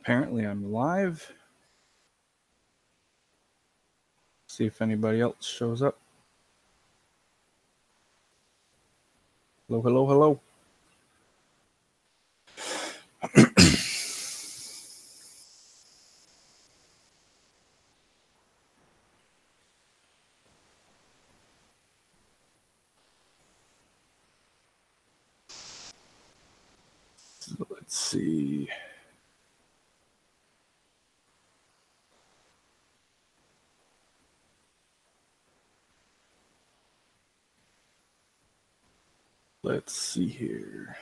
Apparently I'm live. See if anybody else shows up. Hello, hello, hello. Let's see. Let's see here.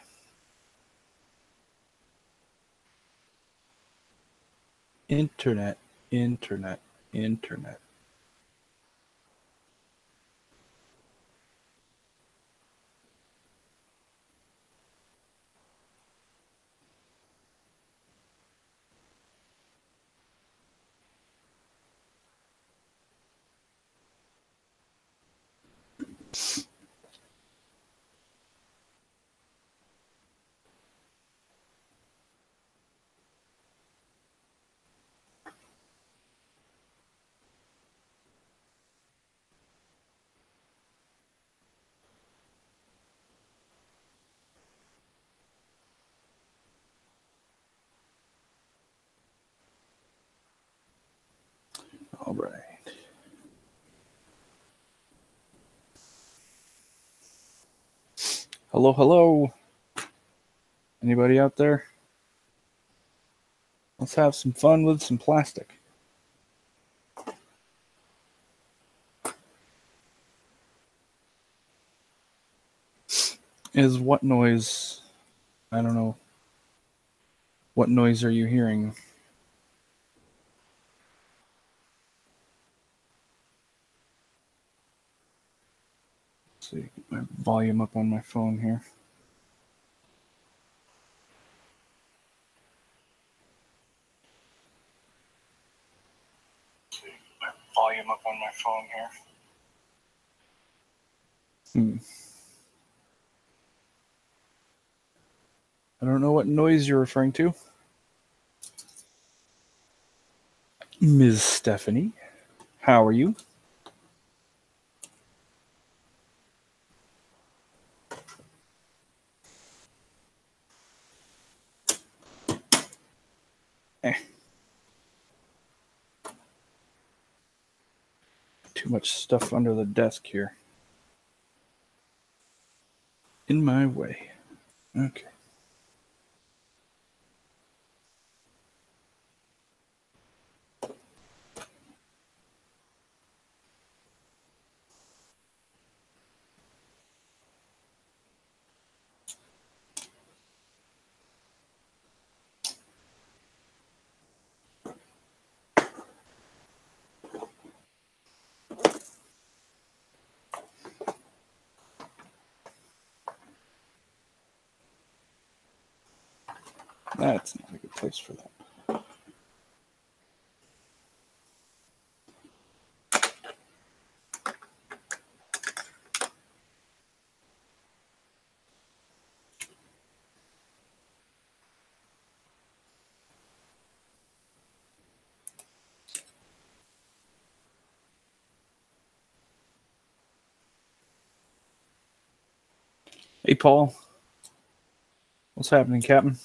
Internet. All right. Hello, hello. Anybody out there? Let's have some fun with some plastic. Is what noise? I don't know. What noise are you hearing? Let's see, get my volume up on my phone here. Volume up on my phone here. I don't know what noise you're referring to. Ms. Stephanie, how are you? Too much stuff under the desk here. In my way. Okay. That's not a good place for that. Hey, Paul. What's happening, Captain?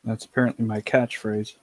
That's apparently my catchphrase.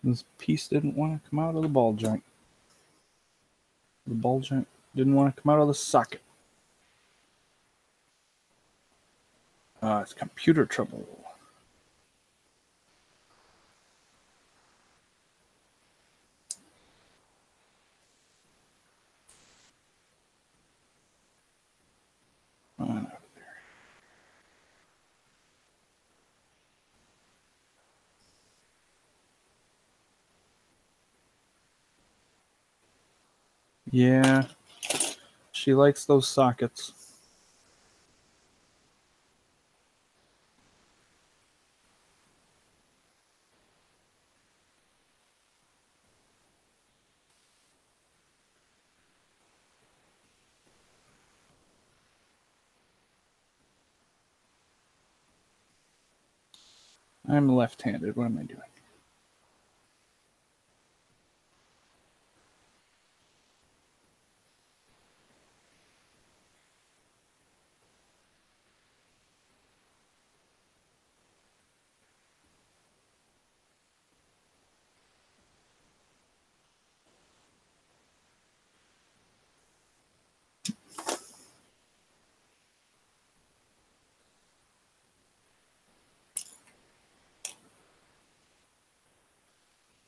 This piece didn't want to come out of the ball joint. The ball joint didn't want to come out of the socket. It's computer trouble. Yeah, she likes those sockets. I'm left-handed. What am I doing?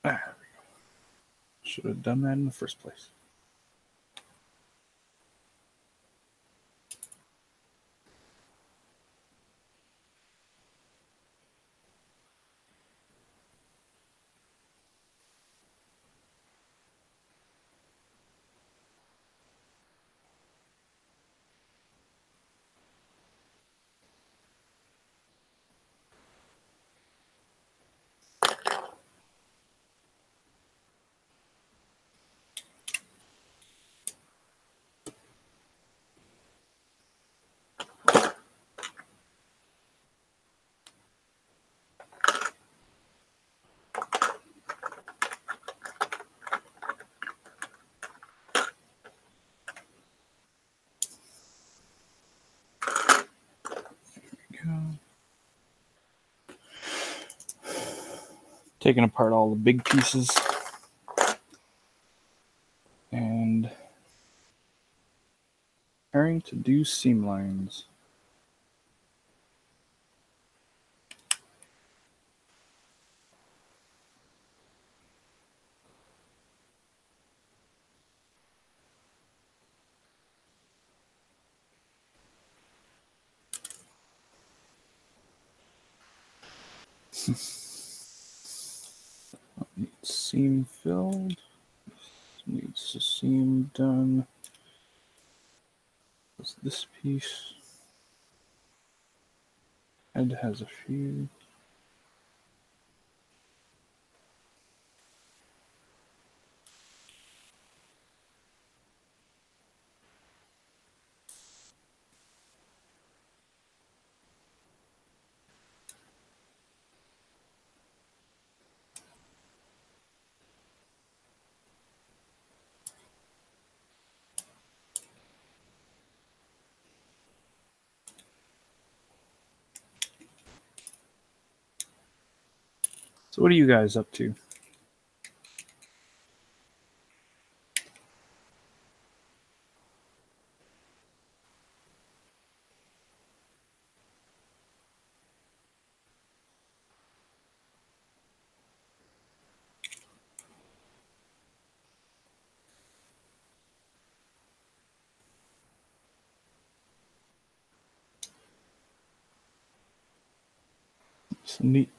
There we go. Should have done that in the first place. Taking apart all the big pieces and preparing to do seam lines. Needs seam filled. Needs a seam done. What's this piece? Head has a few. So what are you guys up to? Some neat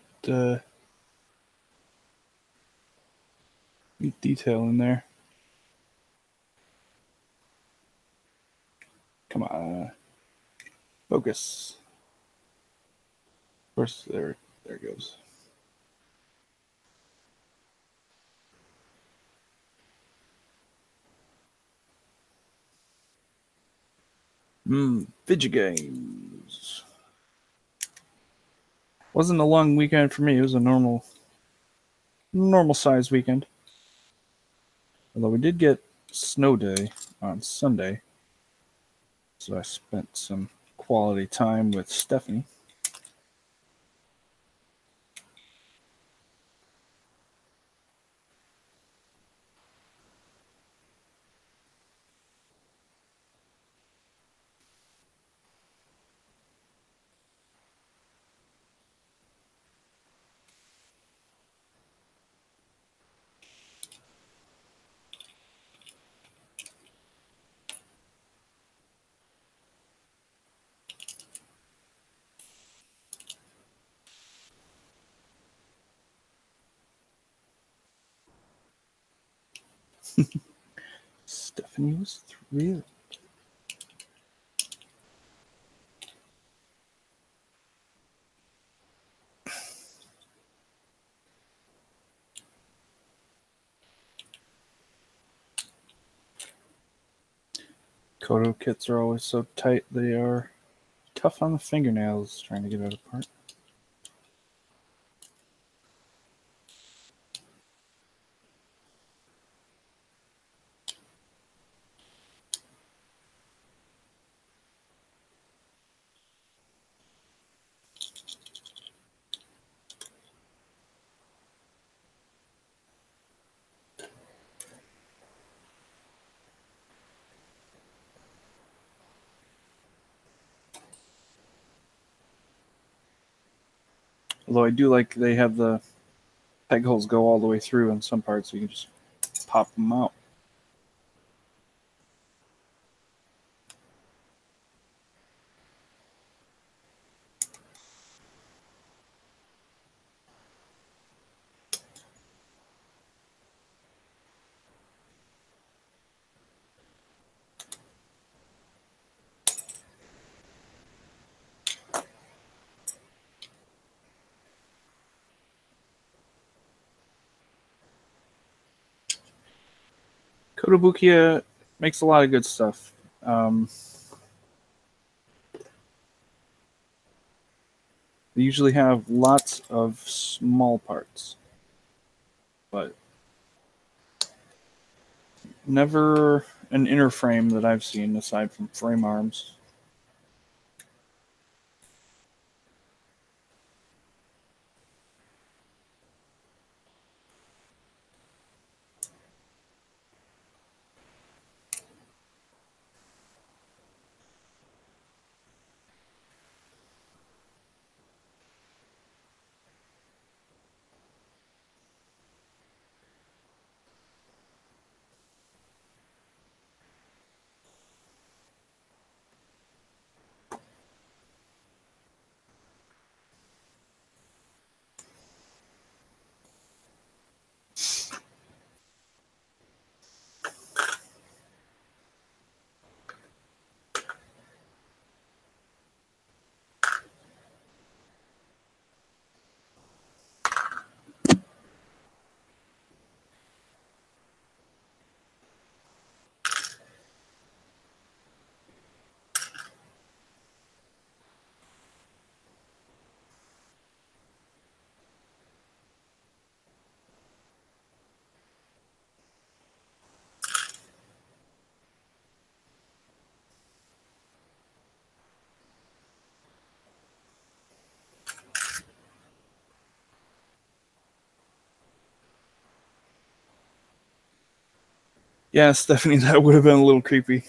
detail in there. Come on. Focus. Of course, there it goes. Video games. Wasn't a long weekend for me. It was a normal size weekend. Although we did get snow day on Sunday. So I spent some quality time with Stephanie. Stephanie was thrilled. Kodo kits are always so tight, they are tough on the fingernails trying to get it apart. Although I do like they have the peg holes go all the way through in some parts, so you can just pop them out. Kotobukiya makes a lot of good stuff. They usually have lots of small parts, but never an inner frame that I've seen aside from frame arms. Yeah, Stephanie, that would have been a little creepy.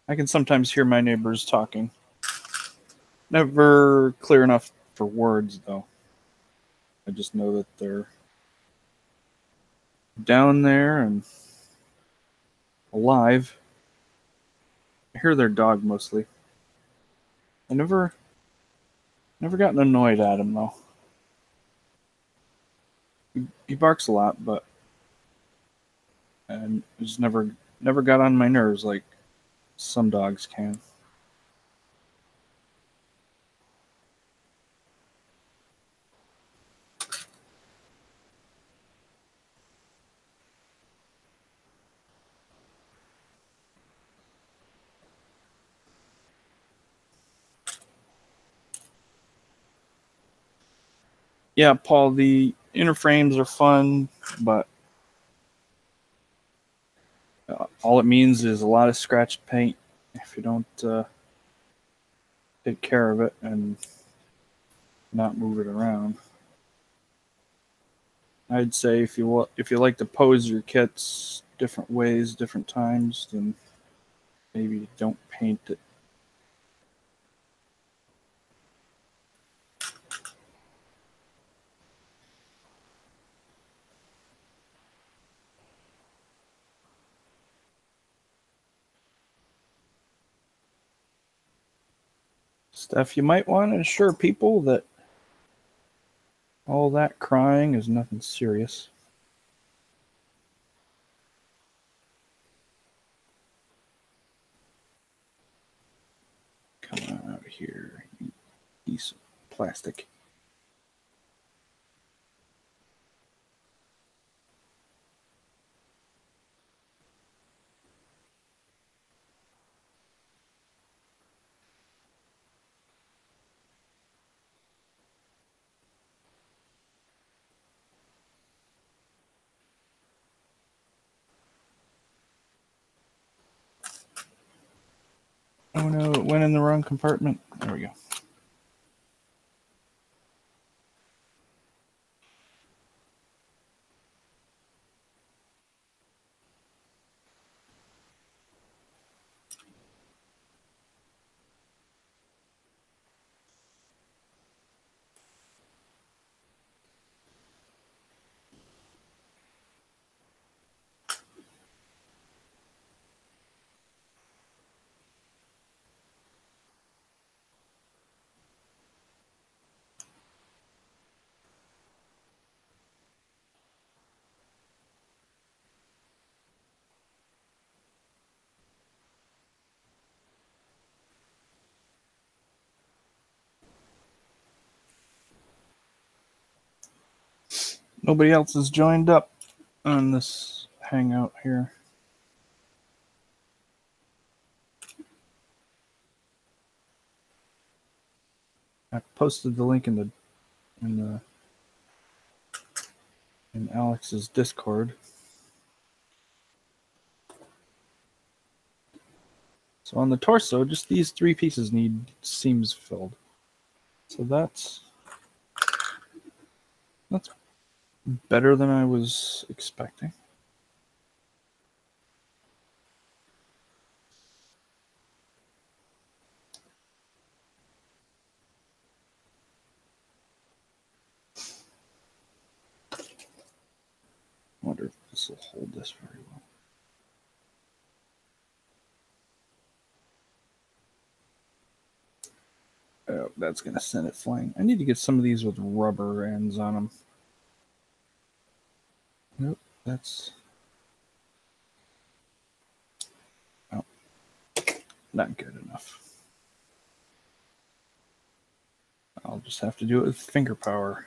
I can sometimes hear my neighbors talking. Never clear enough for words, though. I just know that they're down there and alive. I hear their dog mostly. I never gotten annoyed at him though. He barks a lot, but and just never got on my nerves like some dogs can. Yeah, Paul, the inner frames are fun, but all it means is a lot of scratched paint if you don't take care of it and not move it around. I'd say if you like to pose your kits different ways, different times, then maybe don't paint it. Stuff you might want to assure people that All that crying is nothing serious. Come on out of here, you piece of plastic. Oh no, it went in the wrong compartment. There we go. Nobody else has joined up on this hangout here. I posted the link in Alex's Discord. So on the torso, just these 3 pieces need seams filled. So that's better than I was expecting. I wonder if this will hold this very well. Oh, that's going to send it flying. I need to get some of these with rubber ends on them. Nope, that's... Oh, not good enough. I'll just have to do it with finger power.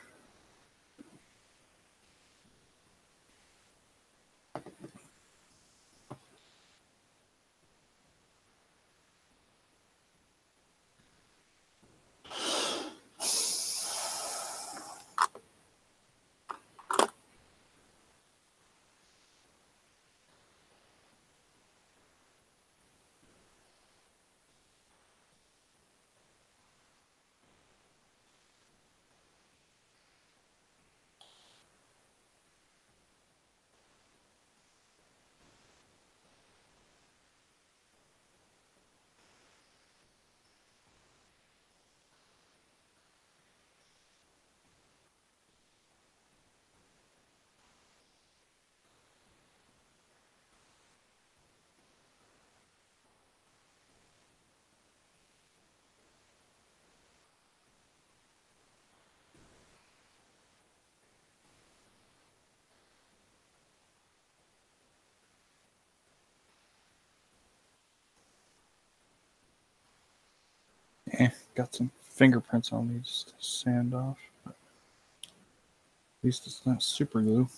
Got some fingerprints on these to sand off. But at least it's not super glue.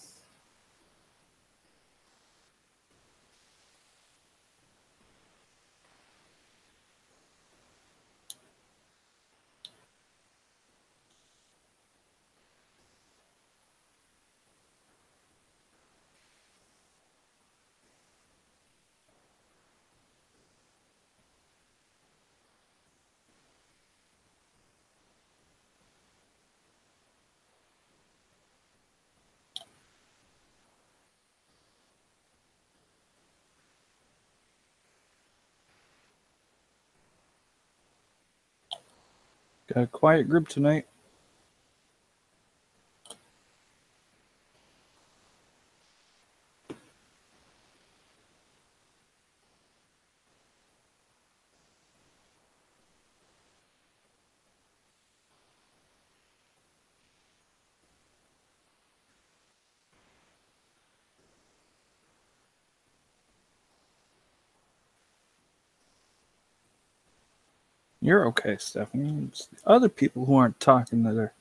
Got a quiet group tonight. You're okay, Stephanie. It's the other people who aren't talking that are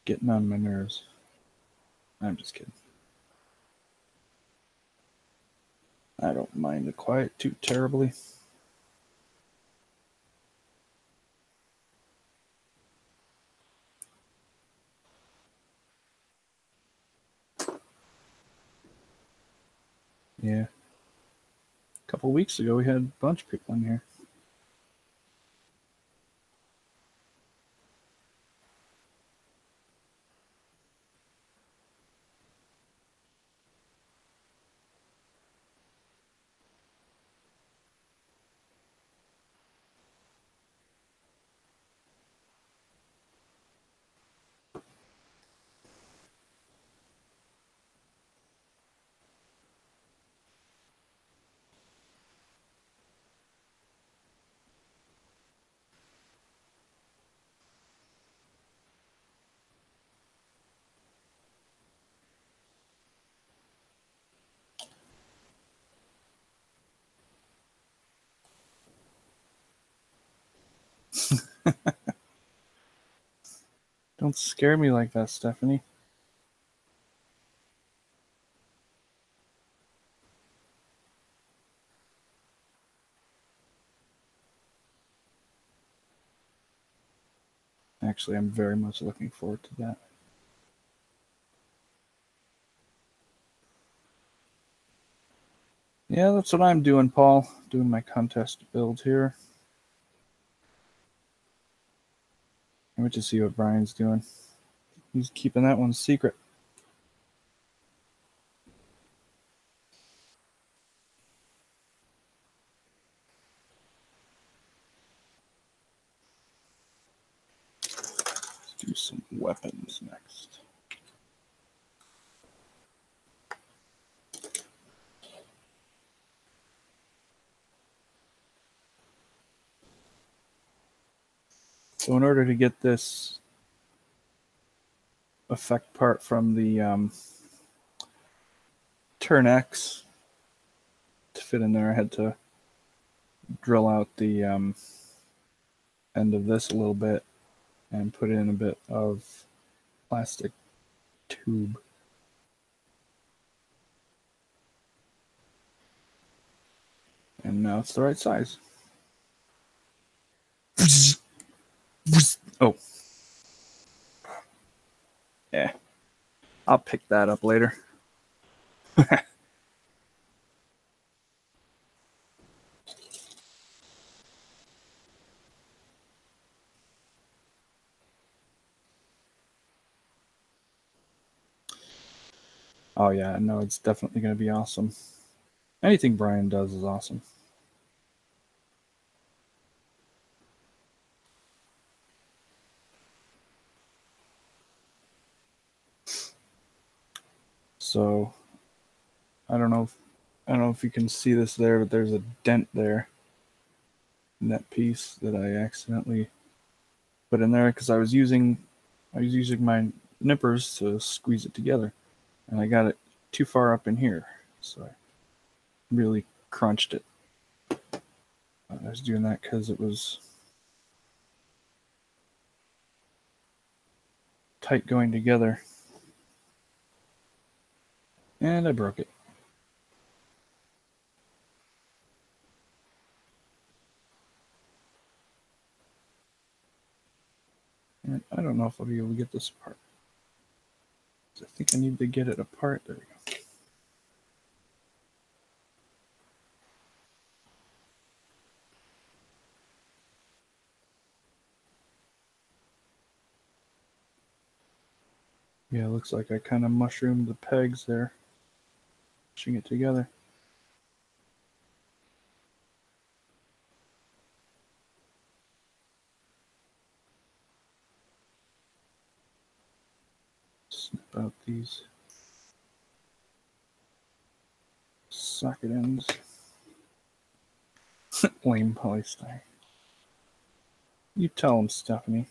getting on my nerves. I'm just kidding. I don't mind the quiet too terribly. Yeah. A couple weeks ago, we had a bunch of people in here. Don't scare me like that, Stephanie. Actually, I'm very much looking forward to that. Yeah, that's what I'm doing, Paul. Doing my contest build here. I went to see what Brian's doing. He's keeping that one secret. Let's do some weapons next. So in order to get this effect part from the turn X to fit in there, I had to drill out the end of this a little bit and put in a bit of plastic tube. And now it's the right size. Oh. Yeah. I'll pick that up later. Oh yeah, no, it's definitely going to be awesome. Anything Brian does is awesome. So I don't know if you can see this there, but there's a dent there in that piece that I accidentally put in there because I was using my nippers to squeeze it together, and I got it too far up in here, so I really crunched it. I was doing that because it was tight going together, and I broke it. And I don't know if I'll be able to get this apart. I think I need to get it apart. There we go. Yeah, it looks like I kind of mushroomed the pegs there, pushing it together. Snip out these socket ends. Lame polystyrene. You tell them, Stephanie.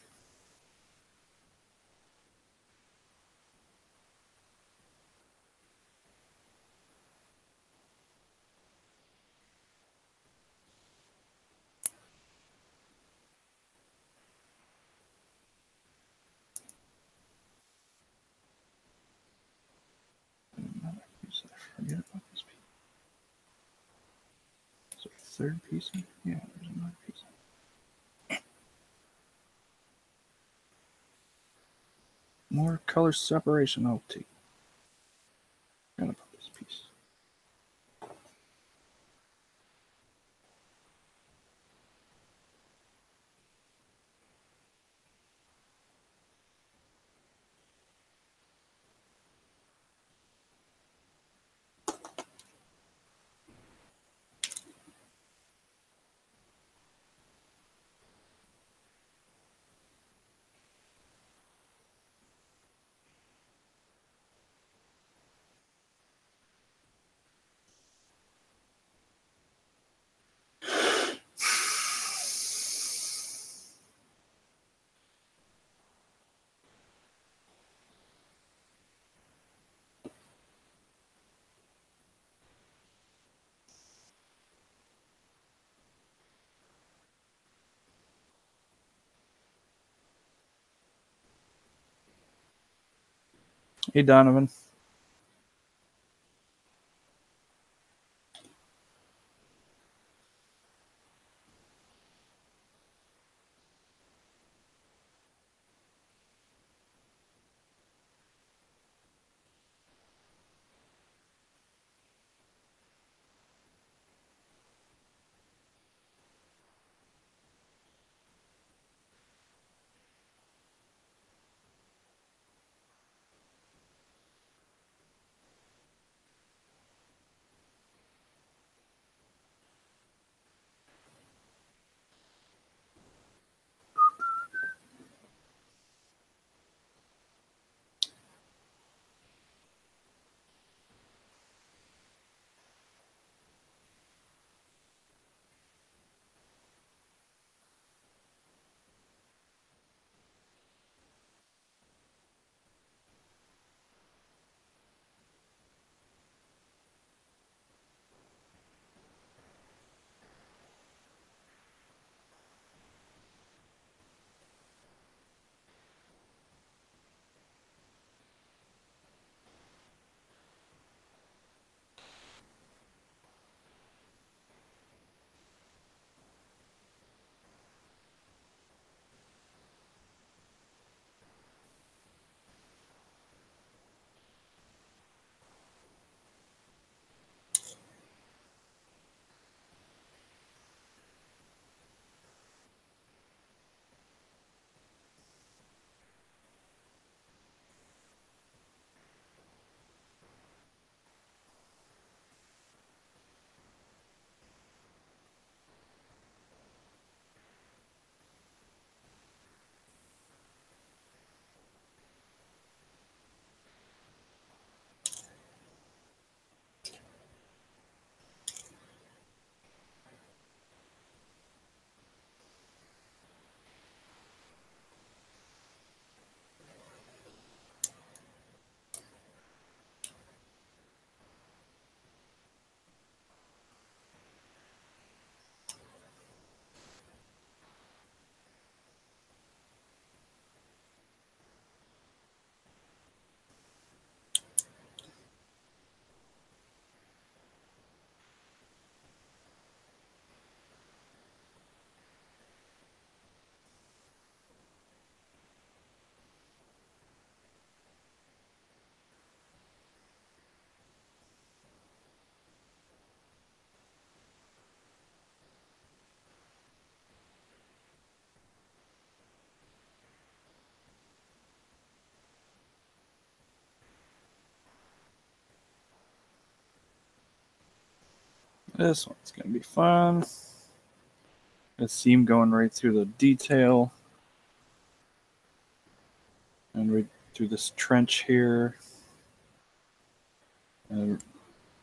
forget about this piece. So third piece? Yeah, there's another piece. More color separation. I'll take. Gotta put this piece. Hey, Donovan. This one's gonna be fun. A seam going right through the detail. And right through this trench here. And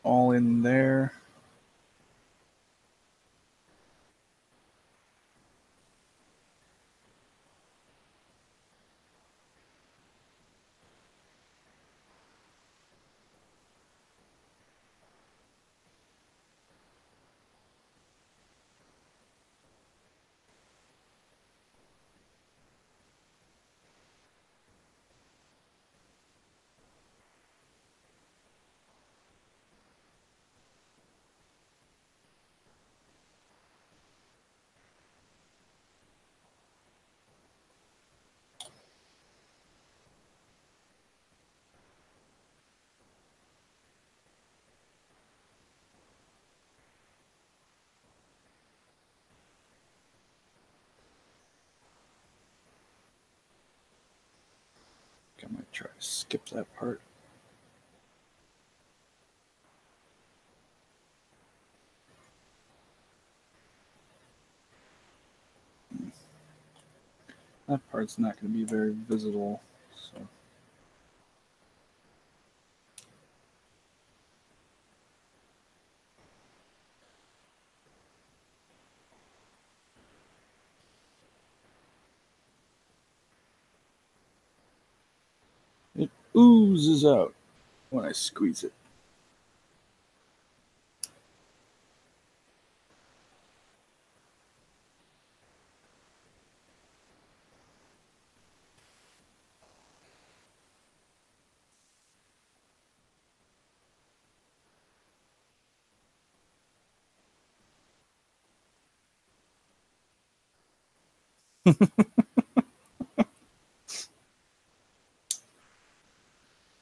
all in there. Try to skip that part. That part's not going to be very visible, so. It oozes out when I squeeze it.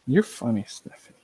You're funny, Stephanie.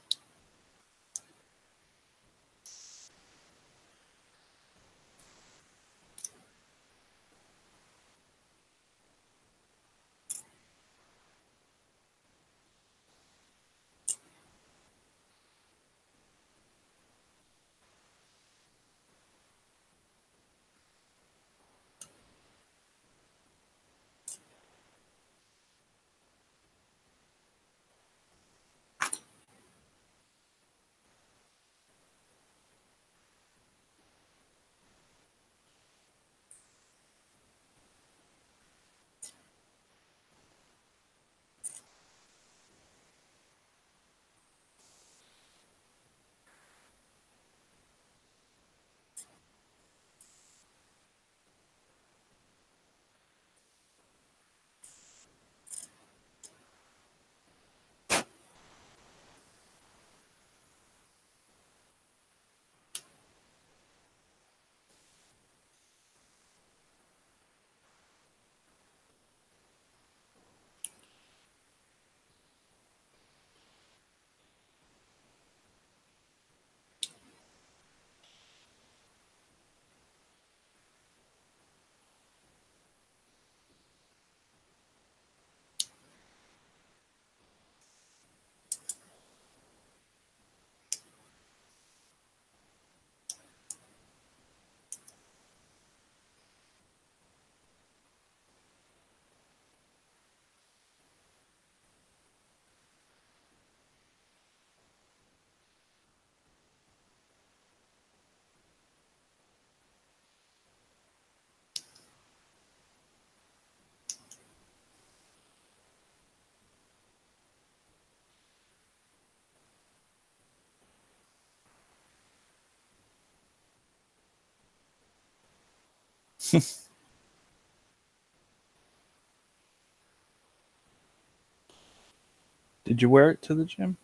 Did you wear it to the gym?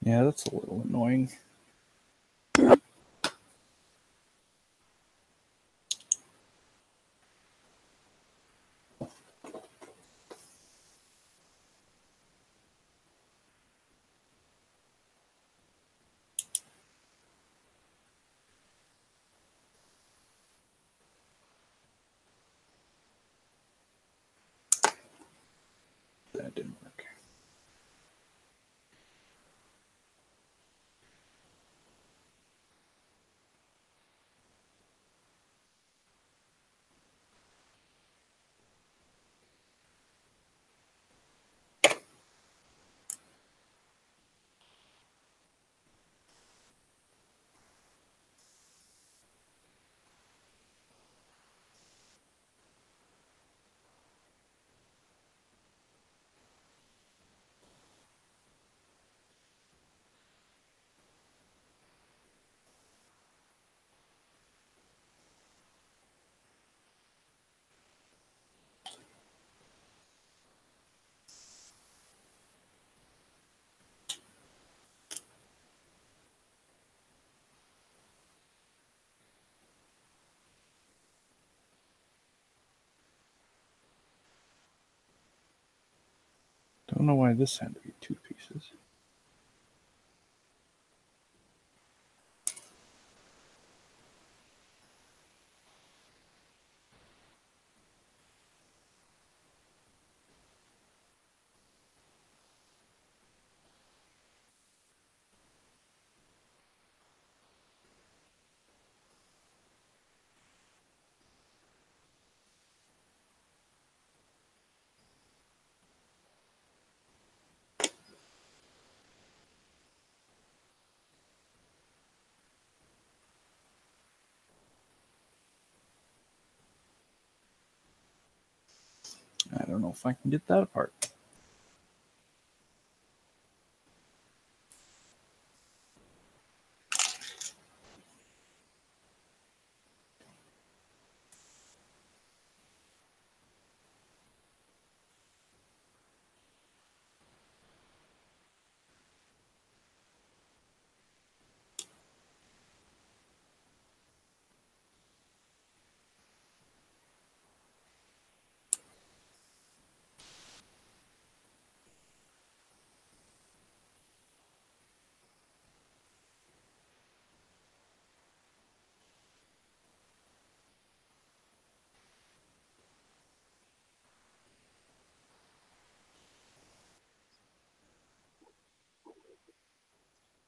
Yeah, that's a little annoying. That didn't work. don't know why this had to be 2 pieces. I don't know if I can get that apart.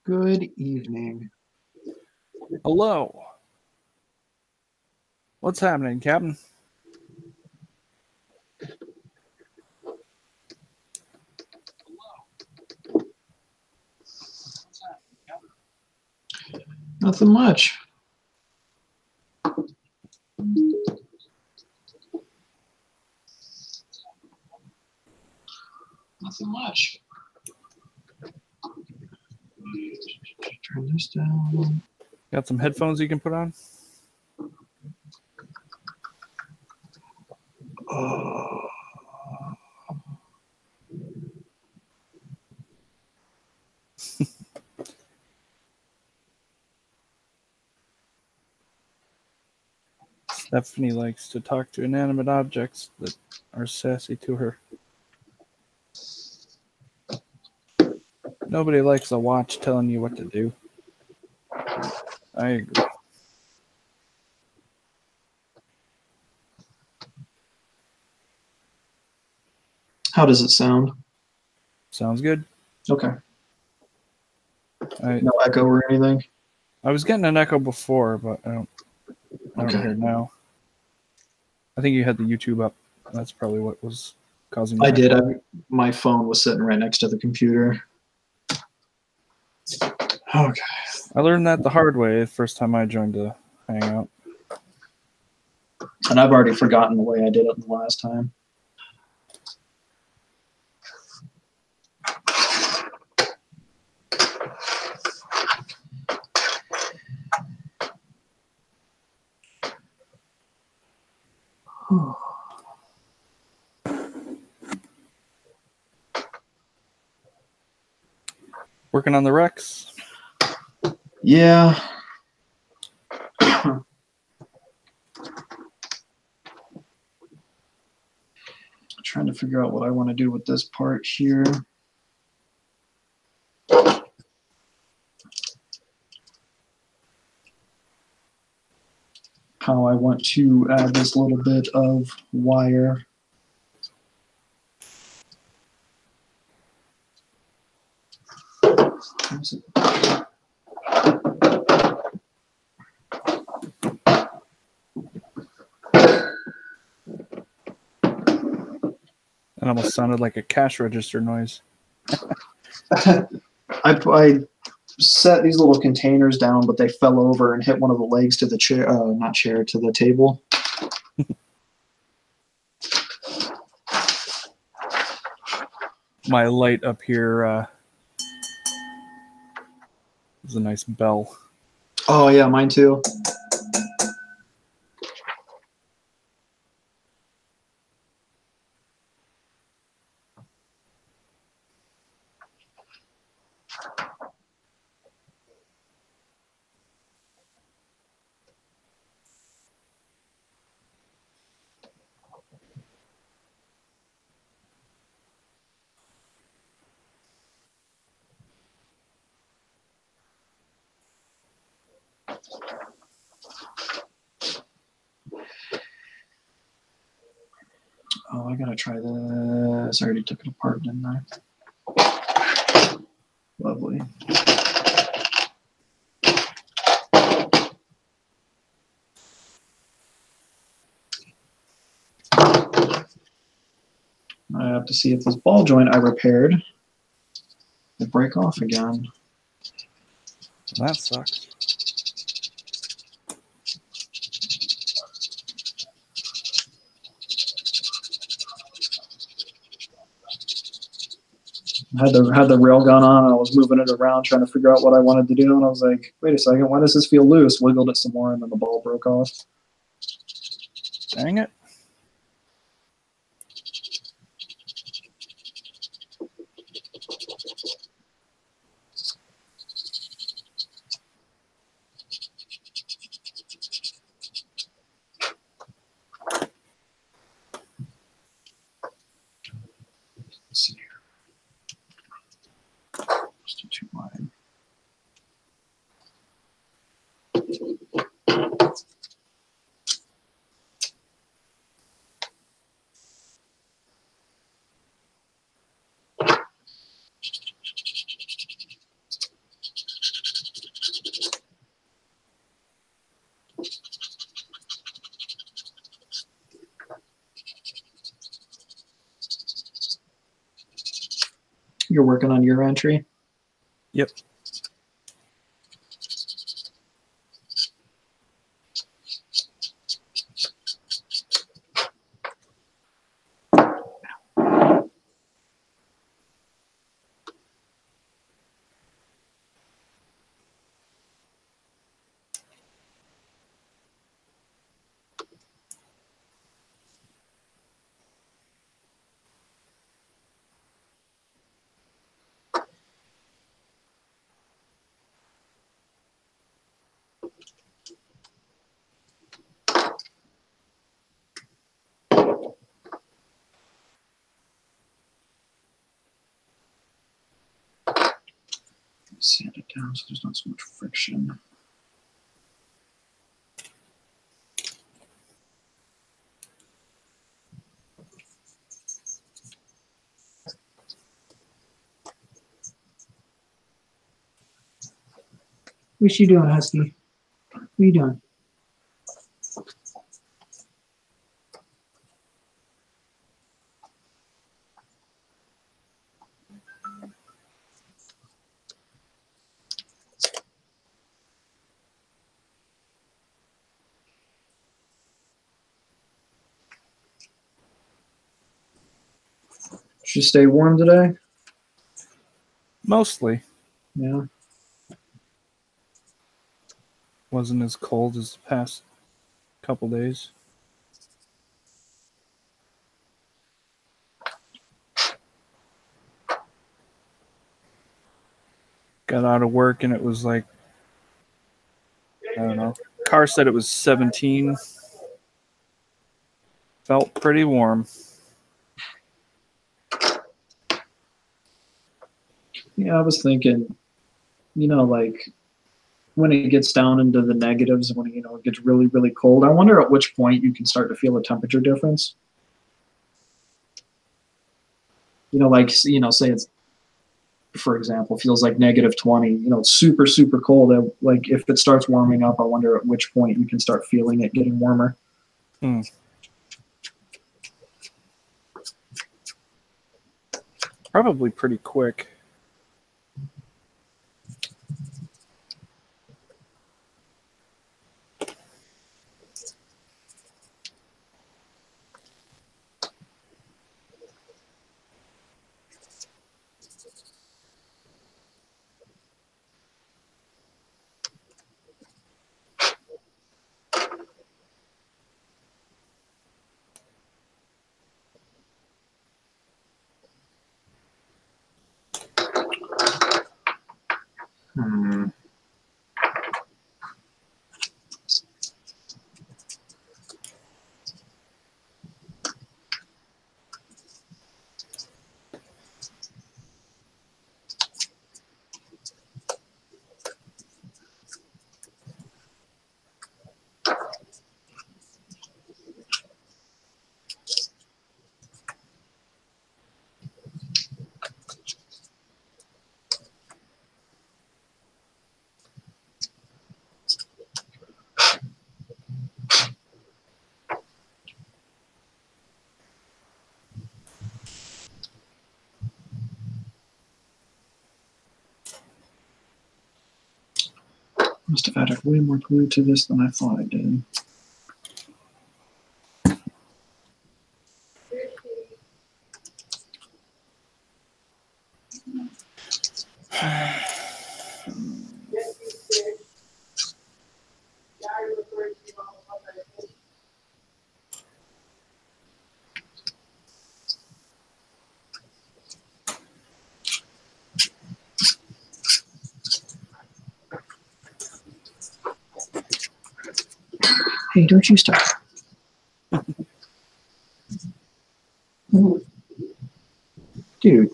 Good evening. Hello. What's happening, Captain? Nothing much. Nothing much. Turn this down. Got some headphones you can put on? Stephanie likes to talk to inanimate objects that are sassy to her. Nobody likes a watch telling you what to do. I agree. How does it sound? Sounds good. Okay. I No echo or anything? was getting an echo before, but I don't hear it now. I think you had the YouTube up. That's probably what was causing the I did. echo. My phone was sitting right next to the computer. Okay. I learned that the hard way the first time I joined the Hangout. And I've already forgotten the way I did it the last time. Working on the Rex. Yeah. Trying to figure out what I want to do with this part here. How I want to add this little bit of wire. It almost sounded like a cash register noise. I set these little containers down, but they fell over and hit one of the legs to the chair, not chair, to the table. My light up here is a nice bell. Oh, yeah, mine too. Oh, I gotta try this. I already took it apart, didn't I? Lovely. I have to see if this ball joint I repaired will break off again. That sucks. I had the rail gun on, and I was moving it around trying to figure out what I wanted to do, and I was like, wait a second, why does this feel loose? Wiggled it some more, and then the ball broke off. Dang it. Let's see here. Still too wide. You're working on your entry? Yep. Sand it down so there's not so much friction. What you doing, Husky? What are you doing? Should you stay warm today? Mostly. Yeah. Wasn't as cold as the past couple days. Got out of work and it was like, I don't know. Car said it was 17. Felt pretty warm. Yeah, I was thinking, like when it gets down into the negatives, when it gets really, really cold, I wonder at which point you can start to feel a temperature difference. Say it's, for example, feels like -20. It's super, super cold. Like if it starts warming up, I wonder at which point you can start feeling it getting warmer. Probably pretty quick. Must have added way more glue to this than I thought I did. Hey, don't you start. Dude,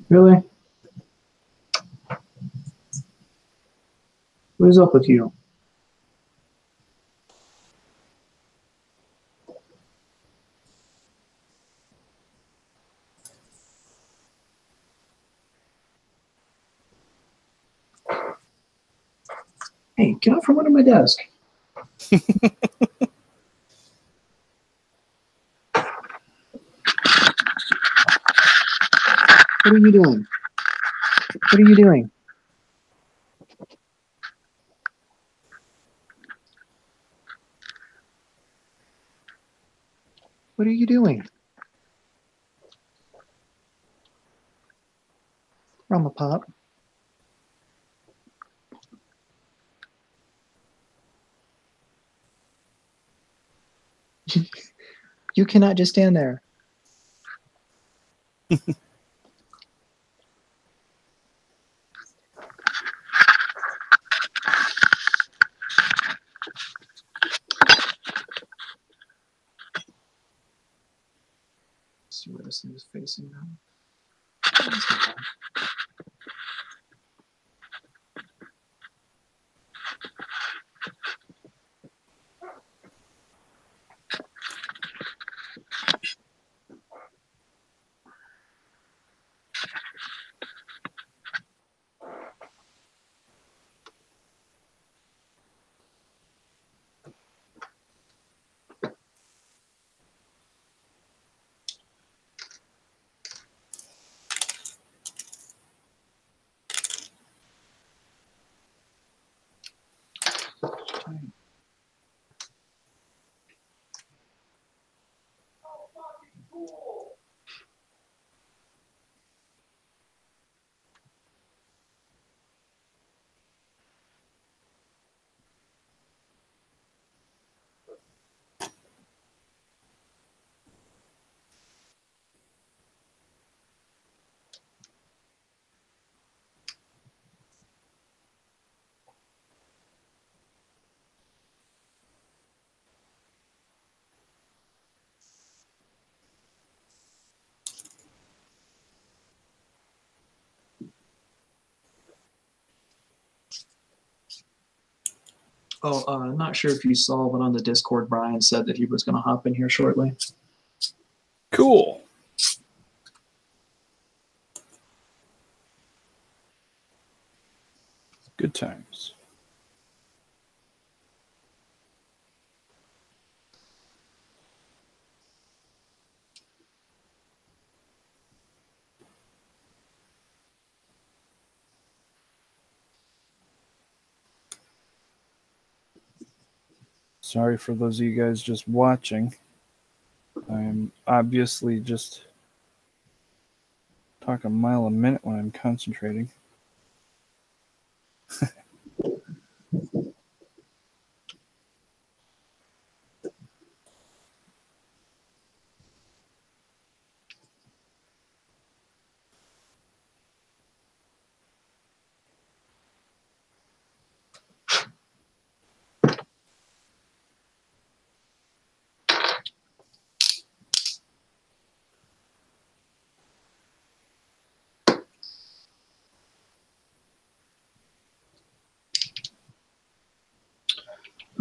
really? What is up with you? Hey, get out from under my desk. What are you doing? What are you doing? What are you doing? Rama Pop. You cannot just stand there. See where this thing is facing now. Oh, I'm not sure if you saw, but on the Discord, Brian said that he was going to hop in here shortly. Cool. Good times. Sorry for those of you guys just watching. I'm obviously just talking a mile a minute when I'm concentrating.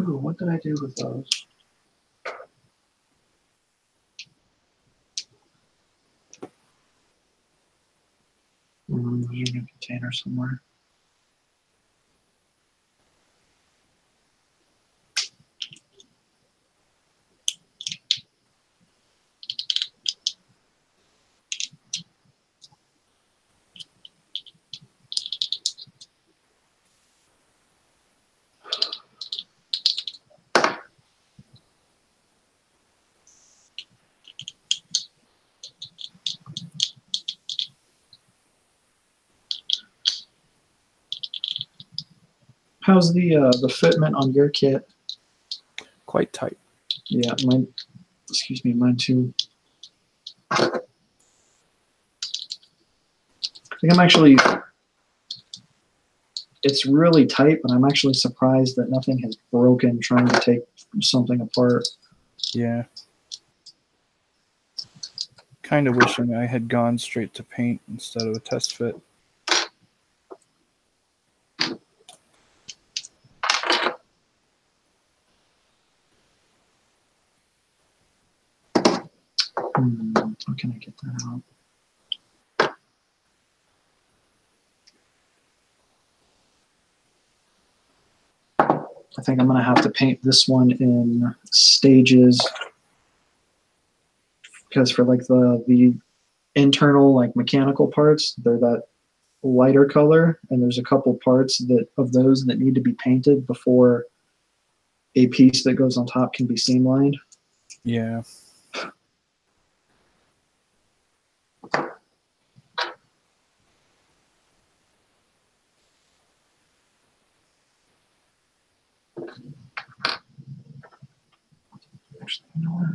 Ooh, what did I do with those? There's in a container somewhere. How's the fitment on your kit? Quite tight. Yeah, mine. Excuse me, mine too. I think I'm actually. It's really tight, but I'm actually surprised that nothing has broken trying to take something apart. Yeah. Kind of wishing I had gone straight to paint instead of a test fit. How can I get that out? I think I'm going to have to paint this one in stages because for like the internal like mechanical parts, they're that lighter color, and there's a couple parts that of those that need to be painted before a piece that goes on top can be seam lined. Yeah. Actually, you know what?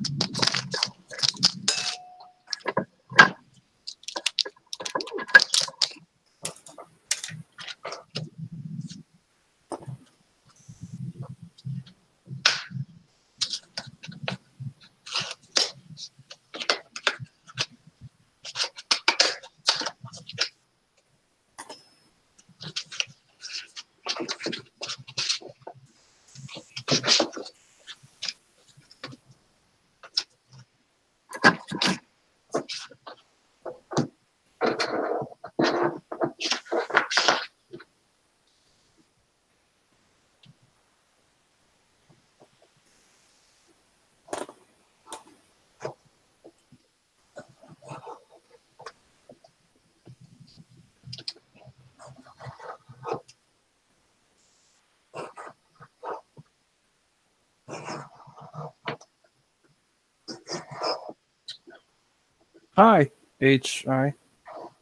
Hi, HI.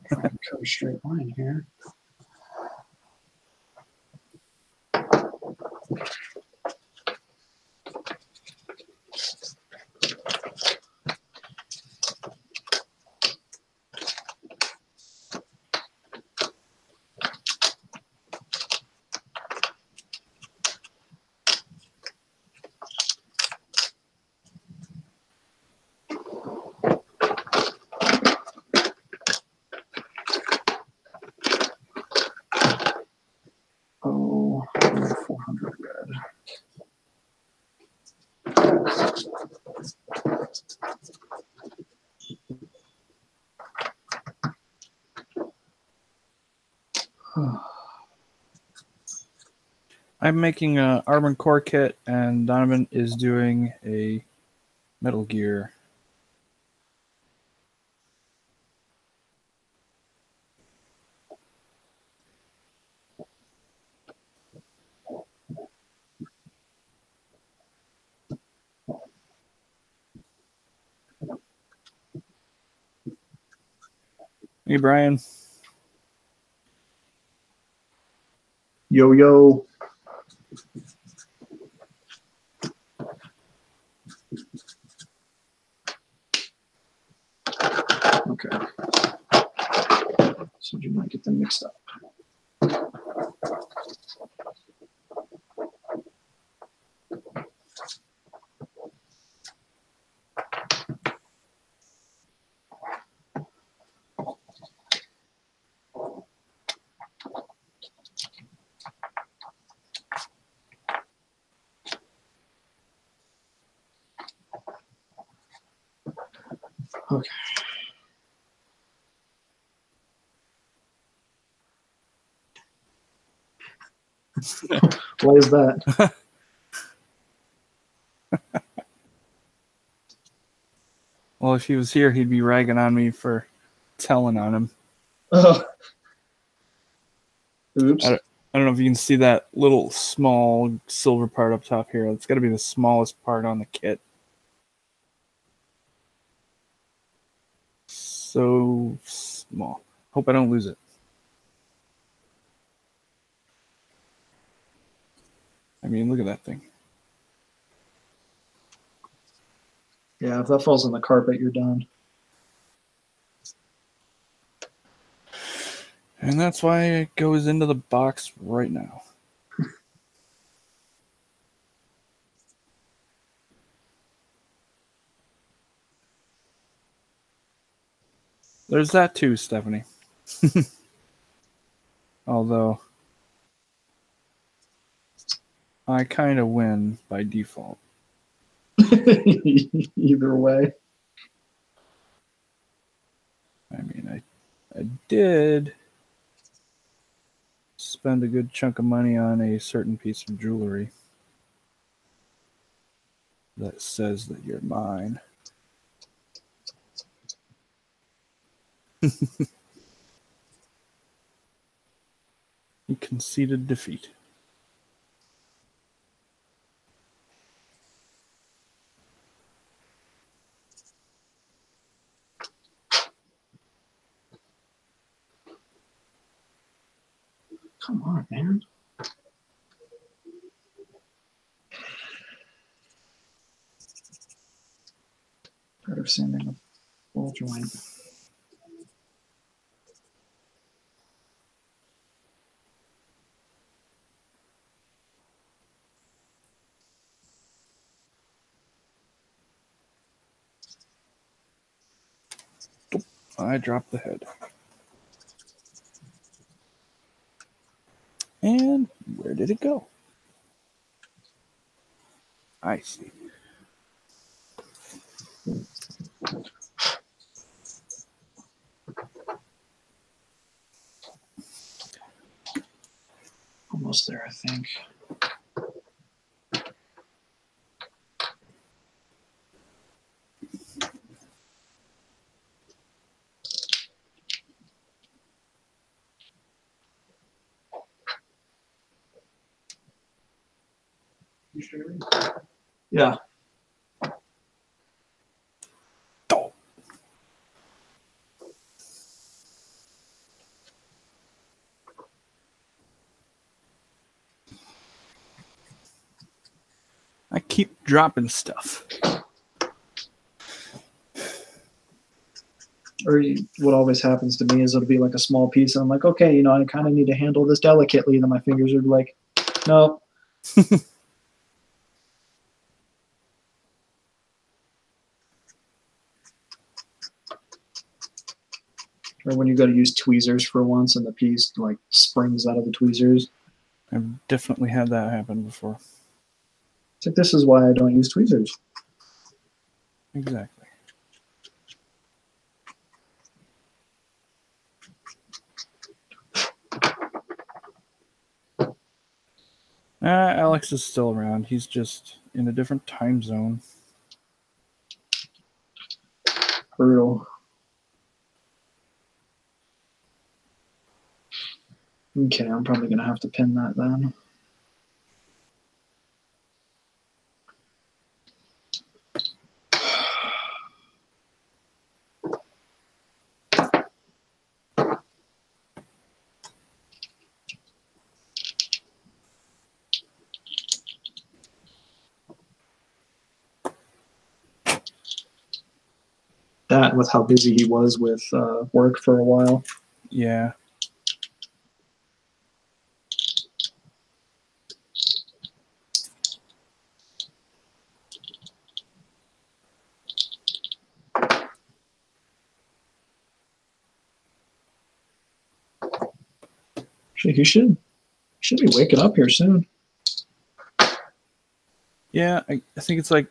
Cut a straight line here. Oh, 400 red. I'm making a Armored Core kit, and Donovan is doing a Metal Gear. Hey, Brian. Yo, yo. Okay. So you might get them mixed up. Okay. Why is that? Well, if he was here, he'd be ragging on me for telling on him. Oops. I don't know if you can see that little small silver part up top here. It's got to be the smallest part on the kit. So small. Hope I don't lose it. I mean, look at that thing. Yeah, if that falls on the carpet, you're done. And that's why it goes into the box right now. There's that too, Stephanie. Although, I kind of win by default. Either way. I mean, I did spend a good chunk of money on a certain piece of jewelry that says that you're mine. You conceded defeat. Come on, man. Better sending a full joint. I dropped the head. And where did it go? I see. Almost there, I think. You streaming? Yeah. Oh. I keep dropping stuff. Or what always happens to me is it'll be like a small piece, and I'm like, okay, I kind of need to handle this delicately. And then my fingers are like, no. Or when you go to use tweezers for once, and the piece like springs out of the tweezers. I've definitely had that happen before. It's like, this is why I don't use tweezers. Exactly. Alex is still around. He's just in a different time zone. Brutal. Okay, I'm probably going to have to pin that then. That with how busy he was with work for a while. Yeah. He should be waking up here soon. Yeah, I think it's like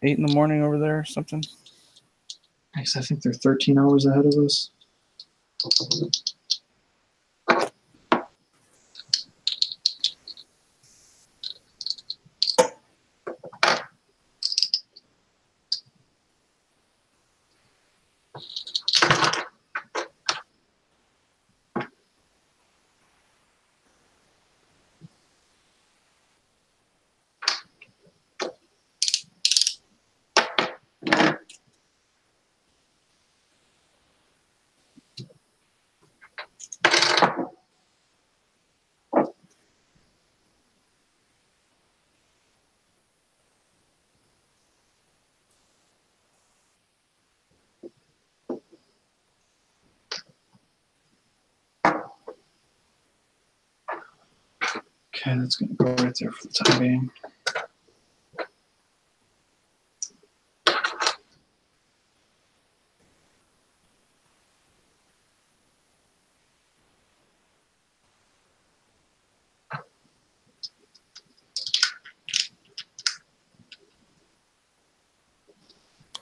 8 in the morning over there or something. I think they're 13 hours ahead of us. Okay, that's going to go right there for the time being.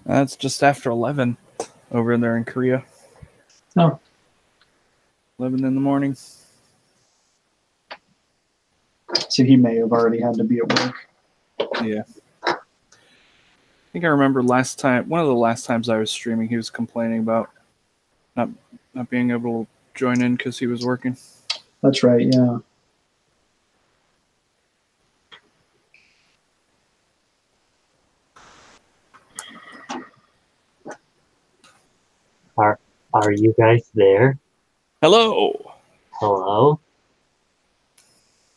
That's just after 11 over there in Korea. Oh, 11 in the morning. so he may have already had to be at work. Yeah. I think I remember one of the last times I was streaming, he was complaining about not being able to join in because he was working. That's right, yeah. Are you guys there? Hello! Hello?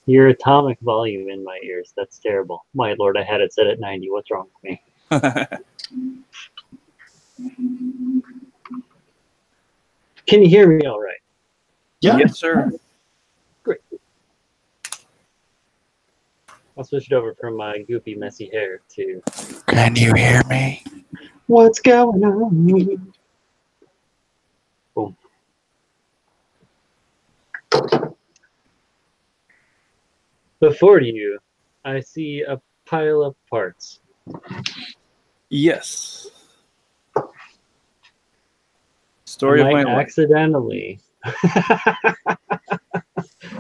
Your atomic volume in my ears. That's terrible. My lord, I had it set at 90. What's wrong with me? Can you hear me all right? Yeah. Yes, sir. Great. I'll switch it over from my goopy, messy hair to... Can you hear me? What's going on? Boom. Before you, I see a pile of parts. Yes. Story of my life. Accidentally.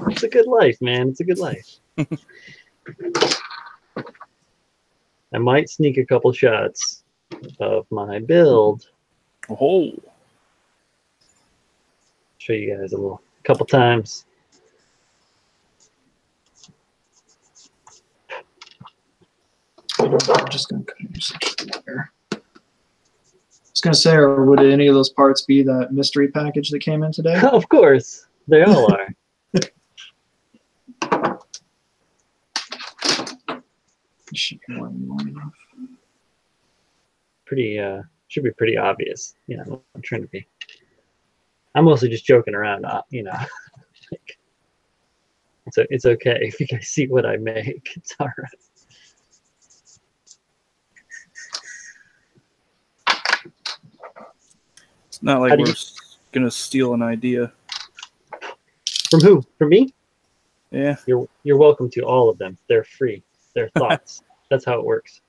It's a good life, man. It's a good life. I might sneak a couple shots of my build. Oh. Show you guys a couple times. I'm just going to cut your section there. I was going to say, or would any of those parts be that mystery package that came in today? Of course, they all are. Should be more than long enough. Pretty, should be pretty obvious. You know, I'm trying to be. I'm mostly just joking around. You know, it's okay if you guys see what I make. It's all right. It's not like we're gonna steal an idea. From who? From me? Yeah. You're welcome to all of them. They're free. They're thoughts. That's how it works.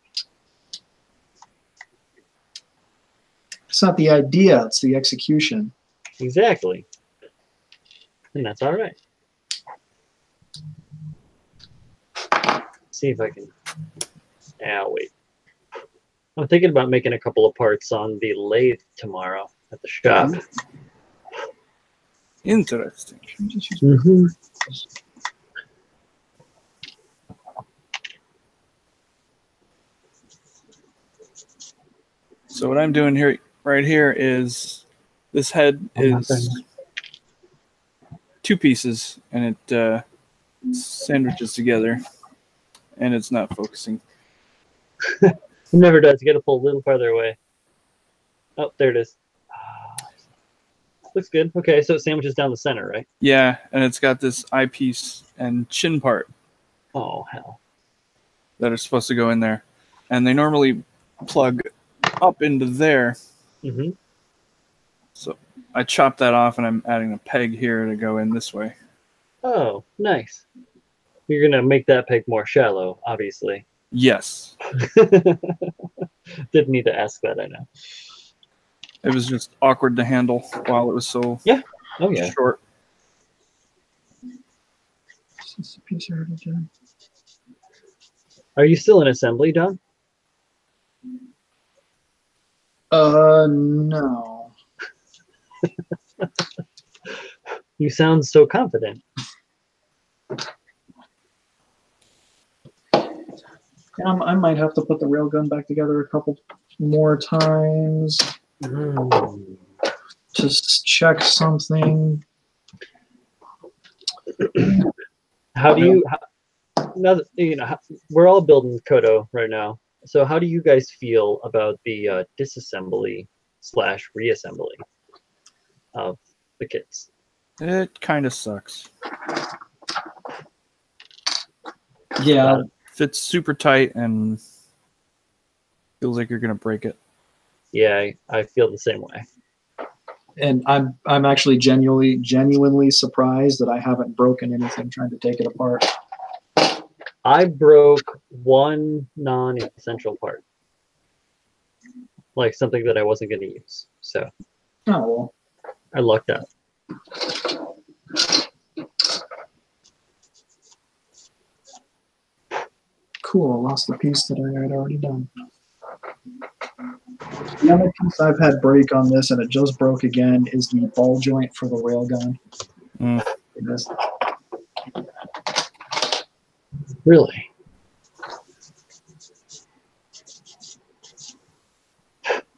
It's not the idea, it's the execution. Exactly. And that's all right. See if I can. Yeah, wait. I'm thinking about making a couple of parts on the lathe tomorrow at the shop. Interesting. Mm-hmm. So what I'm doing here, right here, is this head is 2 pieces, and it sandwiches together, and it's not focusing. It never does. You got to pull a little farther away. Oh, there it is. Looks good. Okay, so it sandwiches down the center, right? Yeah, and it's got this eyepiece and chin part. Oh, hell. That are supposed to go in there. And they normally plug up into there. Mm-hmm. So I chopped that off, and I'm adding a peg here to go in this way. Oh, nice. You're going to make that peg more shallow, obviously. Yes. Didn't need to ask that, I know. It was just awkward to handle while it was so short. It's a piece already done. Are you still in assembly, Don? No. You sound so confident. I might have to put the railgun back together a couple more times. Just check something. How do you? Now that, you know, we're all building Kodo right now. So how do you guys feel about the disassembly / reassembly of the kits? It kind of sucks. Yeah, Fits super tight and feels like you're gonna break it. Yeah, I feel the same way. and I'm actually genuinely surprised that I haven't broken anything trying to take it apart. I broke one non-essential part, like something that I wasn't going to use. So Oh well. I lucked out. Cool, lost the piece that I had already done. The only piece I've had break on this, and it just broke again, is the ball joint for the railgun. Mm. Really?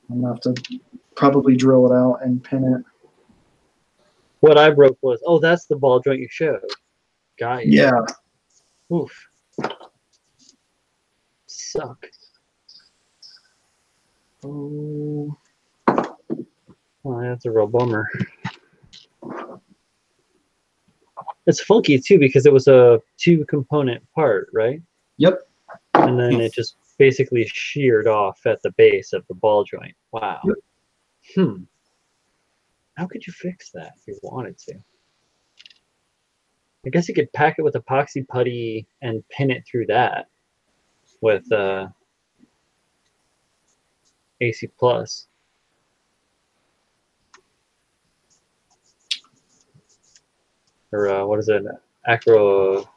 I'm gonna have to probably drill it out and pin it. What I broke was, oh, that's the ball joint you showed. Got you. Yeah. Oof. Suck. Oh, Well, that's a real bummer. It's funky too because it was a 2-component part, right? yep. And then it just basically sheared off at the base of the ball joint. Wow. Yep. How could you fix that if you wanted to? I guess you could pack it with epoxy putty and pin it through that with AC Plus. Or what is it? Acro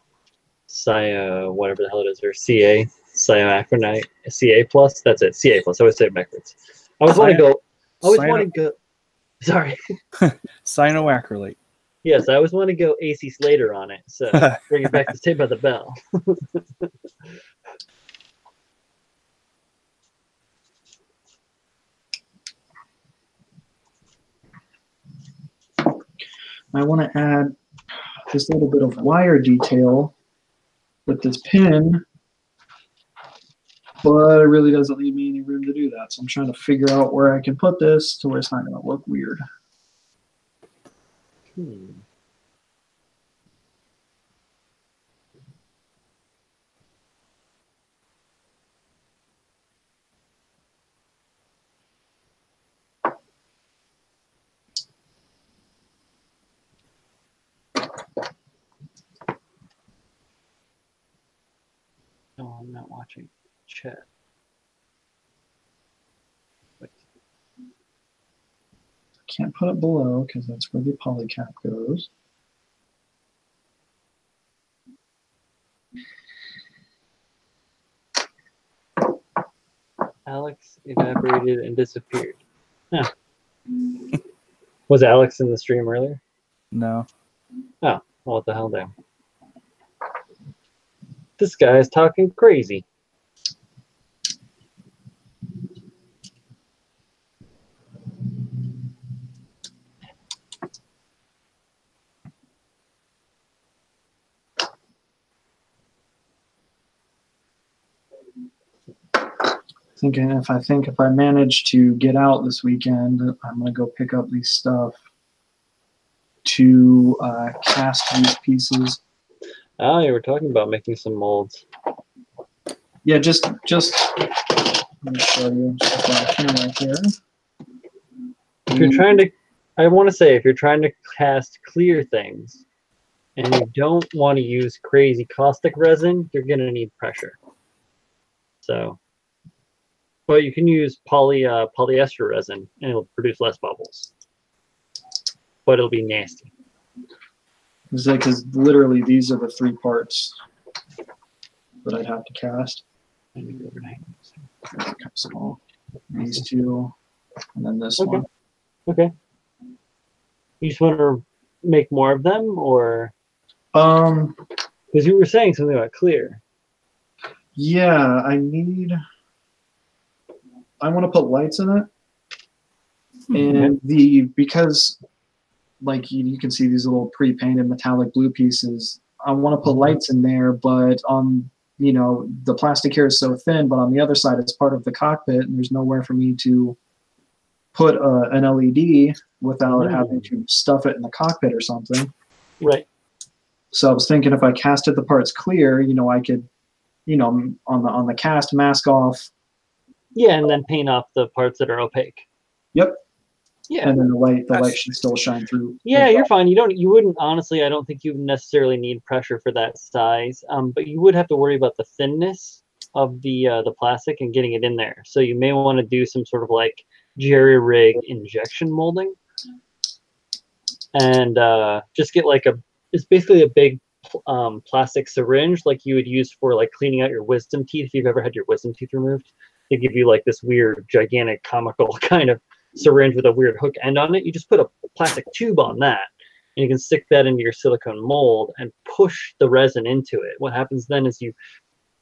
whatever the hell it is, or CA, Cyanoacronite, CA Plus. That's it, CA Plus. I always say it backwards. I always want to go. I always want to go. Sorry. Cyanoacrylate. Yes, I always want to go AC Slater on it. So bring it back to Saved by the Bell. I want to add this little bit of wire detail with this pin, but it really doesn't leave me any room to do that. So I'm trying to figure out where I can put this to where it's not going to look weird. No, I'm not watching chat. Wait. Can't put it below because that's where the polycap goes. Alex evaporated and disappeared. Huh. Was Alex in the stream earlier? No. Oh, well, what the hell, damn. This guy is talking crazy. If I manage to get out this weekend, I'm gonna go pick up these stuff to cast these pieces. Oh, you were talking about making some molds. Yeah, just let me show you. Just got a camera here. If you're trying to, I want to say, if you're trying to cast clear things and you don't want to use crazy caustic resin, you're going to need pressure. So, but you can use polyester resin and it'll produce less bubbles. But it'll be nasty. Because literally these are the 3 parts that I'd have to cast. Kind of small. These 2, and then this one. Okay. You just want to make more of them, or? Because you were saying something about clear. Yeah, I want to put lights in it, and because like you can see these little pre-painted metallic blue pieces. I want to put lights in there, but on the plastic here is so thin, but on the other side it's part of the cockpit, and there's nowhere for me to put an LED without having to stuff it in the cockpit or something. Right. So I was thinking if I casted the parts clear, I could you know, on the cast, mask off. Yeah, and then paint off the parts that are opaque. Yep. Yeah. And then the light should still shine through. Yeah, you're fine. You wouldn't, honestly, I don't think you would necessarily need pressure for that size. But you would have to worry about the thinness of the plastic and getting it in there. So you may want to do some sort of like jerry rig injection molding. And just get like it's basically a big plastic syringe like you would use for like cleaning out your wisdom teeth if you've ever had your wisdom teeth removed. They give you like this weird, gigantic, comical kind of syringe with a weird hook end on it. You just put a plastic tube on that, and you can stick that into your silicone mold and push the resin into it. What happens then is you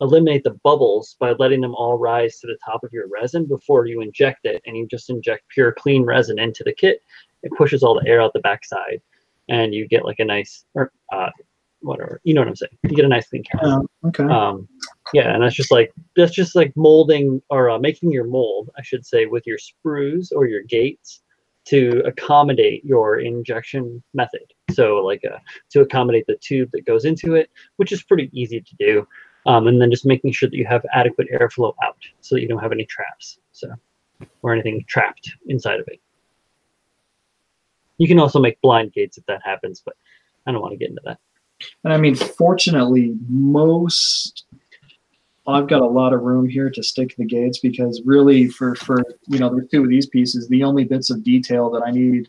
eliminate the bubbles by letting them all rise to the top of your resin before you inject it, and you just inject pure, clean resin into the kit. It pushes all the air out the backside, and you get like a nice, or whatever, you know what I'm saying? You get a nice clean camera. Okay. Yeah, and that's just like molding or making your mold, I should say, with your sprues or your gates to accommodate your injection method. So like to accommodate the tube that goes into it, which is pretty easy to do. And then just making sure that you have adequate airflow out so that you don't have any traps, or anything trapped inside of it. You can also make blind gates if that happens, but I don't want to get into that. And I mean, fortunately, I've got a lot of room here to stick the gates, because really for there's two of these pieces. The only bits of detail that I need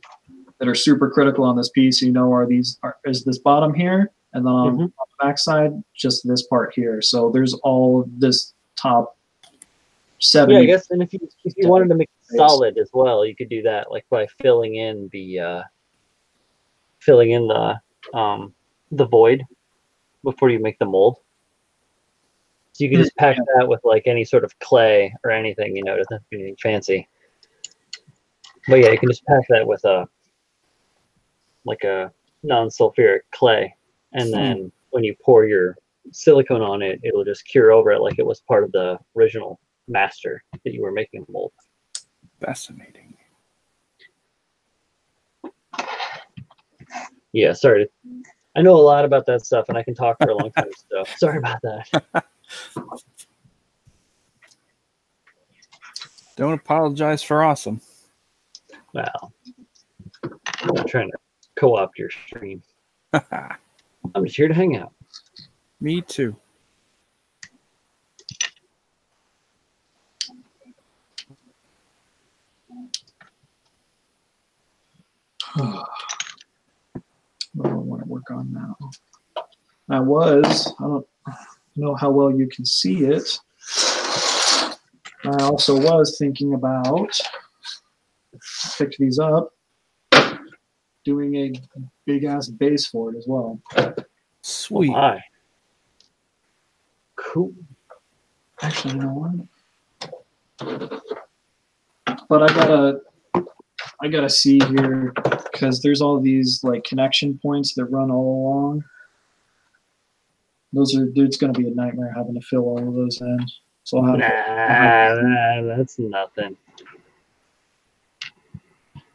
that are super critical on this piece, is this bottom here, and then on the back side, just this part here. So there's all this top 70. Yeah, I guess. And if you wanted to make it solid as well, you could do that, like by filling in the void before you make the mold. So you can just pack that with like any sort of clay or anything, it doesn't have to be anything fancy. But yeah, you can just pack that with a non-sulfuric clay, and then when you pour your silicone on it, it'll just cure over it like it was part of the original master that you were making the mold. Fascinating. Yeah, sorry. I know a lot about that stuff, and I can talk for a long time, so sorry about that. Don't apologize for awesome. Well, I'm not trying to co-opt your stream. I'm just here to hang out. Me too. What do I want to work on now? I don't know how well you can see it. I also was thinking about, picked these up, doing a big ass base for it as well. Sweet. Oh my. Cool. Actually, you know what? But I gotta see here, because there's all these like connection points that run all along. It's gonna be a nightmare having to fill all of those in. So I'll have that's nothing.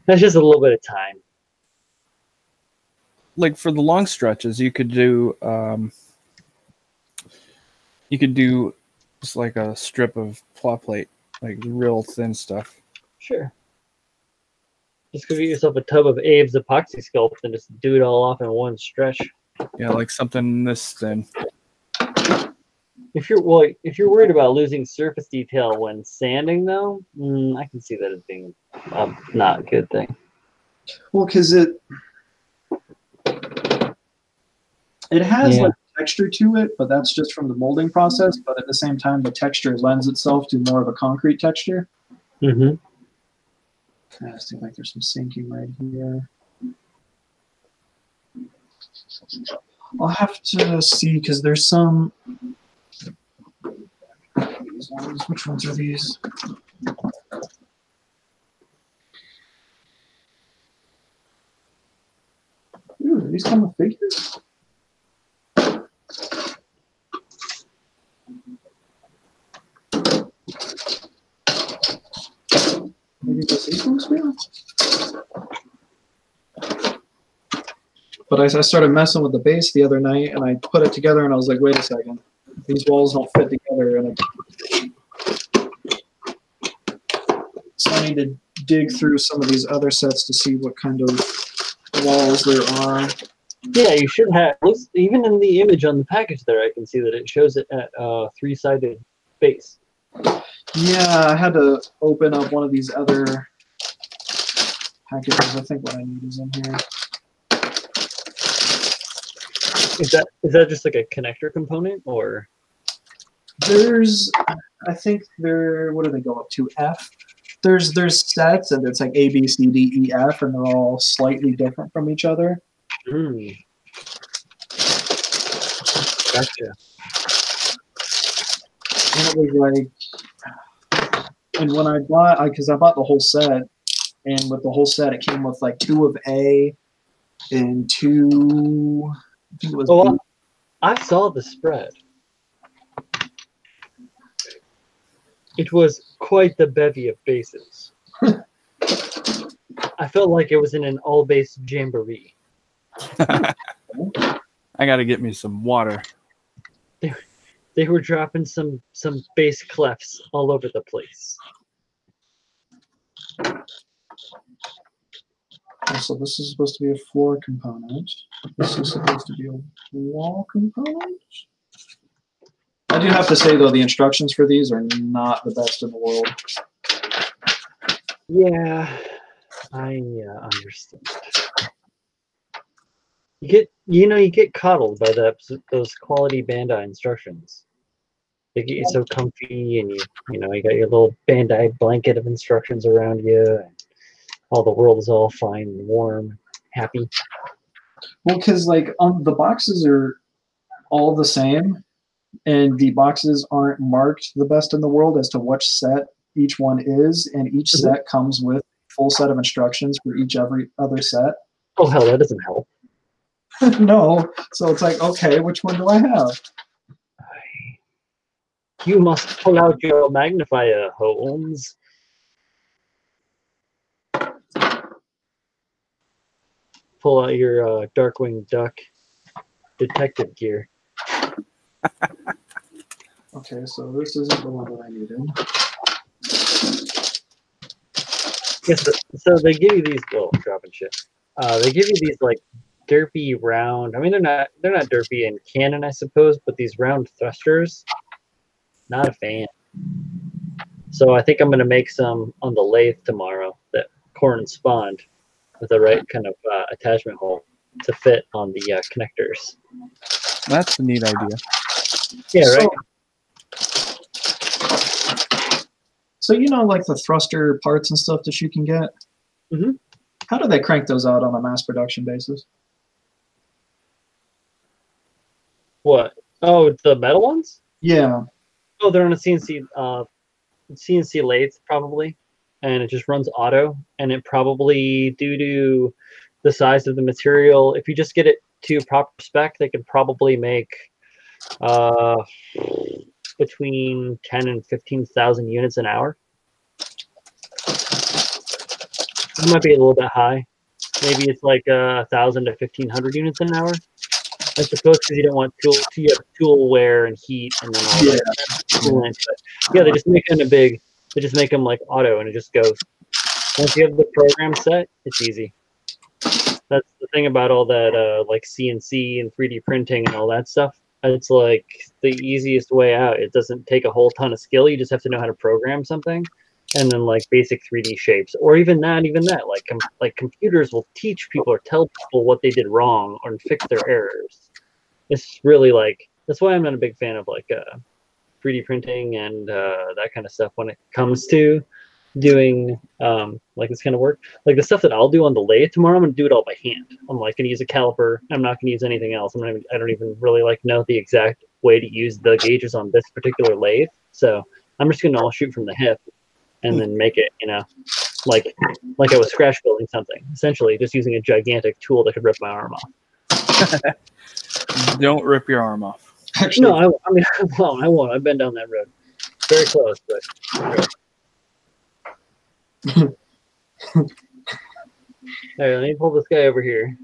That's just a little bit of time. Like for the long stretches, you could do just like a strip of plot plate, like real thin stuff. Sure. Just go get yourself a tub of Abe's epoxy sculpt and just do it all off in one stretch. Yeah, like something this thin. If you're worried about losing surface detail when sanding, though, I can see that as being not a good thing. Well, because it has like texture to it, but that's just from the molding process. But at the same time, the texture lends itself to more of a concrete texture. Mm-hmm. I just think like there's some sinking right here. I'll have to see, because there's some. Which ones are these? Ooh, are these come with figures? Maybe just these ones will. But I started messing with the base the other night, and I put it together, and I was like, wait a second. these walls don't fit together, and so I need to dig through some of these other sets to see what kind of walls there are. Yeah, you should have. Even in the image on the package there, I can see that it shows it at three-sided base. Yeah, I had to open up one of these other packages. I think what I need is in here. Is that just like a connector component, or? There's, I think there. What do they go up to? F. There's sets, and it's like A, B, C, D, E, F, and they're all slightly different from each other. Gotcha. And it was like, and when I bought, because I bought the whole set, and with the whole set, it came with like 2 of A and 2. I think it was. Oh, B. I saw the spread. It was quite the bevy of bases. I felt like it was in an all-base jamboree. I gotta get me some water. They were dropping some bass clefs all over the place. So this is supposed to be a floor component. This is supposed to be a wall component. I do have to say, though, the instructions for these are not the best in the world. Yeah, I understand. You get coddled by those quality Bandai instructions. They get you so comfy, and you got your little Bandai blanket of instructions around you, and all the world is all fine and warm, happy. Well, because like the boxes are all the same, and the boxes aren't marked the best in the world as to which set each one is, and each set comes with a full set of instructions for every other set. Oh hell, that doesn't help. No, so it's like, okay, which one do I have? You must pull out your magnifier, Holmes. Pull out your Darkwing Duck detective gear. Okay, so this isn't the one that I needed. Yes, so they give you these. Well, dropping shit. They give you these like derpy round. I mean, they're not derpy in canon, I suppose, but these round thrusters. Not a fan. So I think I'm gonna make some on the lathe tomorrow that correspond with the right kind of attachment hole to fit on the connectors. That's a neat idea. Yeah, right. So like the thruster parts and stuff that you can get. Mm-hmm. How do they crank those out on a mass production basis? What? Oh, the metal ones? Yeah. Oh, they're on a CNC lathe probably, and it just runs auto. And it probably, due to the size of the material, if you just get it to proper spec, they can probably make between 10 and 15,000 units an hour. It might be a little bit high. Maybe it's like 1,000 to 1,500 units an hour. I suppose because you don't want tool wear and heat and then all that coolant. But yeah, they just make them they just make them like auto, and it just goes. Once you have the program set, it's easy. That's the thing about all that like CNC and 3D printing and all that stuff. It's like the easiest way out. It doesn't take a whole ton of skill. You just have to know how to program something, and then like basic 3D shapes, or even that. Like computers will teach people or tell people what they did wrong or fix their errors. It's really like that's why I'm not a big fan of like 3D printing and that kind of stuff when it comes to doing like this kind of work. Like the stuff that I'll do on the lathe tomorrow, I'm gonna do it all by hand. I'm like gonna use a caliper. I'm not gonna use anything else. I don't even really like know the exact way to use the gauges on this particular lathe. So I'm just gonna all shoot from the hip and then make it, like I was scratch building something. Essentially, just using a gigantic tool that could rip my arm off. Don't rip your arm off. Actually, no, I mean, I won't. I've been down that road. Very close, but. Hey, let me pull this guy over here.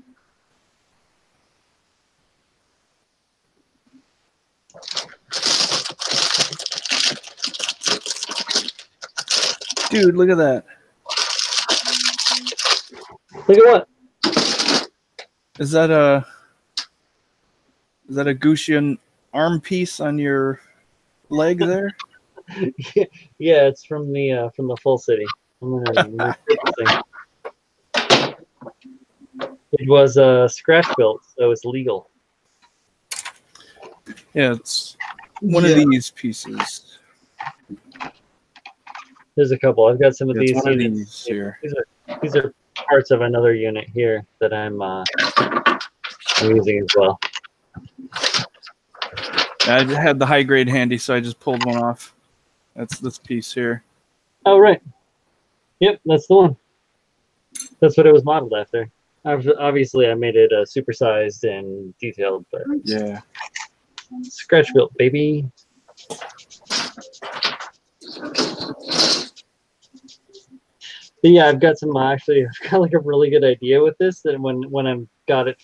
Dude, look at that. Look at what? Is that a Gushian arm piece on your leg there? Yeah, it's from the full city. I'm repurposing. It was scratch built, so it's legal. Yeah, it's one of these pieces. There's a couple. I've got some of Yeah, it's these one of units. these here. These are parts of another unit here that I'm using as well. I had the high grade handy, so I just pulled one off. That's this piece here. Oh, right. Yep, that's the one. That's what it was modeled after. Obviously, I made it supersized and detailed, but Yeah. scratch built, baby. But yeah, I've got some I've got like a really good idea with this that when I've got it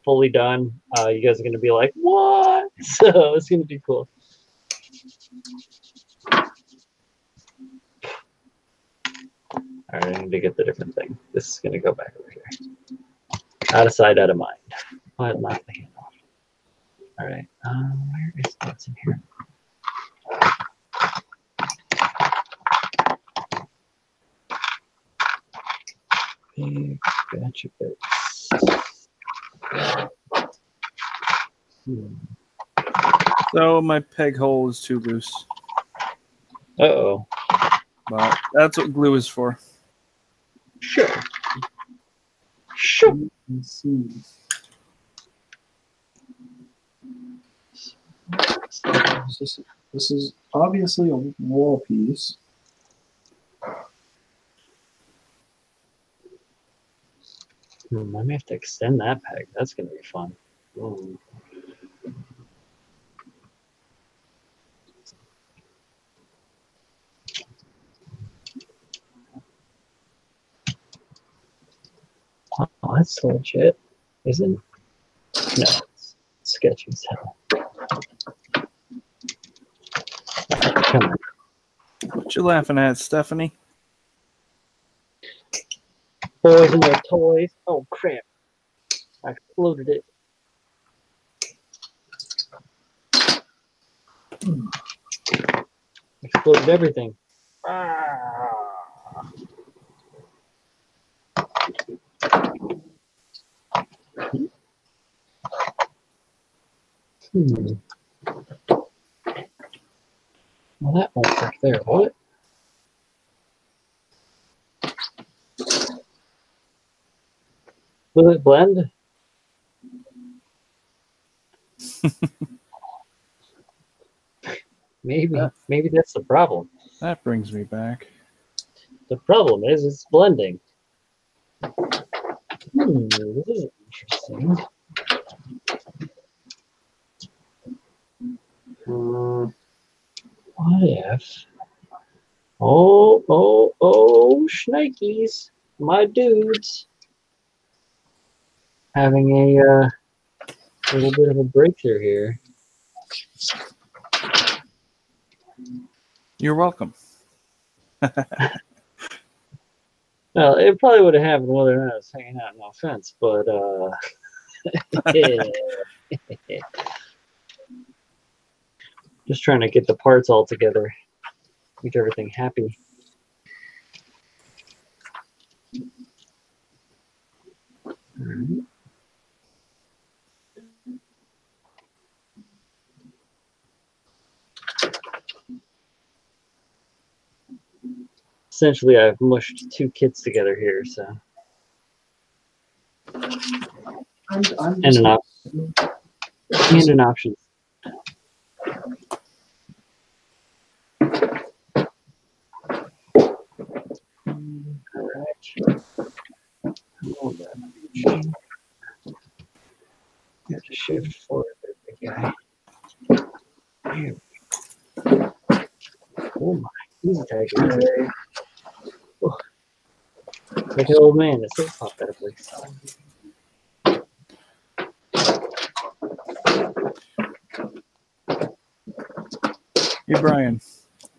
fully done, you guys are gonna be like, what? So it's gonna be cool. All right, I need to get the different thing. This is gonna go back over here. Out of sight, out of mind. But not the handoff. All right, where is what's in here? Big batch of bits. So my peg hole is too loose. Uh-oh. But that's what glue is for. Sure. Sure. Let's see. This is obviously a wall piece. I may have to extend that peg. That's going to be fun. Ooh. Oh, that's legit, isn't it? No, it's sketchy as hell. Come on. What you laughing at, Stephanie? Boys and their toys. Oh, crap. I exploded it. Exploded everything. Well, that won't work there, will it? Will it blend? Maybe that's the problem. That brings me back. The problem is it's blending. This is interesting. What if? Oh, shnikes, my dudes, having a little bit of a breakthrough here. You're welcome. Well, it probably would have happened whether or not I was hanging out, no offense, but just trying to get the parts all together, make everything happy. All right. Essentially, I've mushed two kits together here, so. And an option. Have to shift forward there, big guy. There we go. Oh my, he's attacking. Oh. Like an old man that sits off that place. Hey, Brian.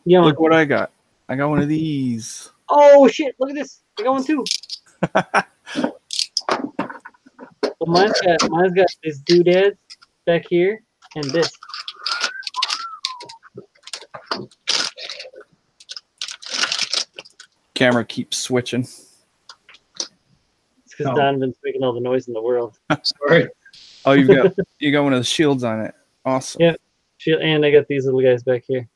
Yeah. Look what I got. I got one of these. Oh shit! Look at this. I got one too. So mine's got this doodad back here and this. Camera keeps switching. It's because Oh. Donovan's making all the noise in the world. Sorry. Oh, you got one of the shields on it. Awesome. Yeah. And I got these little guys back here.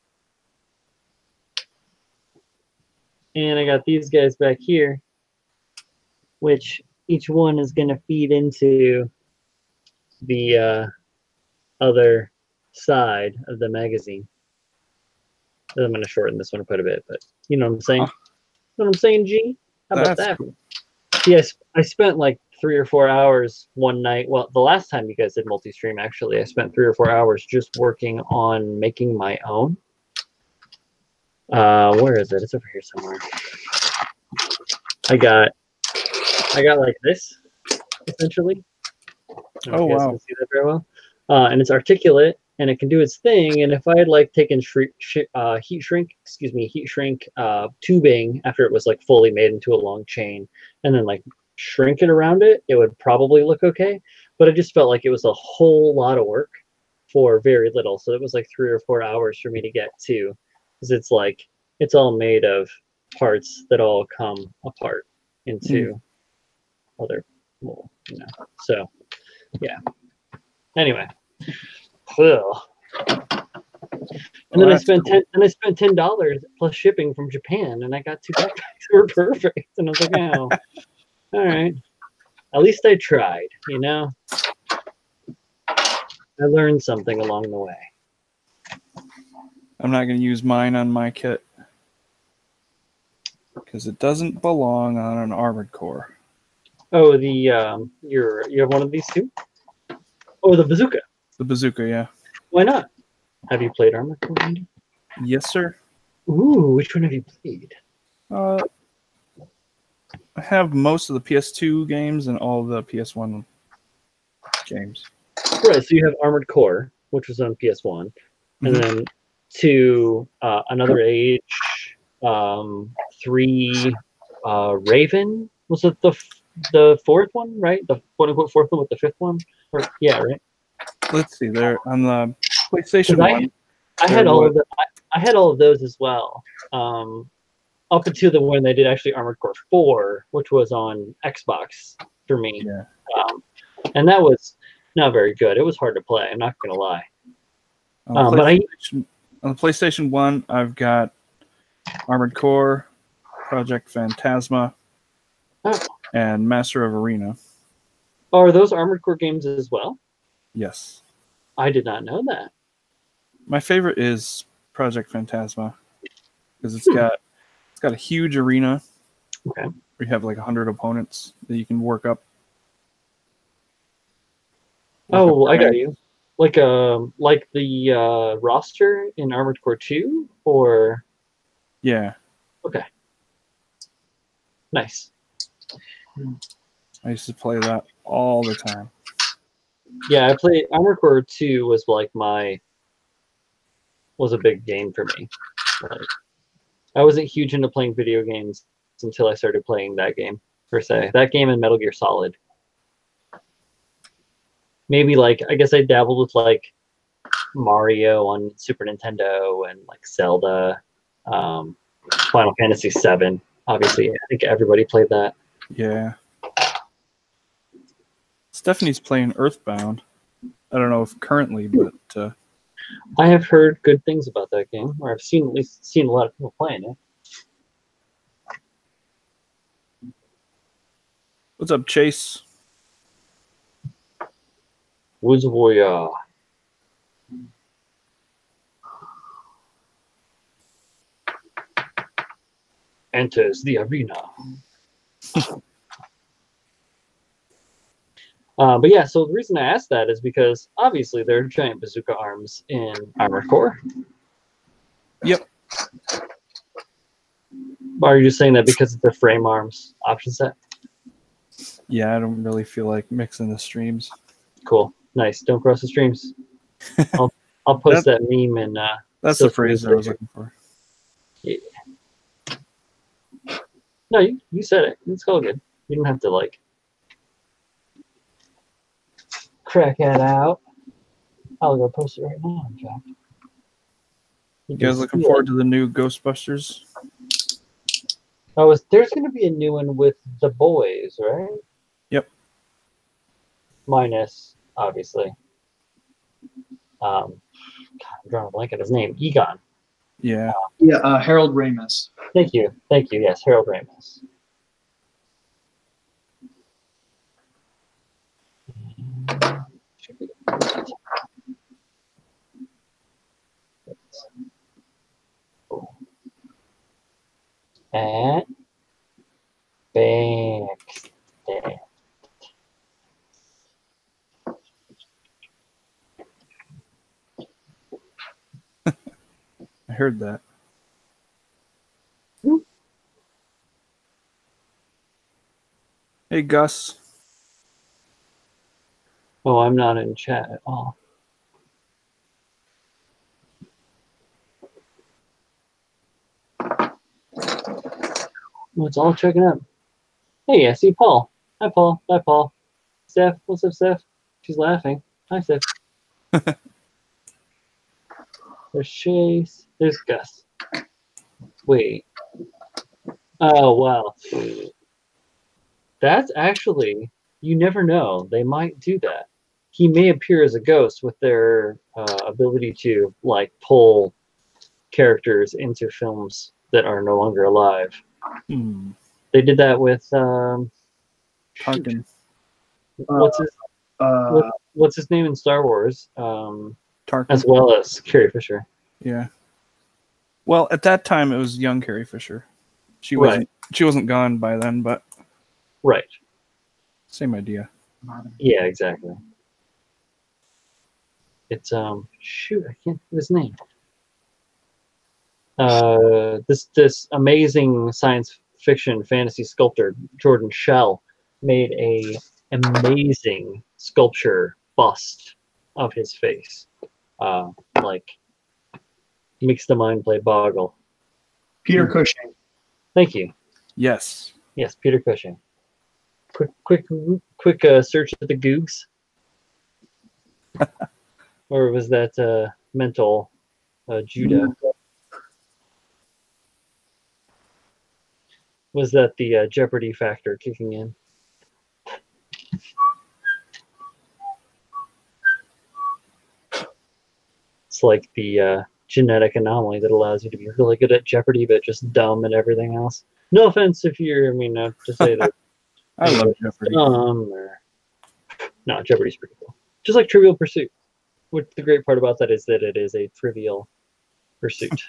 And I got these guys back here, which each one is going to feed into the other side of the magazine. I'm going to shorten this one quite a bit, but you know what I'm saying? Huh. You know what I'm saying, G? How about That's that? cool. Yes, I spent like 3 or 4 hours one night. Well, the last time you guys did multi-stream, actually, I spent 3 or 4 hours just working on making my own. Where is it? It's over here somewhere. I got like this, essentially. I don't know Oh, if you guys wow. can see that very well. And it's articulate, and it can do its thing. And if I had like taken heat shrink tubing after it was like fully made into a long chain, and then like shrink it around it, it would probably look okay. But I just felt like it was a whole lot of work for very little. So it was like 3 or 4 hours for me to get to, because it's all made of parts that all come apart into other, well, you know. So yeah. Anyway. Ugh. And then I spent $10 plus shipping from Japan, and I got 2 backpacks that were perfect. And I was like, oh, all right. At least I tried, you know. I learned something along the way. I'm not going to use mine on my kit because it doesn't belong on an armored core. Oh, you have one of these too? Oh, the bazooka. The bazooka, yeah. Why not? Have you played Armored Core, Andy? Yes, sir. Ooh, which one have you played? I have most of the PS2 games and all the PS1 games. Right, so you have Armored Core, which was on PS1, and then 2, Another Age, 3, Raven. Was it the fourth one, right? The quote-unquote fourth one with the fifth one? Or, yeah, right? Let's see. There on the PlayStation 1. I had all of those as well. Up until the one they did actually Armored Core 4, which was on Xbox for me. Yeah. And that was not very good. It was hard to play. I'm not gonna lie. On the PlayStation 1, I've got Armored Core, Project Phantasma, and Master of Arena. Are those Armored Core games as well? Yes. I did not know that. My favorite is Project Phantasma because it's got a huge arena. Okay. Where you have like 100 opponents that you can work up. Oh, I got you. Like the roster in Armored Core 2, or Yeah. okay, nice. I used to play that all the time. Yeah, I played Armored Core 2 was a big game for me. Like, I wasn't huge into playing video games until I started playing that game, per se. That game and Metal Gear Solid. Maybe I guess I dabbled with like Mario on Super Nintendo and like Zelda, Final Fantasy VII. Obviously, I think everybody played that. Yeah. Stephanie's playing Earthbound. I don't know if currently, but I have heard good things about that game, or I've seen a lot of people playing it. what's up, Chase? Woods Warrior. Enters the arena. But yeah, so the reason I asked that is because obviously there are giant bazooka arms in Armored Core. Yep. Or are you just saying that because it's the frame arms option set? Yeah, I don't really feel like mixing the streams. Cool. Nice. Don't cross the streams. I'll post that meme and that's the phrase I was looking for. Yeah. No, you said it. It's all good. You don't have to like crack that out. I'll go post it right now. In fact, You guys looking forward to the new Ghostbusters? Oh, there's going to be a new one with the boys, right? Yep. Minus, obviously. God, I'm drawing a blank on his name. Egon. Yeah. Yeah, Harold Ramis. Thank you. Yes, Harold Ramis. Should be good. And back there. I heard that. Hey, Gus. Oh, I'm not in chat at all. It's all checking out. Hey, I see Paul. Hi, Paul. Bye, Paul. Steph, what's up, Steph? She's laughing. Hi, Steph. There's Chase. There's Gus. Wait. Oh, wow. That's actually, you never know. They might do that. He may appear as a ghost with their ability to like pull characters into films that are no longer alive. They did that with Tarkin. what's his name in Star Wars? Tarkin. As well as Carrie Fisher. Yeah. Well, at that time it was young Carrie Fisher. She Right. wasn't gone by then, but Right. same idea. Yeah, exactly. It's shoot, I can't think of his name. This amazing science fiction fantasy sculptor Jordan Schell made a amazing sculpture bust of his face. Like makes the mind play boggle. Peter Cushing. Thank you. Yes. Yes, Peter Cushing. Quick search of the Googs. Or was that mental judo? Was that the Jeopardy factor kicking in? It's like the genetic anomaly that allows you to be really good at Jeopardy, but just dumb at everything else. No offense if you're, not to say that. I love Jeopardy. No, Jeopardy's pretty cool. Just like Trivial Pursuit. Which the great part about that is that it is a trivial pursuit.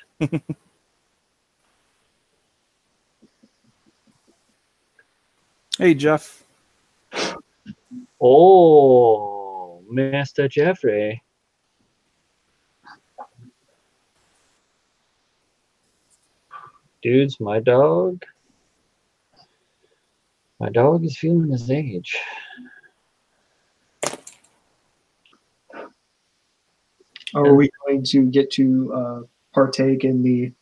Hey, Jeff. Oh, Master Jeffrey. Dudes, my dog is feeling his age. Are we going to get to partake in the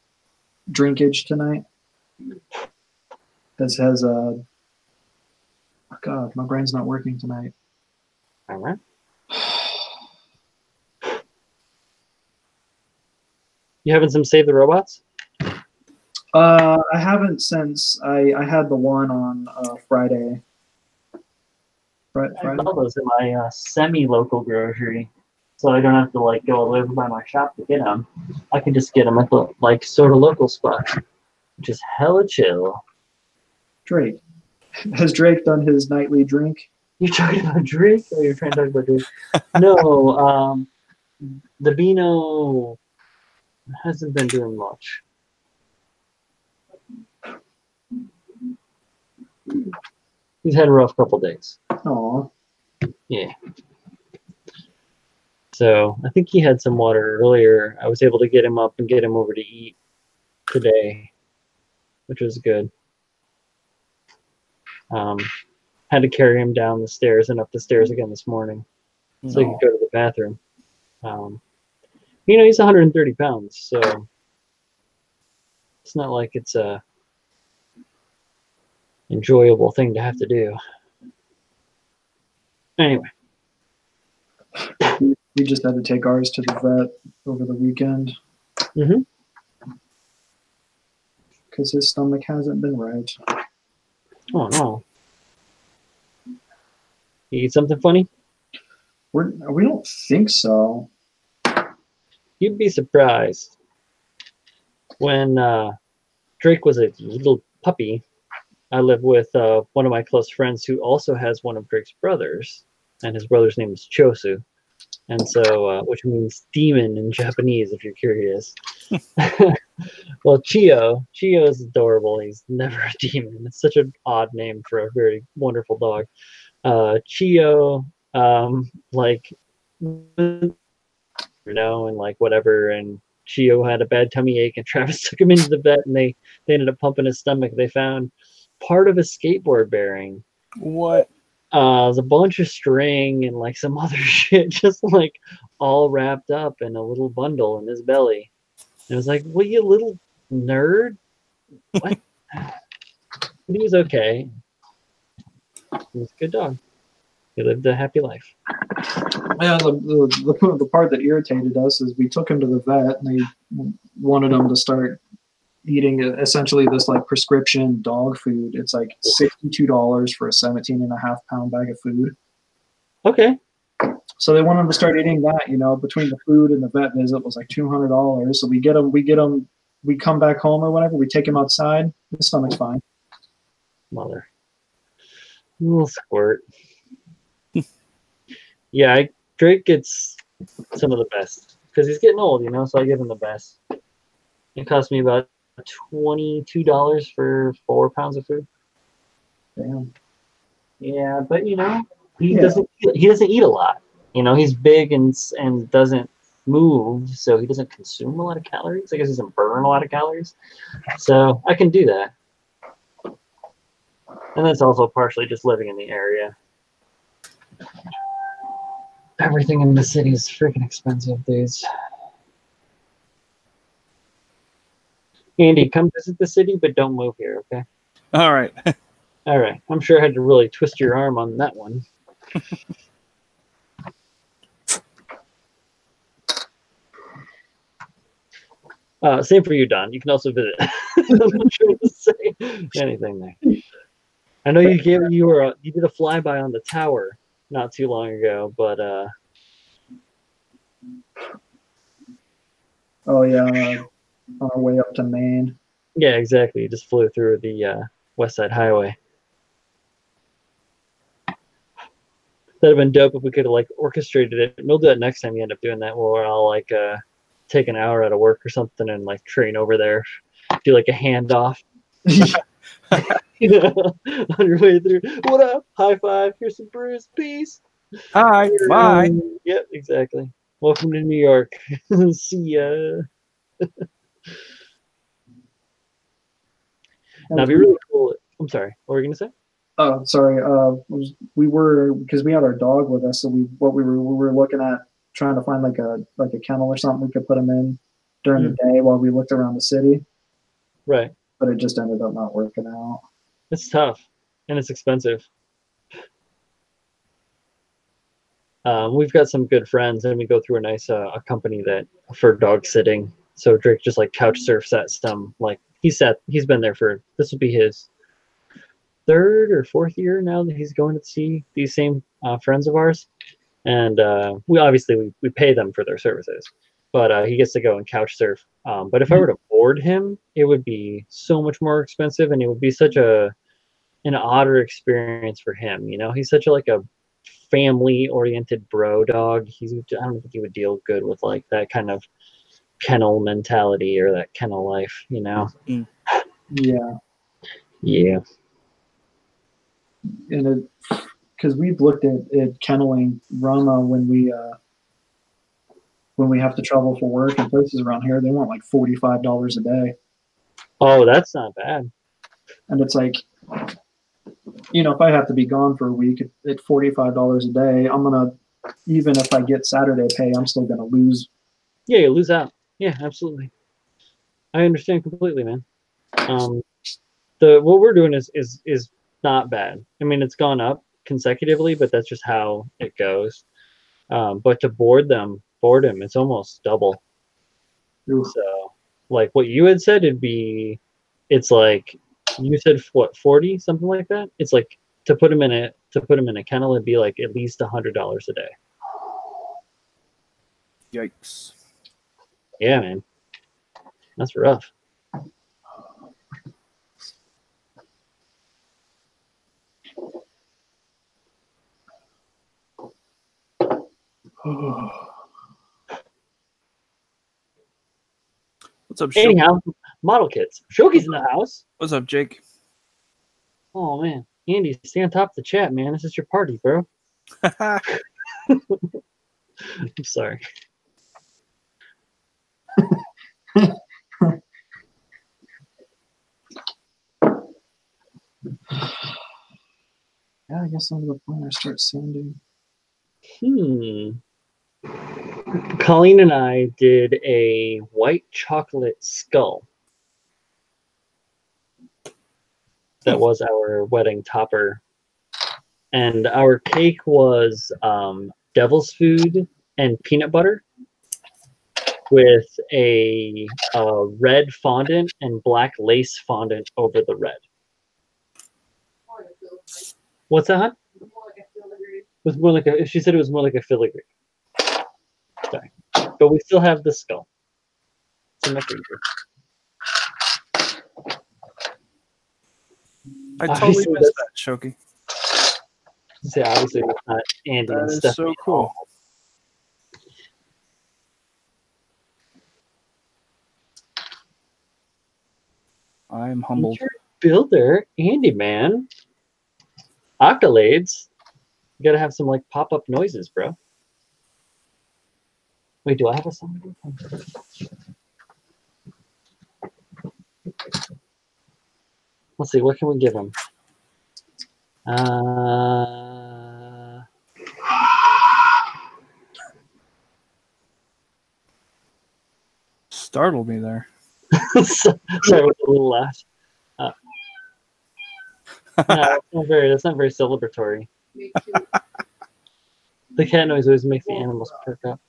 drinkage tonight? This has oh God, my brain's not working tonight. All right. You having some Save the Robots? I haven't since I had the one on Friday. Friday? I got those in my semi-local grocery, so I don't have to like go all the way over by my shop to get them. I can just get them at the like sort of local spot, which is hella chill. Drake. Has Drake done his nightly drink? You're talking about Drake, or you're trying to talk about Drake? No, the Beano hasn't been doing much. He's had a rough couple days. Aw. Yeah. So I think he had some water earlier. I was able to get him up and get him over to eat today, which was good. Had to carry him down the stairs and up the stairs again this morning so he could go to the bathroom. He's 130 pounds, so it's not like it's enjoyable thing to have to do. Anyway, We just had to take ours to the vet over the weekend Mhm. because his stomach hasn't been right. Oh no, you eat something funny? We don't think so. You'd be surprised. When Drake was a little puppy, I lived with one of my close friends who also has one of Drake's brothers, and his brother's name is Chosu, and so which means demon in Japanese, if you're curious. Well, Chio is adorable. He's never a demon. It's such an odd name for a very wonderful dog. Chio, like, and like whatever, and Chio had a bad tummy ache, and Travis took him into the vet, and they ended up pumping his stomach. They found part of his skateboard bearing. What? There's a bunch of string and like some other shit, just like all wrapped up in a little bundle in his belly. And it was like, "Well, you little nerd, what?" But he was okay. He was a good dog. He lived a happy life. Yeah, the part that irritated us is we took him to the vet and they wanted him to start eating essentially this like prescription dog food. It's like $62 for a 17.5 pound bag of food. Okay. So they want him to start eating that, between the food and the vet visit was like $200. So we get him, we come back home or whatever, we take him outside, his stomach's fine. Mother. Little squirt. Yeah, Drake gets some of the best because he's getting old, so I give him the best. It cost me about $22 for 4 pounds of food. Damn. Yeah, but he doesn't eat a lot. He's big and doesn't move, so he doesn't consume a lot of calories. I guess he doesn't burn a lot of calories, so I can do that. And that's also partially just living in the area. Everything in the city is freaking expensive, dudes. Andy, come visit the city, but don't move here, okay? All right. All right. I'm sure I had to really twist your arm on that one. Same for you, Don. You can also visit. I'm not sure to say anything there. I know you did a flyby on the tower not too long ago, but Oh yeah, on our way up to Maine. yeah, exactly. You just flew through the West Side Highway. That'd have been dope if we could have like orchestrated it. And we'll do it next time you end up doing that, where I'll like take an hour out of work or something and like train over there, do like a handoff. On your way through. What up? High five. Here's some brews. Peace. Hi. Bye. Yep, exactly. Welcome to New York. See ya. Now, it'd be really cool. I'm sorry. What were you gonna say? Oh, sorry. We were because we had our dog with us, so we were looking at trying to find like a kennel or something we could put him in during the day while we looked around the city. Right. But it just ended up not working out. It's tough and it's expensive. We've got some good friends, and we go through a nice a company that for dog sitting. So Drake just like couch surfs at some like he's been there for this will be his 3rd or 4th year now that he's going to see these same friends of ours, and we pay them for their services, but he gets to go and couch surf. But if I were to board him, it would be so much more expensive, and it would be such an odder experience for him. He's such a family-oriented bro dog. I don't think he would deal good with like that kind of kennel mentality or that kennel life. Yeah. Yeah. And because we've looked at kenneling Rama when we have to travel for work and places around here, they want like $45 a day. Oh, that's not bad. And it's like, if I have to be gone for a week at $45 a day, I'm gonna, even if I get Saturday pay, I'm still gonna lose. Yeah, you lose out. Yeah, absolutely. I understand completely, man. What we're doing is not bad. I mean, it's gone up consecutively, but that's just how it goes. But to board him, it's almost double. Ooh. So, like what you had said, it's like you said what 40 something like that. It's like to put him in a kennel, it'd be like at least $100 a day. Yikes. Yeah, man, that's rough. What's up, Shoki? Anyhow, model kits. Shoki's in the house. What's up, Jake? Oh man, Andy, stay on top of the chat, man. This is your party, bro. I'm sorry. Yeah, I guess I'm the point I start sanding. Colleen and I did a white chocolate skull. That was our wedding topper. And our cake was devil's food and peanut butter with a red fondant and black lace fondant over the red. What's that, hon? Was more like a. She said it was more like a filigree. Sorry, but we still have the skull. It's in my freezer. I totally Obviously, missed that, Shoki. See, obviously, it's not Andy That and is Stephanie. so cool. I'm humbled. You're a builder, Andy, man. Accolades. You gotta have some like pop-up noises, bro. Wait, do I have a sound? Let's see, what can we give him? Startled me there. Sorry, with a little laugh. No, that's not very celebratory. The cat noise always makes the animals perk up.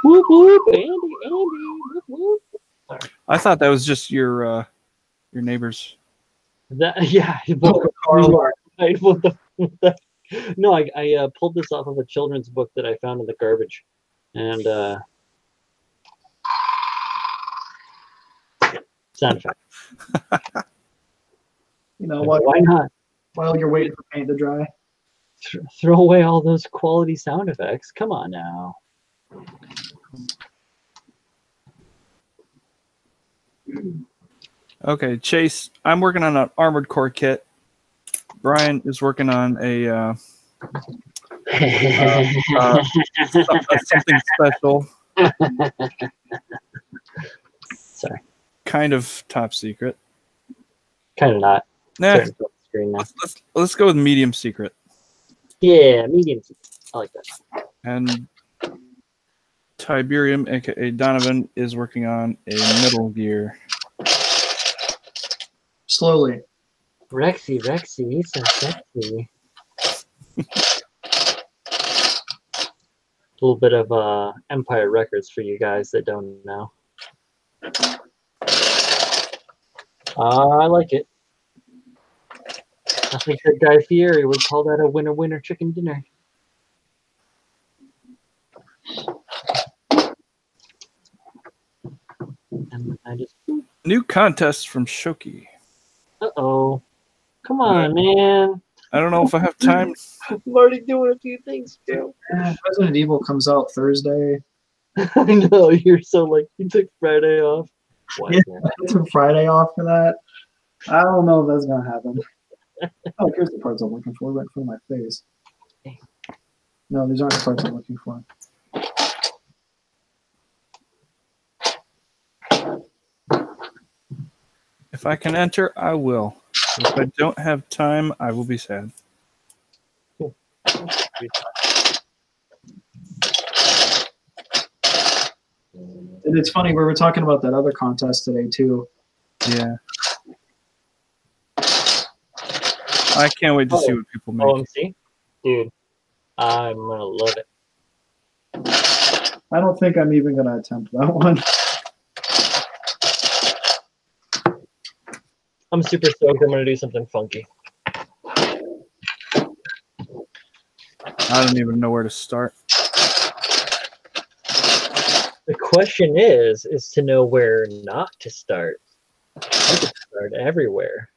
Whoop whoop, Andy, whoop whoop. Sorry. I thought that was just your neighbors. That yeah. No, I pulled this off of a children's book that I found in the garbage, and sound effect. You know Like, what? why not? While you're waiting for paint to dry. Throw away all those quality sound effects. Come on now. Okay, Chase, I'm working on an armored core kit. Brian is working on a something special. Sorry. Kind of top secret. Kind of not. Nah, Screen now. let's go with medium secret. Yeah, medium. I like that. And Tiberium, aka Donovan, is working on a middle gear. Slowly. Rexy, he's so sexy. A little bit of Empire Records for you guys that don't know. I like it. I think that Guy Fieri would call that a winner chicken dinner. And I just New contest from Shoki. uh-oh. Come on, man. I don't know if I have time. I'm already doing a few things, Joe. Resident Evil comes out Thursday. I know, you're so like, you took Friday off. Why? Yeah, I took Friday off for that. I don't know if that's going to happen. Oh, here's the parts I'm looking for right in front of my face. No, these aren't the parts I'm looking for. If I can enter, I will. If I don't have time, I will be sad. Cool. And it's funny, we were talking about that other contest today, too. Yeah. I can't wait to see what people make. OMC? Dude, I'm gonna love it. I don't think I'm even going to attempt that one. I'm super stoked. I'm gonna do something funky. I don't even know where to start. The question is to know where not to start. You can start everywhere.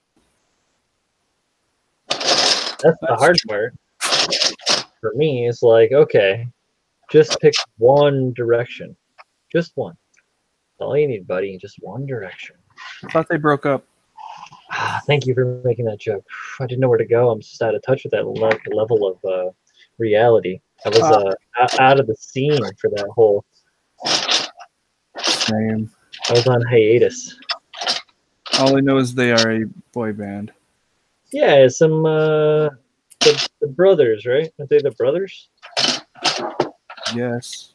That's the hard part. For me, it's like, okay, just pick one direction. Just one. That's all you need, buddy. Just one direction. I thought they broke up. Thank you for making that joke. I didn't know where to go. I'm just out of touch with that level of reality. I was out of the scene for that whole. Same. I was on hiatus. All I know is they are a boy band. Yeah, some the brothers, right? Aren't they the brothers? Yes.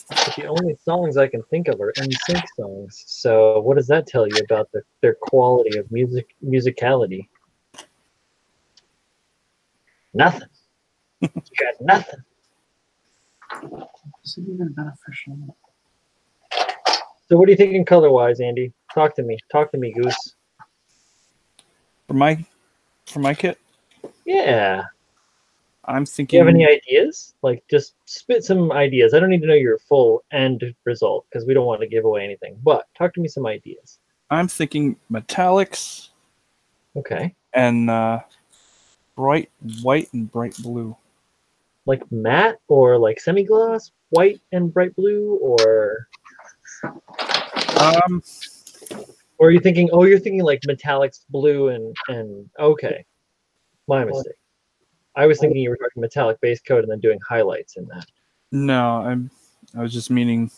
But the only songs I can think of are NSYNC songs. So what does that tell you about their quality of musicality? Nothing. You got nothing. Is it even beneficial? So what are you thinking color-wise, Andy? Talk to me. Talk to me, Goose. For my kit, Yeah. I'm Do thinking. you have any ideas? Like, just spit some ideas. I don't need to know your full end result because we don't want to give away anything. But talk to me some ideas. I'm thinking metallics Okay. and bright white and bright blue. Like matte or like semi-gloss, white and bright blue, or are you thinking? Oh, you're thinking like metallics, blue and okay. My mistake. I was thinking you were talking metallic base coat and then doing highlights in that. No, I was just meaning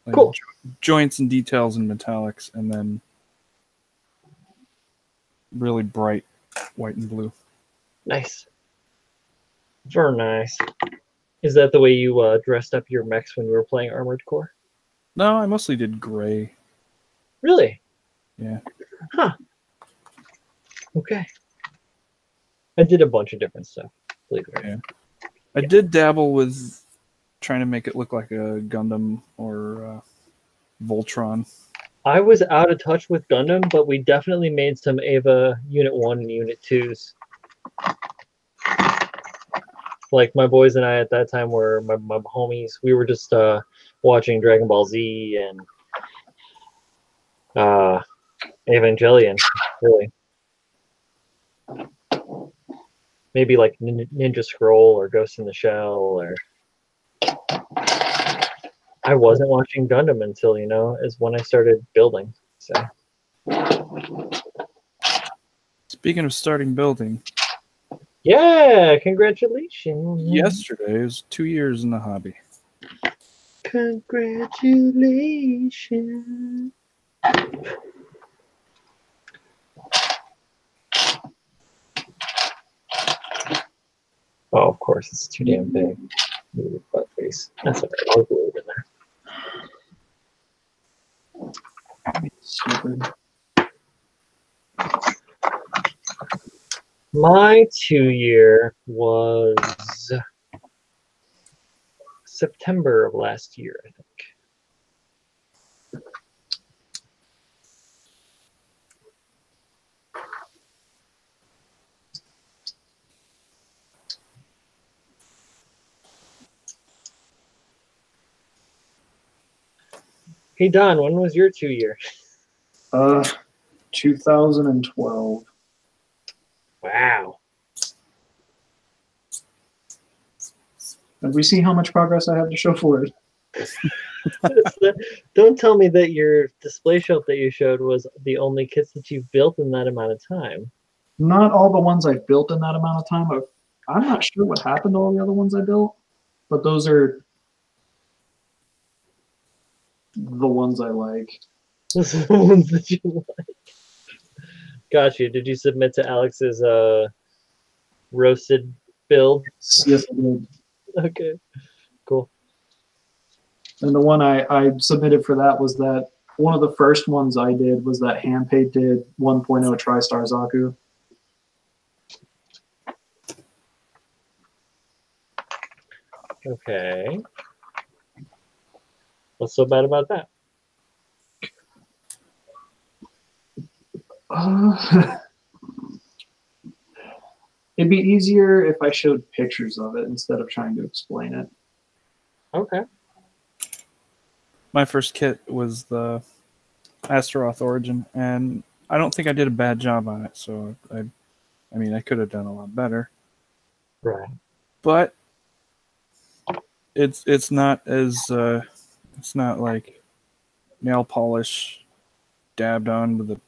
like Cool. joints and details in metallics, and then really bright white and blue. Nice. Very nice. Is that the way you dressed up your mechs when you were playing Armored Core? No, I mostly did gray. Really? Yeah. Huh. Okay. I did a bunch of different stuff. Believe it or not. Yeah. I did dabble with trying to make it look like a Gundam or Voltron. I was out of touch with Gundam, but we definitely made some Ava Unit 1 and Unit 2s. Like, my boys and I at that time were my homies. We were just watching Dragon Ball Z and Evangelion, really. Maybe like Ninja Scroll or Ghost in the Shell, or I wasn't watching Gundam until, is when I started building. So Speaking of starting building, yeah, congratulations. yesterday it was 2 years in the hobby. Congratulations. Oh, of course, it's too damn big. Butt face. That's okay. I'll glue it in there. Stupid. My 2-year was September of last year, I think. Hey Don, when was your 2-year? 2012. Wow. And we see how much progress I have to show for it. Don't tell me that your display shelf that you showed was the only kits that you've built in that amount of time. Not all the ones I've built in that amount of time. I'm not sure what happened to all the other ones I built, but those are the ones I like. Those are the ones that you like. Gotcha. Did you submit to Alex's roasted build? Yes, I did. Okay, cool. And the one I submitted for that was that one of the first ones I did was that hand painted 1.0 TriStar Zaku. Okay. What's so bad about that? It'd be easier if I showed pictures of it instead of trying to explain it. Okay. My first kit was the Astaroth Origin, and I don't think I did a bad job on it. So I mean, I could have done a lot better. Right. But it's not as it's not like nail polish dabbed on with a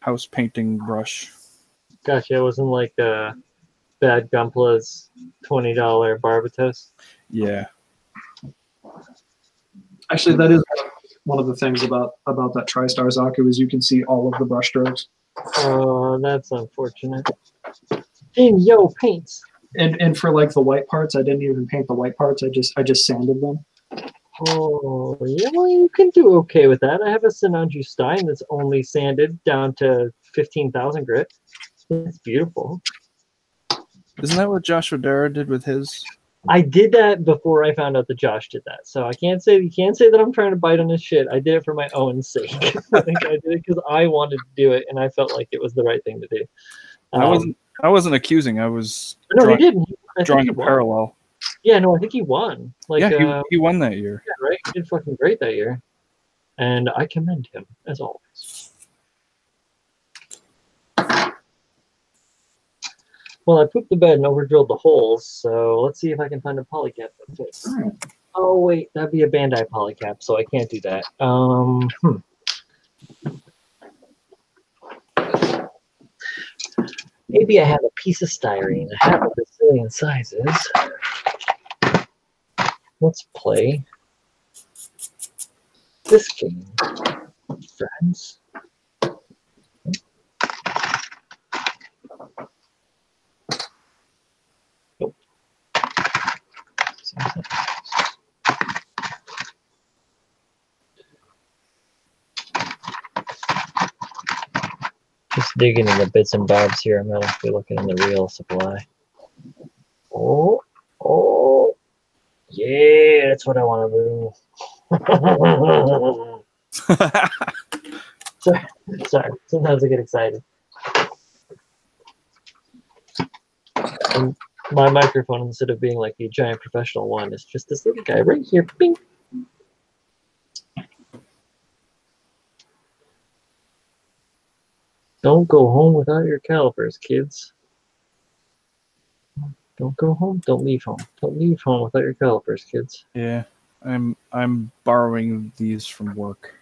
house painting brush. Gotcha. It wasn't like Bad Gunpla's $20 Barbatos. Yeah. Actually, that is one of the things about that TriStar Zaku is you can see all of the brush strokes. Oh, that's unfortunate. In yo paints. And for like the white parts, I didn't even paint the white parts. I just sanded them. Oh, yeah, well, you can do okay with that. I have a Sinanju Stein that's only sanded down to 15,000 grit. It's beautiful. Isn't that what Josh Rodera did with his? I did that before I found out that Josh did that, so you can't say that I'm trying to bite on his shit. I did it for my own sake. I think I did it because I wanted to do it, and I felt like it was the right thing to do. I wasn't accusing. I was No, he didn't. drawing a parallel. Yeah, no, I think he won. Like, yeah, he won that year. Yeah, right. He did fucking great that year, and I commend him as always. Well, I pooped the bed and over-drilled the holes, so let's see if I can find a polycap that fits. Right. Oh, wait, that'd be a Bandai polycap, so I can't do that. Maybe I have a piece of styrene. I have a bazillion sizes. Let's play this game, friends. Nope. Just digging in the bits and bobs here. I'm not actually looking in the real supply. Oh, yeah, that's what I want to do. Sorry. Sometimes I get excited. And my microphone, instead of being like the giant professional one, is just this little guy right here. Bing. Don't go home without your calipers, kids. Don't go home. Don't leave home. Don't leave home without your calipers, kids. Yeah, I'm borrowing these from work.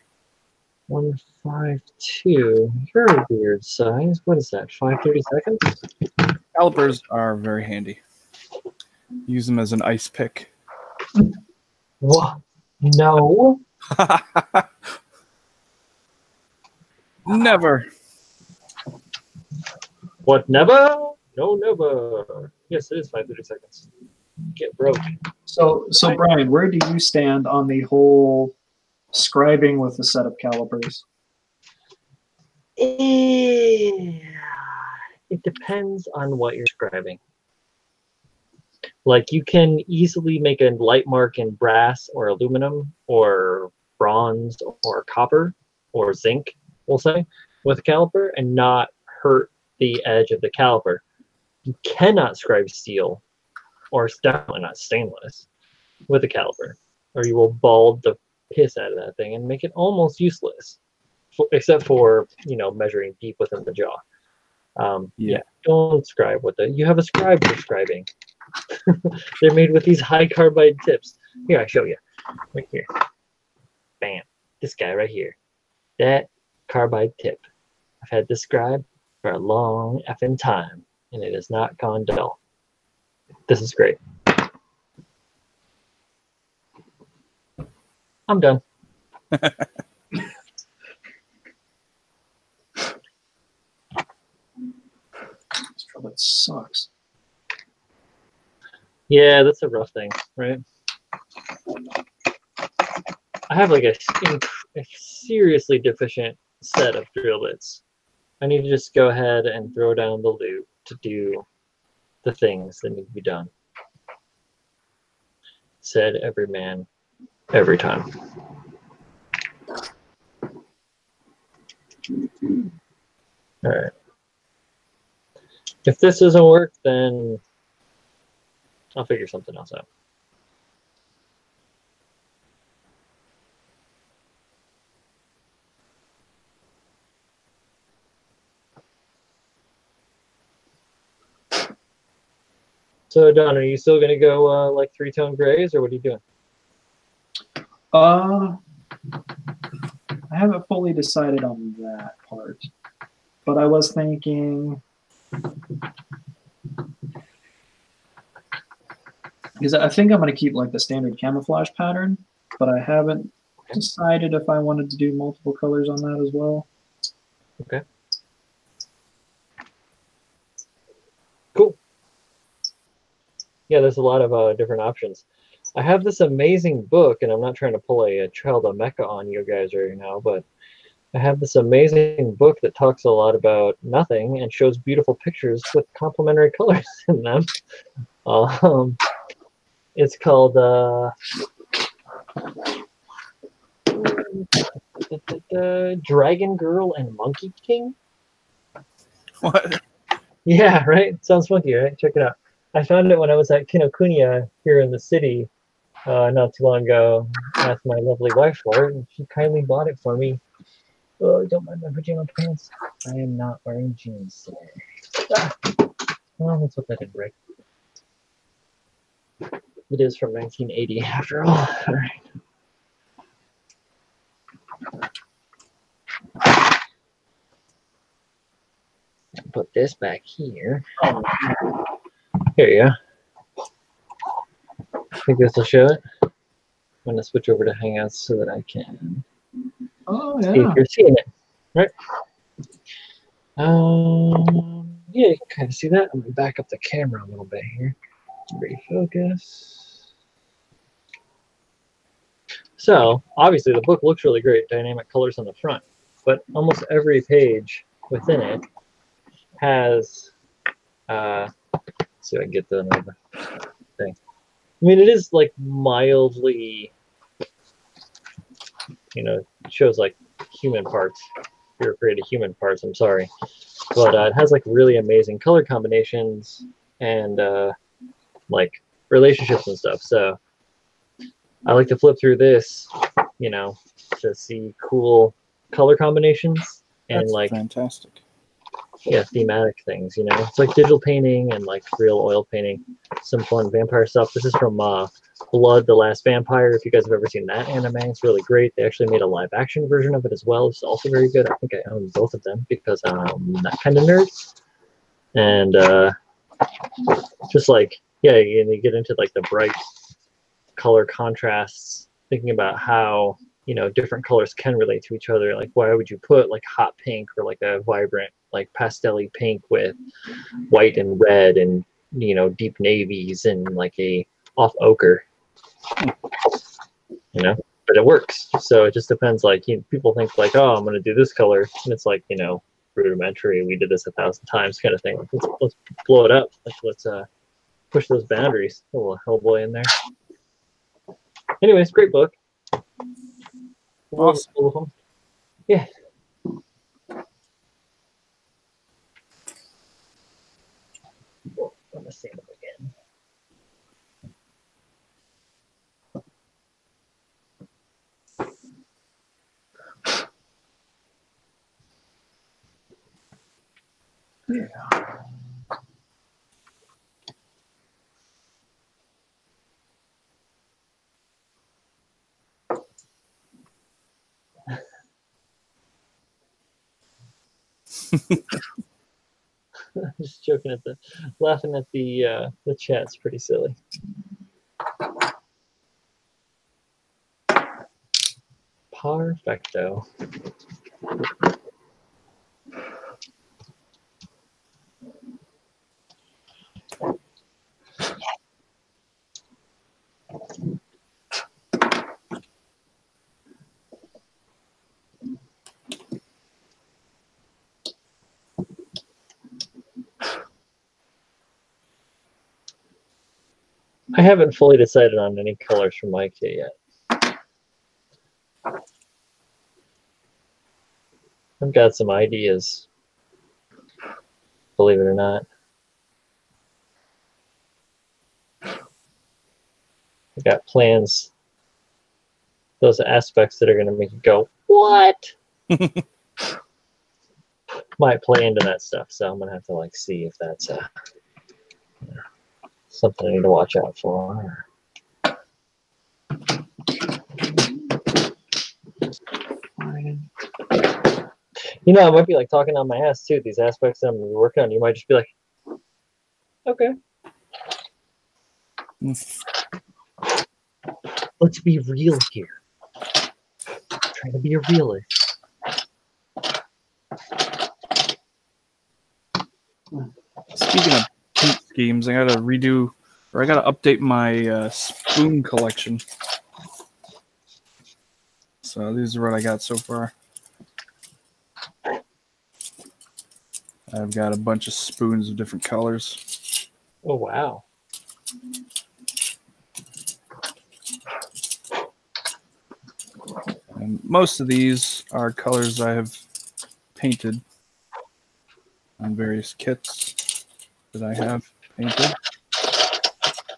152. You're a weird size. What is that? 5/32? Calipers are very handy. Use them as an ice pick. What? No. Never. What? Never? No, never. Yes, it is 5/32. Get broke. So Brian, where do you stand on the whole scribing with a set of calipers? It depends on what you're scribing. Like, you can easily make a light mark in brass or aluminum or bronze or copper or zinc, we'll say, with a caliper and not hurt the edge of the caliper. You cannot scribe steel, or definitely not stainless, with a caliper, or you will bald the piss out of that thing and make it almost useless, except for, measuring deep within the jaw. Yeah, don't scribe with it. You have a scribe for scribing. They're made with these high carbide tips. Here, I show you. Right here. Bam. This guy right here. That carbide tip. I've had this scribe for a long effing time, and it has not gone dull. This is great. I'm done. This probably sucks. Yeah, that's a rough thing, right? I have like a seriously deficient set of drill bits. I need to just go ahead and throw down the loot to do the things that need to be done. Said every man, every time. All right. If this doesn't work, then I'll figure something else out. So, Don, are you still going to go like 3-tone grays, or what are you doing? I haven't fully decided on that part, but I was thinking, because I think I'm going to keep like the standard camouflage pattern, but I haven't decided if I wanted to do multiple colors on that as well. Okay. Cool. Yeah, there's a lot of different options. I have this amazing book, and I'm not trying to pull a Child of Mecca on you guys right now, but I have this amazing book that talks a lot about nothing and shows beautiful pictures with complementary colors in them. It's called Dragon Girl and Monkey King. What? Yeah, right? Sounds funky, right? Check it out. I found it when I was at Kinokuniya here in the city not too long ago. I asked my lovely wife for it, and she kindly bought it for me. Oh, don't mind my pajama pants. I am not wearing jeans today. Ah. Well, let's hope that didn't break. It is from 1980, after all. All right. Put this back here. Here you go. Think this will show it? I'm going to switch over to Hangouts so that I can Oh, see yeah. if you're seeing it. Right? Yeah, you can kind of see that. I'm going to back up the camera a little bit here. Refocus. So, obviously, the book looks really great. Dynamic colors on the front. But almost every page within it has... let's see if I can get the thing. I mean, it is like mildly, it shows like human parts. If you're afraid of human parts, I'm sorry. But it has like really amazing color combinations and like relationships and stuff. So I like to flip through this, to see cool color combinations and That's like fantastic. yeah, thematic things, It's like digital painting and like real oil painting. Some fun vampire stuff. This is from Blood, the Last Vampire. If you guys have ever seen that anime, it's really great. They actually made a live action version of it as well. It's also very good. I think I own both of them because I'm that kind of nerd. And just like, yeah, you get into like the bright color contrasts, thinking about how different colors can relate to each other. Like, why would you put like hot pink or like a vibrant like pastel-y pink with white and red and deep navies and like a off ochre, but it works. So it just depends. Like people think like, oh, I'm going to do this color, and it's like rudimentary. We did this 1,000 times kind of thing. Like, let's blow it up. Like, let's push those boundaries. A little Hellboy in there. Anyways, great book. Awesome. Yeah. Oh, I'm gonna save it again. Yeah. I'm just joking laughing at the chat's pretty silly. Perfecto. I haven't fully decided on any colors for my kit yet. I've got some ideas, believe it or not. I've got plans, those aspects that are going to make you go, what? Might play into that stuff, so I'm going to have to like see if that's something I need to watch out for. You know, I might be like talking on my ass too. These aspects that I'm working on, you might just be like, okay. Let's be real here. Trying to be a realist. Speaking of paint schemes, I gotta redo, or I gotta update my spoon collection. So these are what I got so far. I've got a bunch of spoons of different colors. Oh, wow. And most of these are colors I have painted on various kits that I have painted.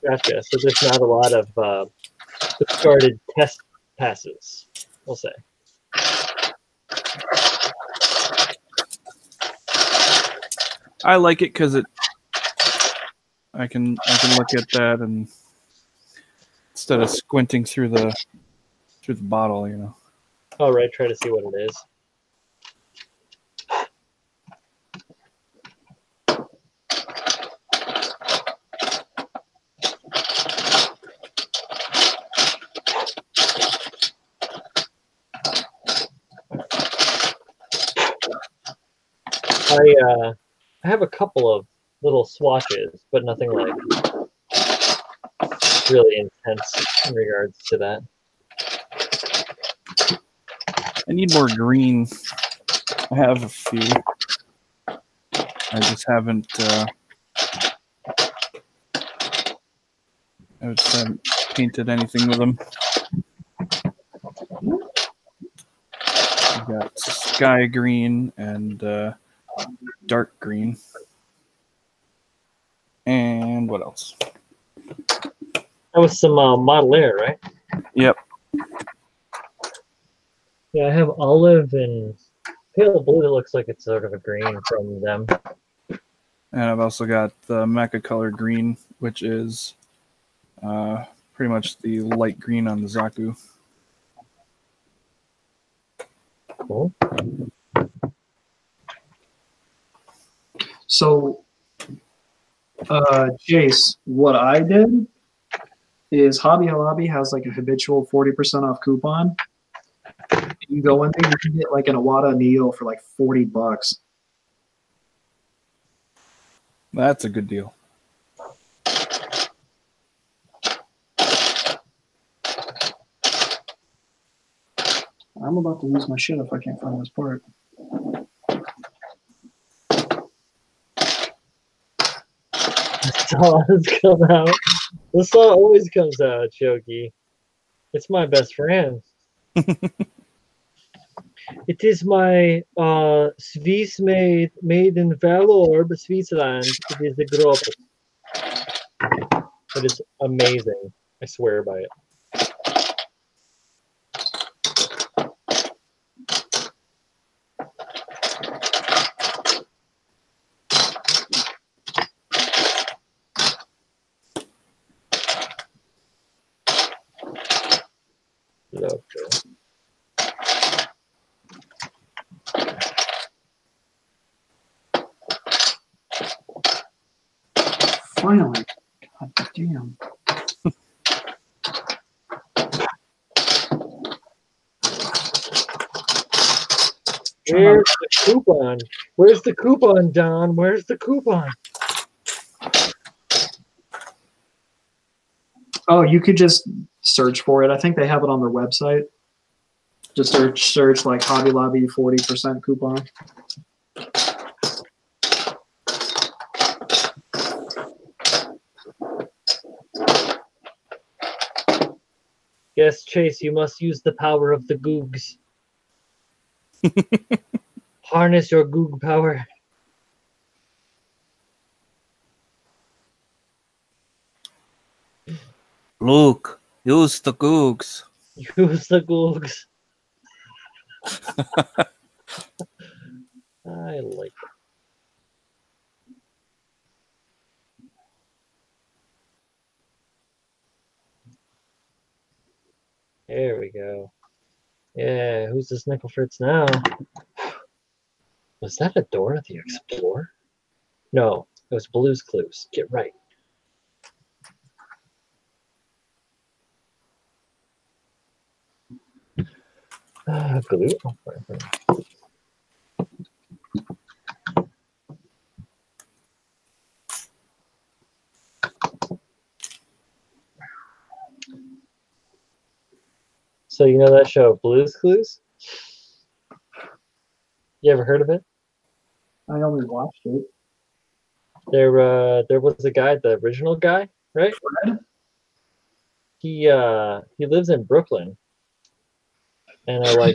Gotcha. So there's not a lot of discarded test passes, we'll say. I like it because I can look at that and instead of squinting through the bottle, you know. All right, try to see what it is. I have a couple of little swatches, but nothing like really intense in regards to that. I need more green. I have a few. I just haven't painted anything with them. I've got sky green and dark green. And what else? That was some Model Air, right? Yep. Yeah, I have olive and pale blue that looks like it's sort of a green from them. And I've also got the Mecha Color Green, which is pretty much the light green on the Zaku. Cool. So, Jace, what I did is Hobby Lobby has like a habitual 40% off coupon. You go in there, you can get like an Iwata Neo for like $40. That's a good deal. I'm about to lose my shit if I can't find this part. The saw has come out. The saw always comes out, Choki. It's my best friend. It is my Swiss made in Valorb, Switzerland. It is the Grop. It is amazing. I swear by it. Love it. Finally. God damn. Where's the coupon? Where's the coupon, Don? Where's the coupon? Oh, you could just search for it. I think they have it on their website. Just search like Hobby Lobby 40% coupon. Yes, Chase, you must use the power of the Googs. Harness your Goog power. Luke, use the googs. Use the Googs. I like it. There we go. Yeah, who's this Nickel Fritz now? Was that a Dora the Explorer? No, it was Blue's Clues. Get right. Glue. Oh, fine. So you know that show, Blue's Clues? You ever heard of it? I only watched it. There was a guy, the original guy, right? Fred? He lives in Brooklyn, and I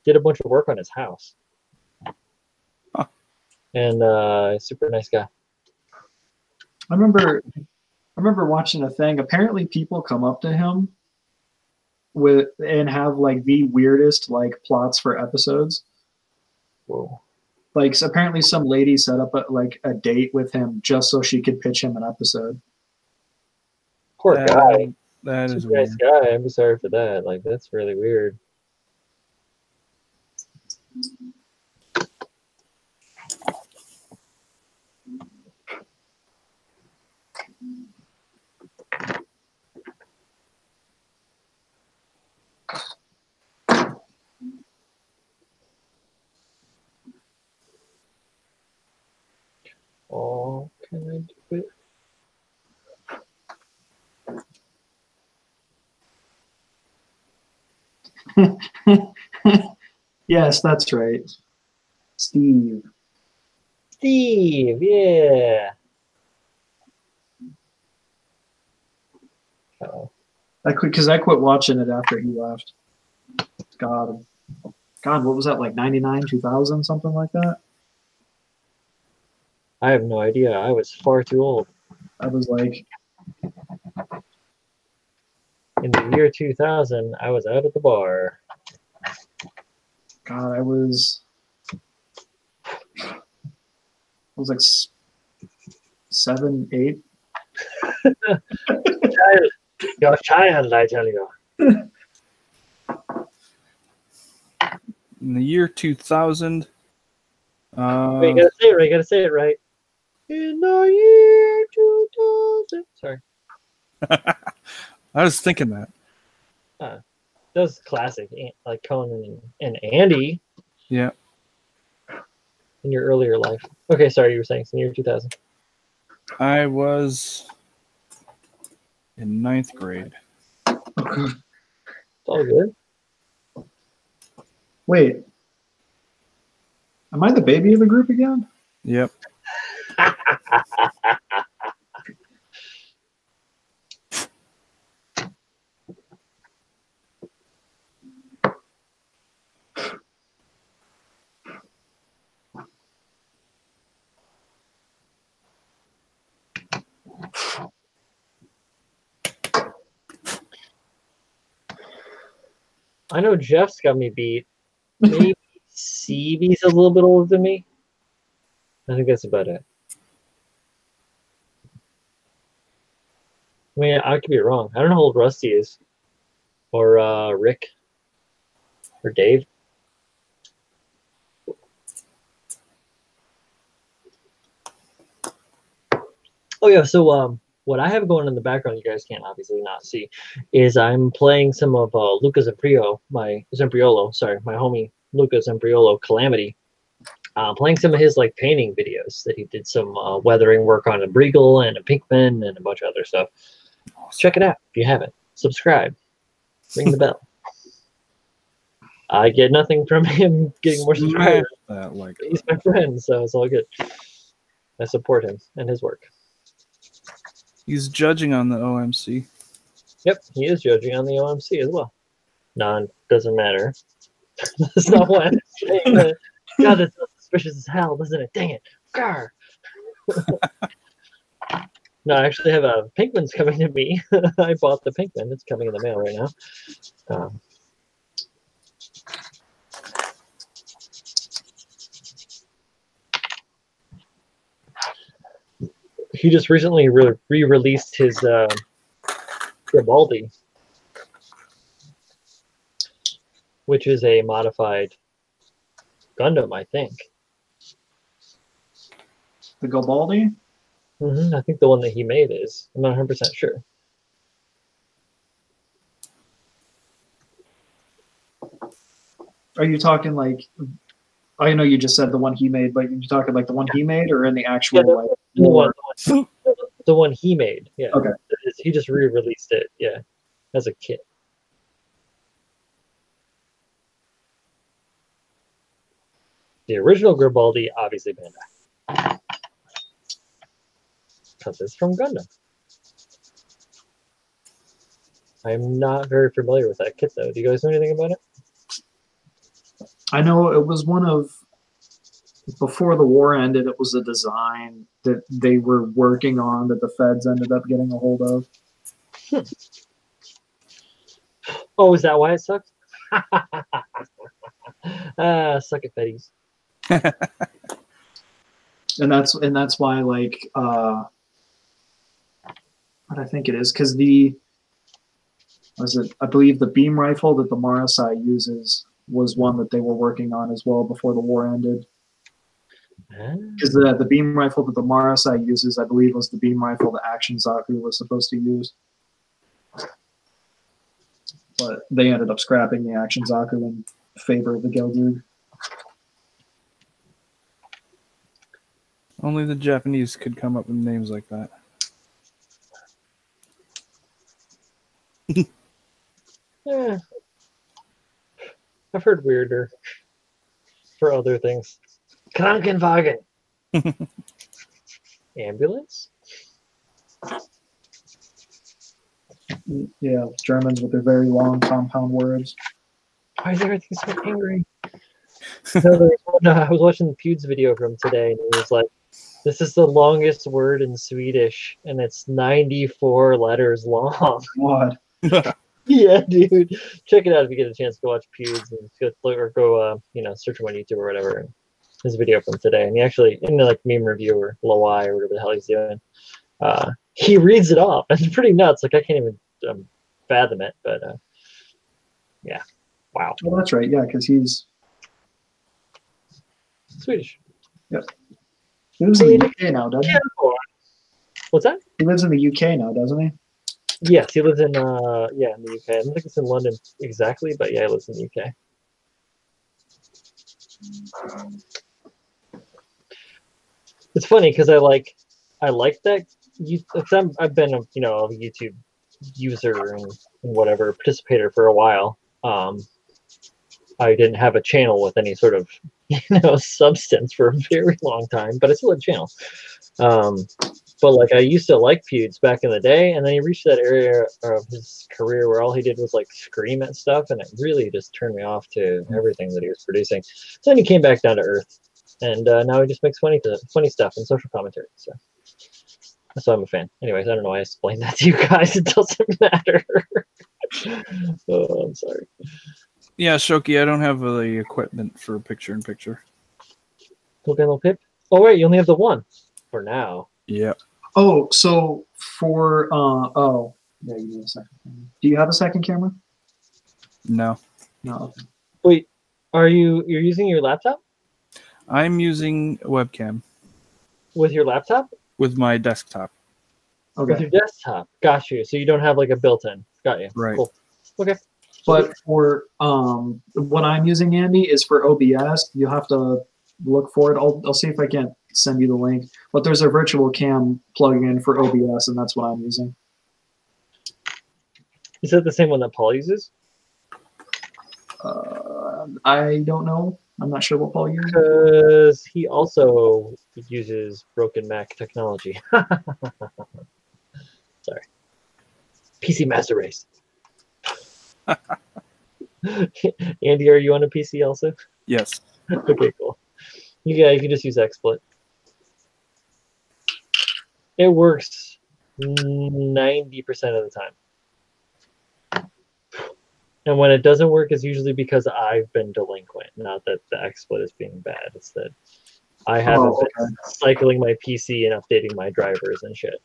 did a bunch of work on his house. Huh. And super nice guy. I remember watching a thing. Apparently, people come up to him with and have like the weirdest like plots for episodes. Whoa. Like apparently, some lady set up a date with him just so she could pitch him an episode. Poor guy. That is Super nice weird. guy. I'm sorry for that. Like that's really weird. Oh, can I do it? Yes, that's right. Steve. Steve, yeah. Uh-oh. I quit watching it after he left. God, what was that like 99, 2000, something like that? I have no idea. I was far too old. I was like, In the year 2000, I was out at the bar. God, I was like 7, 8. You're a child, I tell you. In the year 2000, Wait, you gotta say it right. You gotta say it right. In the year 2000. Sorry. I was thinking that. That was classic. Like Conan and Andy Yeah. in your earlier life. Okay, sorry, you were saying it's in the year 2000. I was in 9th grade. It's all good. Wait, am I the baby of the group again? Yep. I know Jeff's got me beat. Maybe CB's a little bit older than me. I think that's about it. I mean, I could be wrong. I don't know how old Rusty is. Or Rick. Or Dave. Oh yeah, so what I have going in the background, you guys can't obviously not see, is I'm playing some of Luca Zempriolo, my homie Luca Zempriolo Calamity. Playing some of his like painting videos that he did some weathering work on a Briegel and a Pinkman and a bunch of other stuff. Check it out if you haven't. Subscribe. Ring the bell. I get nothing from him getting more subscribers. That like He's my friend, so it's all good. I support him and his work. he's judging on the OMC. Yep, he is judging on the OMC as well. Doesn't matter. That's not why I'm saying that. God, that sounds suspicious as hell, doesn't it? Dang it. Grr. No, I actually have a Pinkman's coming to me. I bought the Pinkman. It's coming in the mail right now. He just recently re-released his Grimaldi, which is a modified Gundam, I think. The Garibaldi? I think the one that he made is. I'm not 100% sure. Are you talking like? I know you just said the one he made, but you're talking like the one he made, or in the actual like war? The one he made. Yeah. Okay. He just re-released it. Yeah, as a kit. The original Garibaldi, obviously Bandai. Because it's from Gundam. I'm not very familiar with that kit, though. Do you guys know anything about it? I know it was one of, before the war ended, it was a design that they were working on that the feds ended up getting a hold of. Oh, is that why it sucks? Suck it, Fetties. And that's why, like, what I think it is, because I believe the beam rifle that the Marasai uses was one that they were working on as well before the war ended. Because the beam rifle that the Marasai uses, I believe, was the beam rifle that Action Zaku was supposed to use. But they ended up scrapping the Action Zaku in favor of the Gelgoog. Only the Japanese could come up with names like that. Yeah. I've heard weirder for other things. Krankenwagen. Ambulance? Yeah, Germans with their very long compound words. Why is everything so angry? No, I was watching the Pewds video from today, and it was like, this is the longest word in Swedish, and it's 94 letters long. God. Yeah, dude. Check it out if you get a chance to go watch Pewds and go search him on YouTube or whatever. His video from today, and he actually, in the like meme review or Lawai or whatever the hell he's doing, he reads it off. It's pretty nuts. Like I can't even fathom it, but yeah, wow. Well, that's right. Yeah, because he's Swedish. Yep. He lives in the UK now, doesn't he? What's that? He lives in the UK now, doesn't he? Yes, he lives in in the UK. I don't think it's in London exactly, but yeah, he lives in the UK. It's funny because I like that I've been a YouTube user and whatever participator for a while. I didn't have a channel with any sort of substance for a very long time, but I still had a channel. But like I used to like Pewds back in the day, and then he reached that area of his career where all he did was like scream at stuff, and it really just turned me off to everything that he was producing. So then he came back down to earth, and now he just makes funny stuff and social commentary. So I'm a fan. Anyways, I don't know why I explained that to you guys. It doesn't matter. Oh, I'm sorry. Yeah, Shoki, I don't have the equipment for picture-in-picture. Little Pip? Oh, wait, you only have the one for now. Yep. Oh, so for yeah, you need a second. Do you have a second camera? No. No. Okay. Wait, you're using your laptop? I'm using a webcam. With your laptop? With my desktop. Okay. With your desktop. Got you. So you don't have like a built-in. Got you. Right. Cool. Okay. But for what I'm using, Andy, is for OBS. You'll have to look for it. I'll see if I can't send you the link. But there's a virtual cam plugin for OBS, and that's what I'm using. Is that the same one that Paul uses? I don't know. I'm not sure what Paul uses. Because he also uses broken Mac technology. Sorry. PC Master Race. Andy, are you on a PC also? Yes. Okay, cool. Yeah, you can just use XSplit. It works 90% of the time. And when it doesn't work, it's usually because I've been delinquent. Not that the XSplit is being bad. It's that I haven't been cycling my PC and updating my drivers and shit.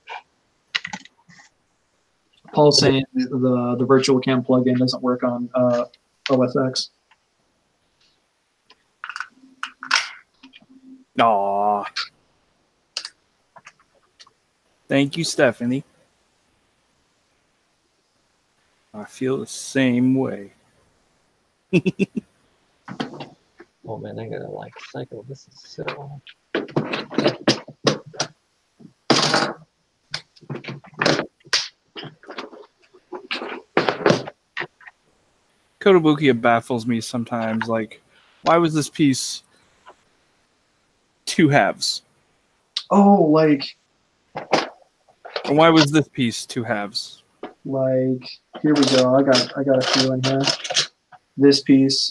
Paul's saying the virtual cam plugin doesn't work on OS X. Aw. Thank you, Stephanie. I feel the same way. Oh man, I gotta like cycle. This is so. Kotobukiya baffles me sometimes. Like, why was this piece 2 halves? Oh, like And why was this piece 2 halves? here we go. I got a few in here. This piece.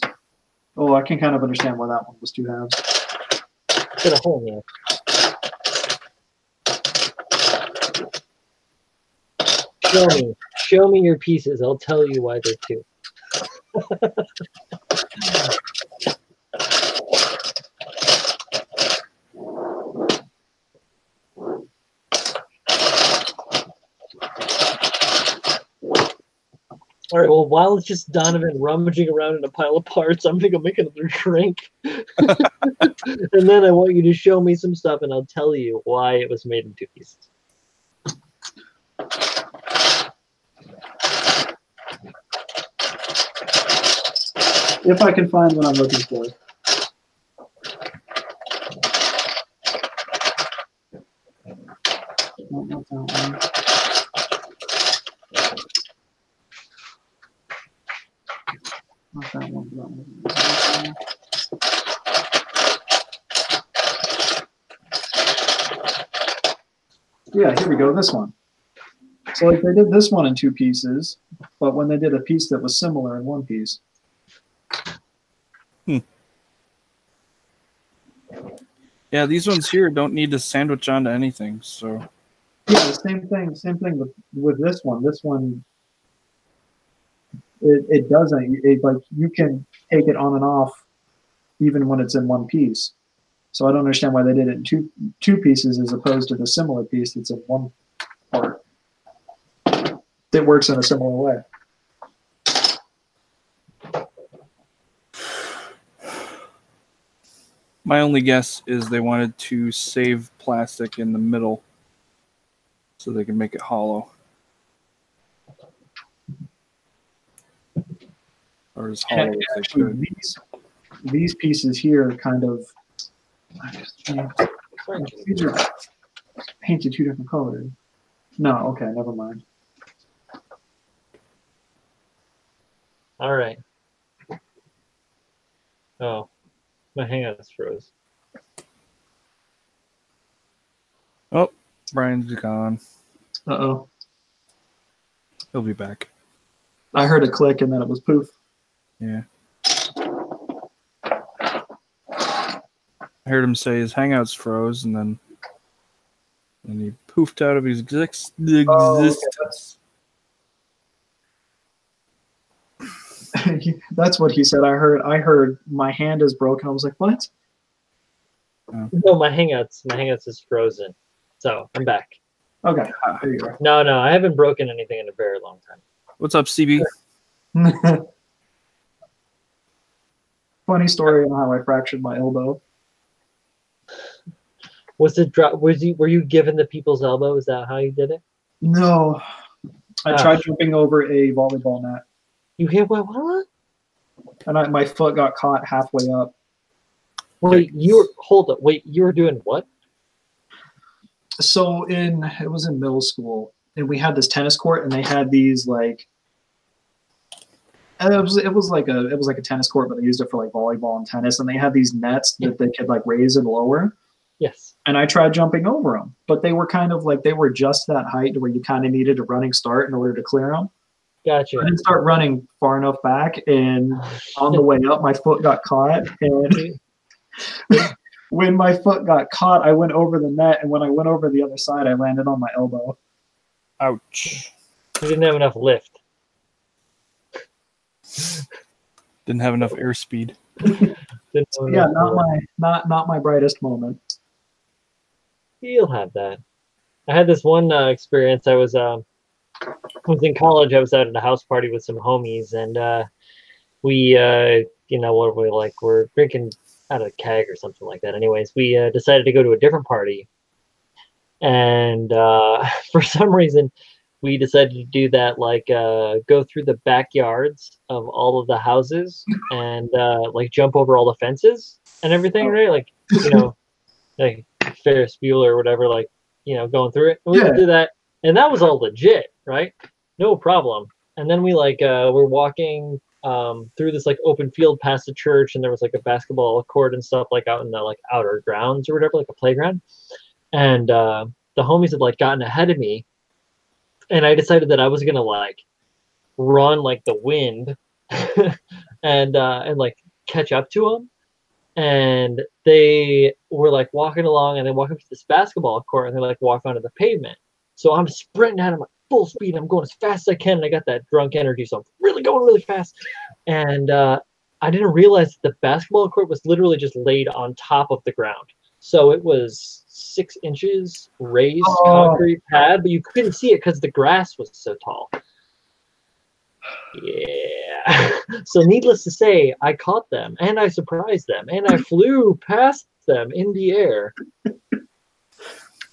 Oh, I can kind of understand why that one was 2 halves. Get a hole in here. Show me your pieces. I'll tell you why they're 2. All right, well, while it's just Donovan rummaging around in a pile of parts, I'm going to make another drink. And then I want you to show me some stuff, and I'll tell you why it was made in 2 pieces. If I can find what I'm looking for. No, not that one. Not that one. That one. Yeah, here we go. This one. So like they did this one in 2 pieces, but when they did a piece that was similar in 1 piece. Yeah, these ones here don't need to sandwich onto anything, so. Yeah, the same thing with this one. This one, it doesn't. Like you can take it on and off, even when it's in 1 piece. So I don't understand why they did it in two pieces as opposed to the similar piece that's in 1 part. That works in a similar way. My only guess is they wanted to save plastic in the middle so they can make it hollow. Or as hollow as they could. These pieces here kind of these are painted 2 different colors. No, okay, never mind. All right. Oh, my Hangouts froze. Oh, Brian's gone. Uh-oh. He'll be back. I heard a click and then it was poof. Yeah. I heard him say his Hangouts froze, and then he poofed out of his existence. That's what he said. I heard my hand is broken. I was like, what? No, my Hangouts is frozen. So I'm back. Okay. There you go. No, I haven't broken anything in a very long time. What's up, CB? Funny story on how I fractured my elbow. Were you given the people's elbow? Is that how you did it? No. I tried jumping over a volleyball net. You hit what? And my foot got caught halfway up. Wait, Wait, you were doing what? So it was in middle school, and we had this tennis court, and they had these like, and it was like a tennis court, but they used it for like volleyball and tennis, and they had these nets that they could like raise and lower. Yes. And I tried jumping over them, but they were kind of like, they were just that height where you kind of needed a running start in order to clear them. Gotcha. I didn't start running far enough back, and on the way up, my foot got caught. And when my foot got caught, I went over the net, and when I went over the other side, I landed on my elbow. Ouch. You didn't have enough lift. Didn't have enough airspeed. Yeah, not my brightest moment. You'll have that. I had this one experience. I was in college. I was out at a house party with some homies, and we, what were we like? We're drinking out of a keg or something like that. Anyways, we decided to go to a different party, and for some reason, we decided to do that, like go through the backyards of all of the houses and like jump over all the fences and everything, right? Like, like Ferris Bueller or whatever, like, going through it. We would do that, and that was all legit, right? No problem. And then we we're walking through this like open field past the church, and there was like a basketball court and stuff like out in the like outer grounds or whatever, like a playground. And the homies had like gotten ahead of me, and I decided that I was gonna like run like the wind and like catch up to them. And they were like walking along, and they walk up to this basketball court, and they like walk onto the pavement. So I'm sprinting at them at full speed. I'm going as fast as I can, and I got that drunk energy, so I'm really going really fast. And I didn't realize that the basketball court was literally just laid on top of the ground. So it was 6 inches raised concrete pad, but you couldn't see it because the grass was so tall. Yeah. So needless to say, I caught them, and I surprised them, and I flew past them in the air.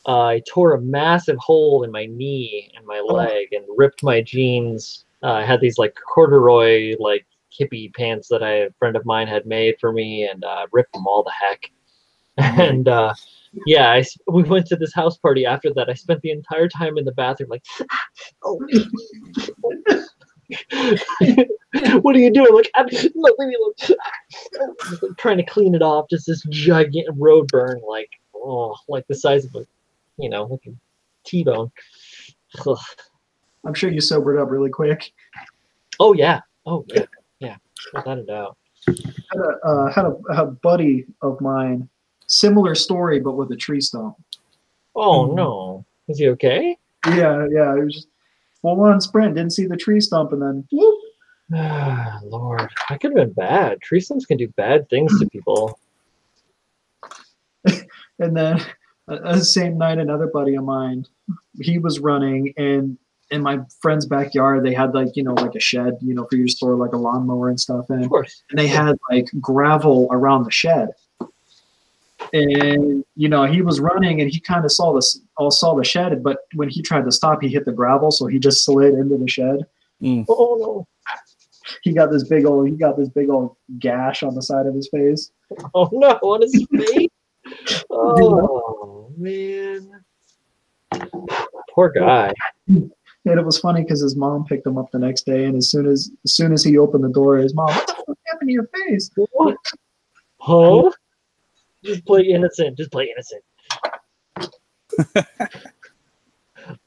I tore a massive hole in my knee and my leg and ripped my jeans. I had these like corduroy like hippie pants that a friend of mine had made for me, and ripped them all the heck. And yeah, we went to this house party after that. I spent the entire time in the bathroom like, oh. What are you doing? Like, leave me alone. Trying to clean it off. Just this gigantic road burn, like the size of a, like a T-bone. I'm sure you sobered up really quick. Oh yeah, without a doubt. Had a buddy of mine, similar story but with a tree stump. Oh no, is he okay? Yeah, it was just full-on sprint. Didn't see the tree stump, and then whoop. Lord, that could have been bad. Tree stumps can do bad things to people. And then the same night, another buddy of mine, he was running, and in my friend's backyard, they had like a shed, for you to store like a lawnmower and stuff in. Of course. And they had like gravel around the shed. And he was running, and he kind of saw the shed, but when he tried to stop, he hit the gravel, so he just slid into the shed. Oh no! He got this big old gash on the side of his face. Oh no! On his face? Oh man! Poor guy. And it was funny because his mom picked him up the next day, and as soon as he opened the door, his mom, "What the fuck happened to your face?" What? Huh? Just play innocent.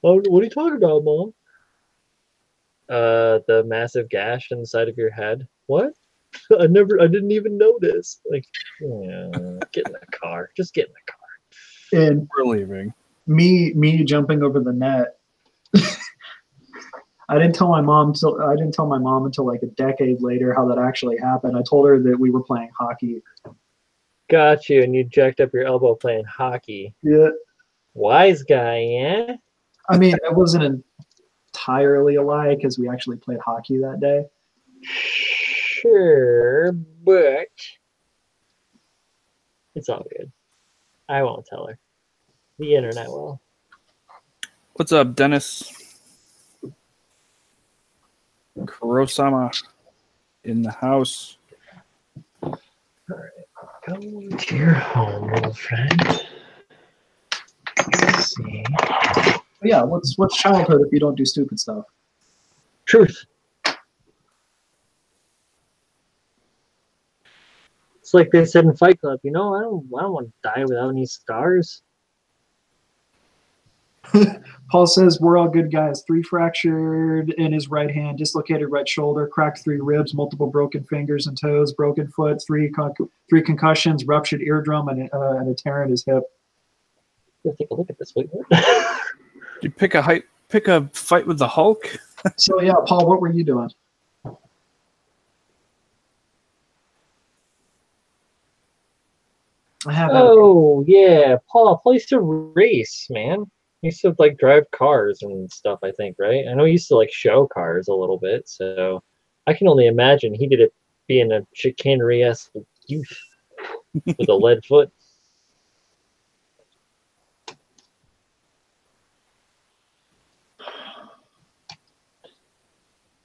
Oh, what are you talking about, Mom? The massive gash in the side of your head. What? I didn't even notice. Like, get in the car. Just get in the car. And we're leaving. Me jumping over the net. I didn't tell my mom until like a decade later how that actually happened. I told her that we were playing hockey. Got you, and you jacked up your elbow playing hockey. Yeah. Wise guy, yeah? I mean, it wasn't entirely a lie because we actually played hockey that day. Sure, but it's all good. I won't tell her. The internet will. What's up, Dennis? Kurosama in the house. All right. Come to your home, old friend. Let's see. Yeah, what's childhood if you don't do stupid stuff? Truth. It's like they said in Fight Club, I don't want to die without any scars. Paul says we're all good guys. 3 fractured in his right hand, dislocated right shoulder, cracked 3 ribs, multiple broken fingers and toes, broken foot, 3 concussions, ruptured eardrum, and a tear in his hip. Let's take a look at this. Wait, You pick a fight with the Hulk. So yeah, Paul, what were you doing? I have. Oh yeah, Paul used to race, man. He used to like drive cars and stuff, I think, right? I know he used to like show cars a little bit, so I can only imagine he did it being a chicanery-esque youth with a lead foot.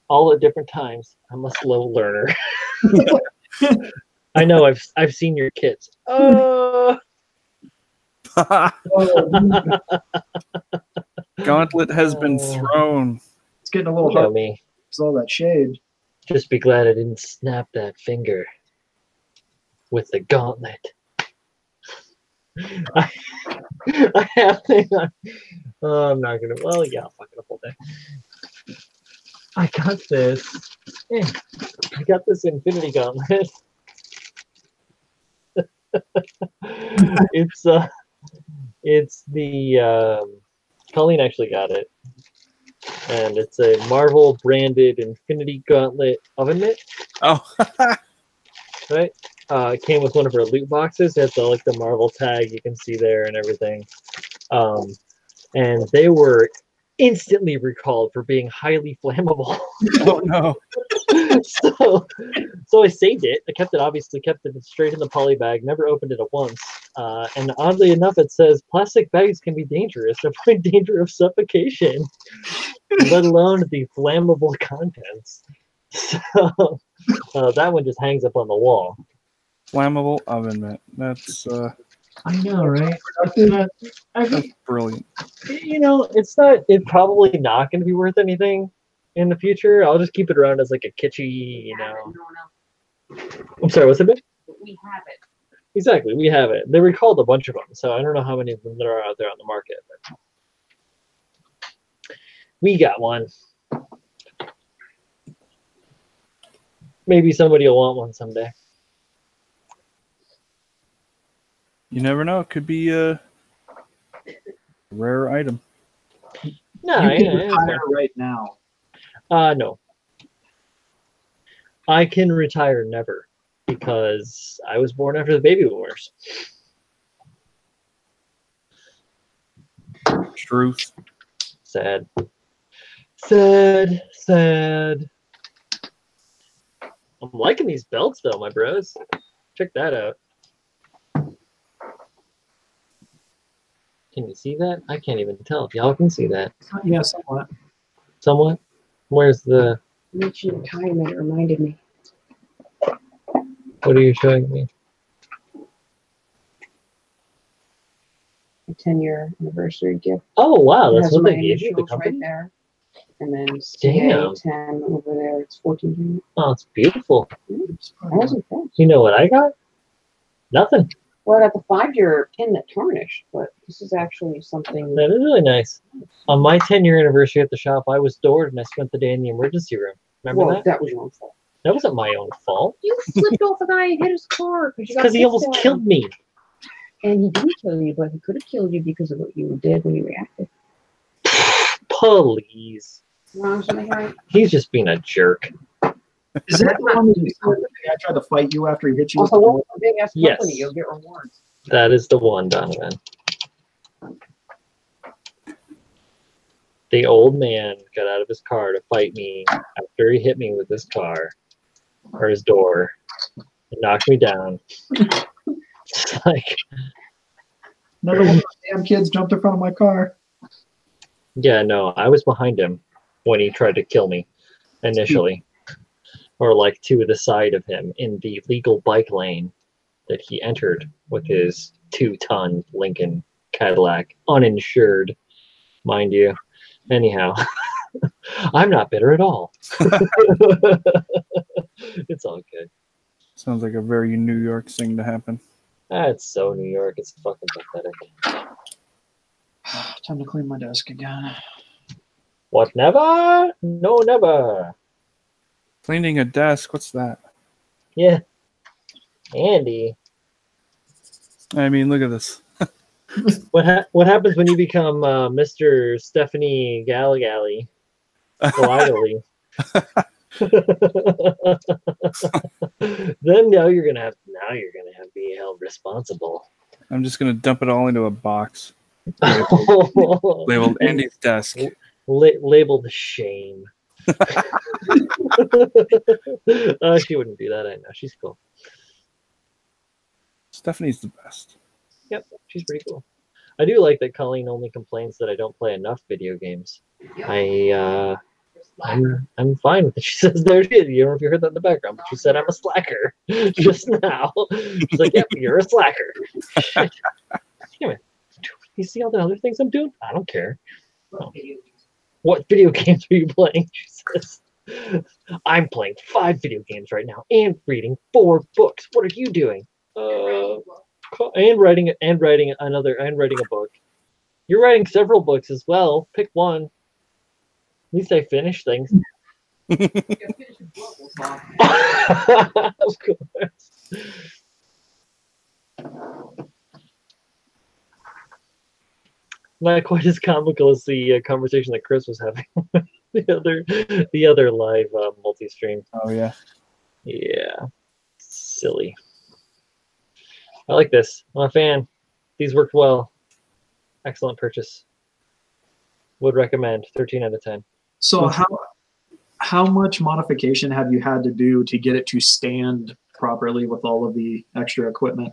All at different times. I'm a slow learner. I know. I've seen your kits. Gauntlet has been thrown. It's getting a little You know hard. me. It's all that shade. Just be glad I didn't snap that finger with the gauntlet. I have thing on. Oh, I'm not gonna. Well, yeah, I'll fuck it up all day. I got this. I got this Infinity Gauntlet. It's the Colleen actually got it, and it's a Marvel branded Infinity Gauntlet oven mitt. Oh, Right. It came with one of her loot boxes. It has the Marvel tag you can see there and everything. And they were instantly recalled for being highly flammable. oh no! So I saved it. I kept it straight in the poly bag. Never opened it at once. And oddly enough, it says plastic bags can be dangerous. Avoid danger of suffocation, let alone the flammable contents. So that one just hangs up on the wall. Flammable oven mitt. That's I know, right? that's brilliant. It's probably not going to be worth anything in the future. I'll just keep it around as like a kitschy, I'm sorry, what's it been? We have it. Exactly, we have it. They recalled a bunch of them, so I don't know how many of them there are out there on the market. But we got one. Maybe somebody will want one someday. You never know. It could be a rare item. No, You can retire right now. no. I can retire never because I was born after the baby boomers. Truth. Sad. Sad. I'm liking these belts though, my bros. Check that out. Can you see that? I can't even tell if y'all can see that. Yeah, somewhat. Somewhat? Where's the... Mentioned retirement, it reminded me. What are you showing me? A 10-year anniversary gift. Oh, wow. It That's has what my they gave you, the initials right company? there. And then Damn. 10 over there. It's 14. Oh, it's beautiful. I was impressed. You know what I got? Nothing. Well, I got the 5-year pin that tarnished, but this is actually something. That is really nice. On my 10-year anniversary at the shop, I was doored and I spent the day in the emergency room. Remember Well, that? that was your own fault. That wasn't my own fault. You flipped off a guy and hit his car Because he almost killed me. And he didn't kill you, but he could have killed you because of what you did when you reacted. Please. Wrong, something right? He's just being a jerk. Is that the one that you said that the guy tried to fight you after he hit you? Also, work for a big ass Yes. company, you'll get rewards. That is the one, Donovan. The old man got out of his car to fight me after he hit me with his car or his door and knocked me down. It's like, Another one of those damn kids jumped in front of my car. yeah, no, I was behind him when he tried to kill me initially. Or like to the side of him in the legal bike lane that he entered with his 2-ton Lincoln Cadillac, uninsured, mind you. Anyhow, I'm not bitter at all. It's all good. Sounds like a very New York thing to happen. It's so New York. It's fucking pathetic. Time to clean my desk again. What, never? No, never. Cleaning a desk, what's that? Yeah. Andy. I mean, look at this. What happens when you become Mr. Stephanie Galligali? Galligali. Then now you're gonna have to be held responsible. I'm just gonna dump it all into a box. Labeled Andy's desk. Labeled shame. She wouldn't do that. I know, she's cool. Stephanie's the best. Yep, she's pretty cool. I do like that Colleen only complains that I don't play enough video games. I'm fine with it. She says there she is. You don't know if you heard that in the background, but she said I'm a slacker just now. She's like, yep, you're a slacker. Shit. Damn it. You see all the other things I'm doing? I don't care. Oh. What video games are you playing? She says. I'm playing 5 video games right now and reading 4 books. What are you doing? And writing a book. You're writing several books as well. Pick one. At least I finish things. Of course. Not quite as comical as the conversation that Chris was having with the other live multi-stream. Oh yeah. Yeah. Silly. I like this. I'm a fan. These worked well. Excellent purchase. Would recommend. 13 out of 10. So how much modification have you had to do to get it to stand properly with all of the extra equipment?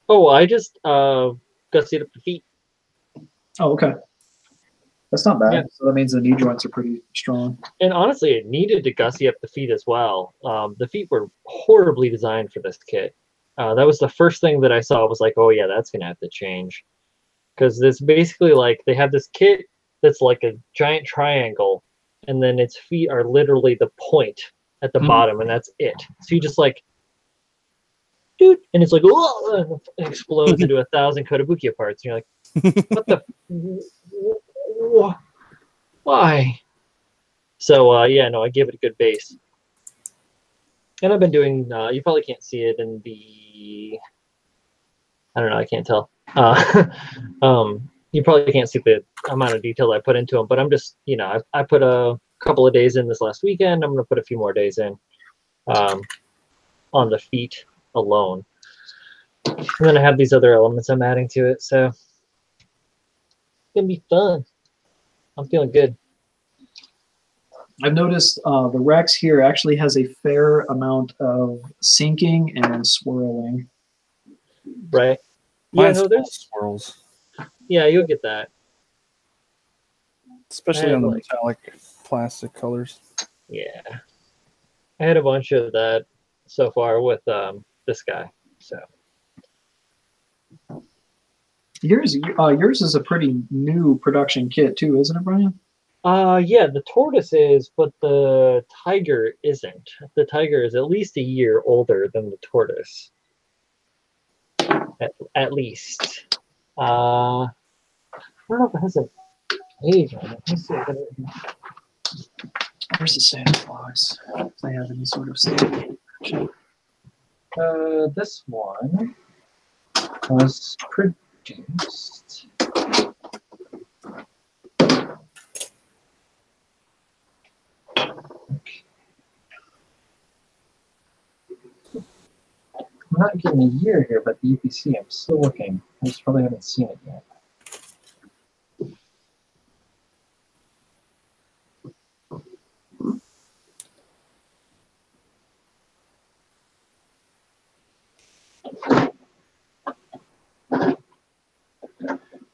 Oh, I just gussied up the feet. Oh, okay. That's not bad. Yeah. So that means the knee joints are pretty strong. And honestly, it needed to gussy up the feet as well. The feet were horribly designed for this kit. That was the first thing that I saw. Was like, oh yeah, that's gonna have to change, because it's basically like they have this kit that's like a giant triangle, and then its feet are literally the point at the bottom, and that's it. So you just like, dude, and it's like, oh, and it explodes into 1,000 Kotobukiya parts. And you're like, what the? Why? So yeah, no, I give it a good base. And I've been doing, you probably can't see it in the, I don't know, I can't tell. You probably can't see the amount of detail I put into them, but I'm just, I put a couple of days in this last weekend. I'm going to put a few more days in on the feet alone. And then I have these other elements I'm adding to it, so it's going to be fun. I'm feeling good. I've noticed the Rex here actually has a fair amount of sinking and swirling. Right. Yeah, no, there's swirls. Yeah, you'll get that. Especially on the metallic plastic colors. Yeah. I had a bunch of that so far with this guy. So yours is a pretty new production kit too, isn't it, Brian? Yeah, the tortoise is, but the tiger isn't. The tiger is at least a year older than the tortoise. At least. I don't know if it has an age on it. Let's see. Where's the Santa Claus? If they have any sort of Santa. This one was produced. I'm not getting a year here, but the EPC, I'm still looking. I just probably haven't seen it yet.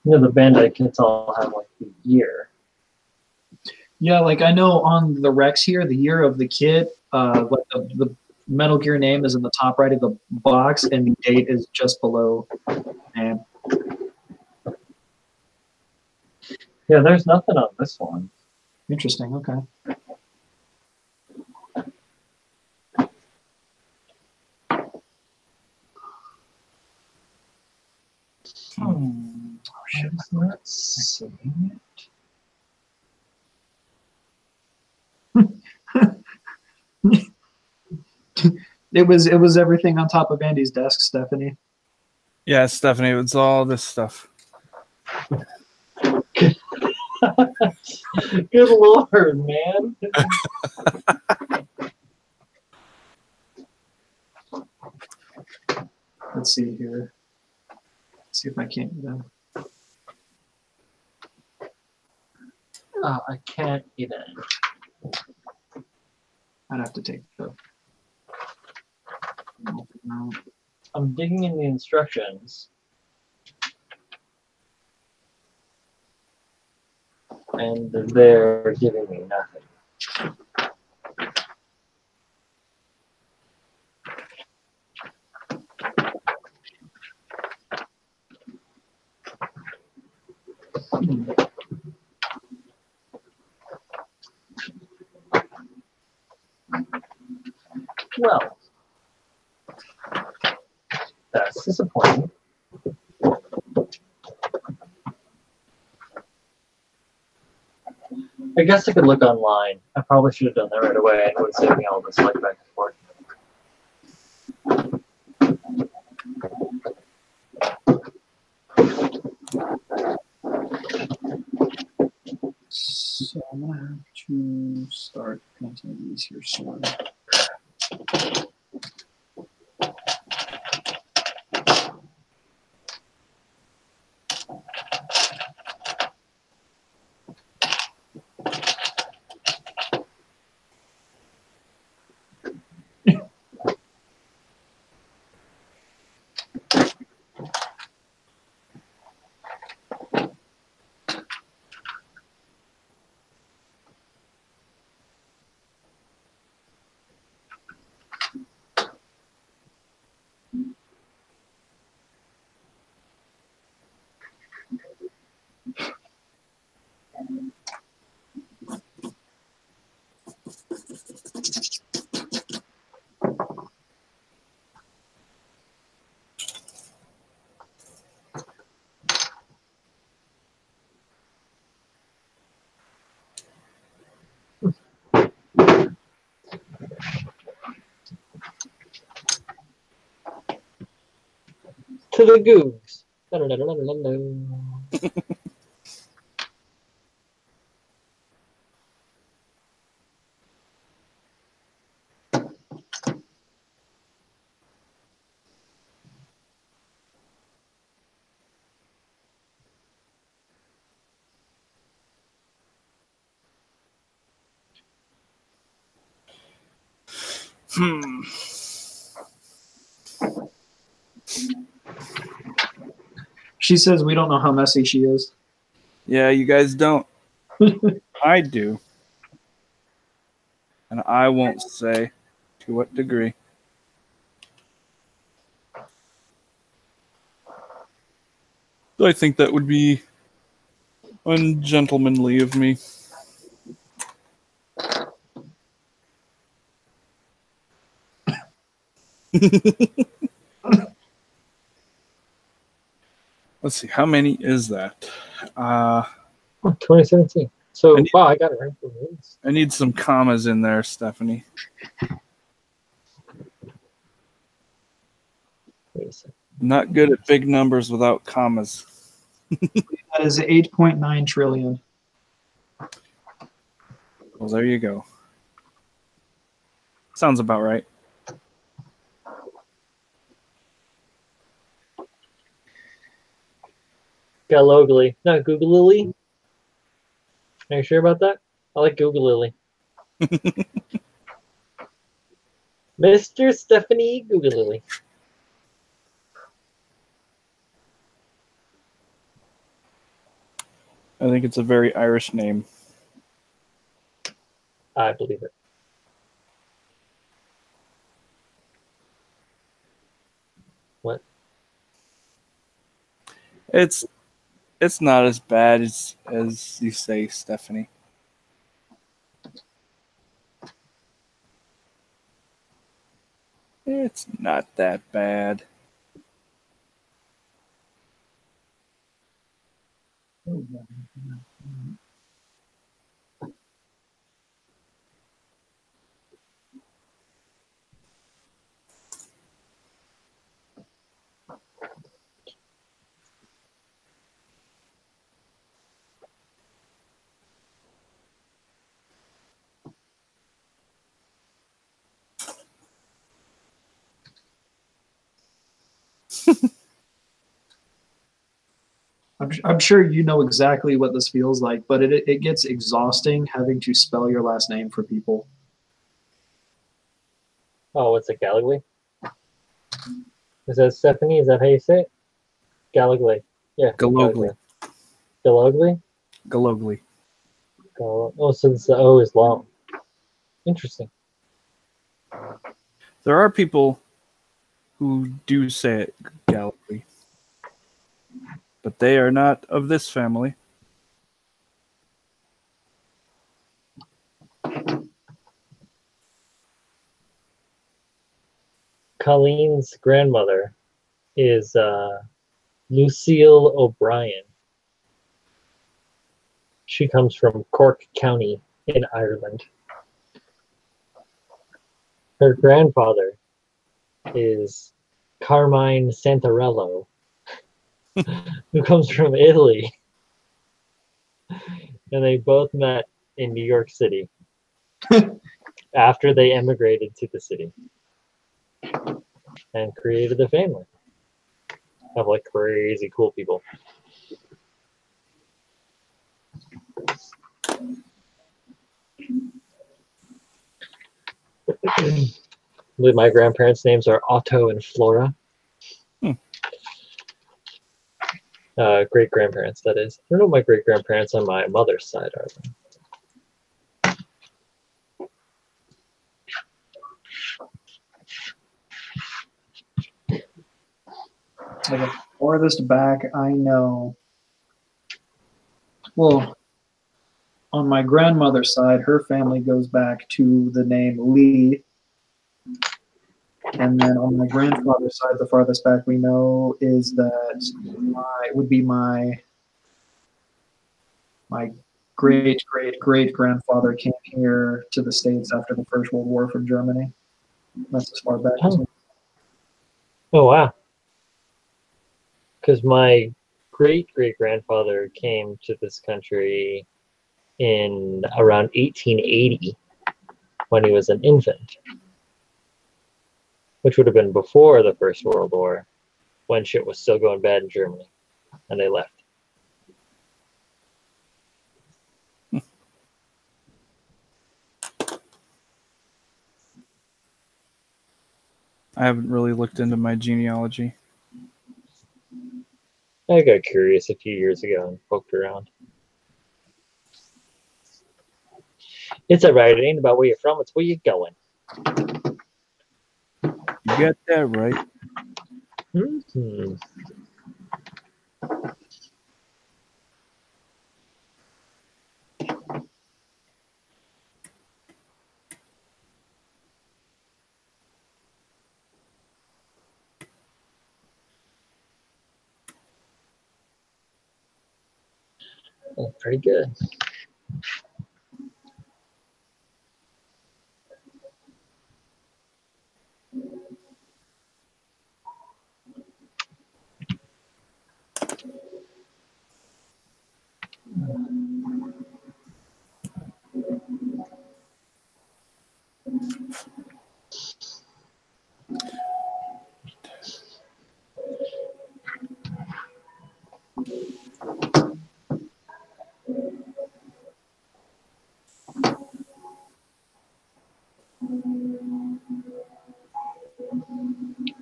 The Bandai kits all have like the year. Yeah, like I know on the Rex here, the year of the kit, like the Metal Gear name is in the top right of the box, and the date is just below name. Yeah, there's nothing on this one. Interesting. Okay. It was everything on top of Andy's desk, Stephanie. Yeah, Stephanie, it was all this stuff. Good lord, man. Let's see here. Let's see if I can't get in. Oh, I can't even. I'd have to take the. I'm digging in the instructions. And they're giving me nothing. Well, that's disappointing. I guess I could look online. I probably should have done that right away. It would have saved me all this like back and forth. So I'm gonna have to start painting these here soon. To the googs. Da-da-da-da-da-da-da. She says we don't know how messy she is. Yeah, you guys don't. I do. And I won't say to what degree. I think that would be ungentlemanly of me. Let's see, how many is that? 2017. So, I need- wow, I got it right for this. I need some commas in there, Stephanie. Wait a second. Not good at big numbers without commas. That is 8.9 trillion. Well, there you go. Sounds about right. Got Logally. Not Google Lily. Are you sure about that? I like Google Lily. Mr. Stephanie Google Lily. I think it's a very Irish name. I believe it. What? It's not as bad as you say, Stephanie. It's not that bad. I'm sure you know exactly what this feels like, but it gets exhausting having to spell your last name for people. Oh, what's it, Gallagly? Is that Stephanie? Is that how you say it? Gallagly. Yeah. Galogly. Gallagly? Galogly. Oh, so the O is long. Interesting. There are people who do say it Gallogly, but they are not of this family. Colleen's grandmother is Lucille O'Brien. She comes from Cork County in Ireland. Her grandfather is Carmine Santarello, who comes from Italy. And they both met in New York City after they emigrated to the city and created a family of like crazy cool people. I believe my grandparents' names are Otto and Flora. Great grandparents, that is. I don't know what my great grandparents on my mother's side are. Like the farthest back I know. Well, on my grandmother's side, her family goes back to the name Lee. And then on my grandfather's side, the farthest back we know is that my great grandfather came here to the States after the First World War from Germany. That's as far back as me. Oh, wow. Because my great grandfather came to this country in around 1880 when he was an infant, which would have been before the First World War, when shit was still going bad in Germany, and they left. I haven't really looked into my genealogy. I got curious a few years ago and poked around. It's alright, it ain't about where you're from, it's where you're going. You got that right. Mm-hmm. Oh, pretty good.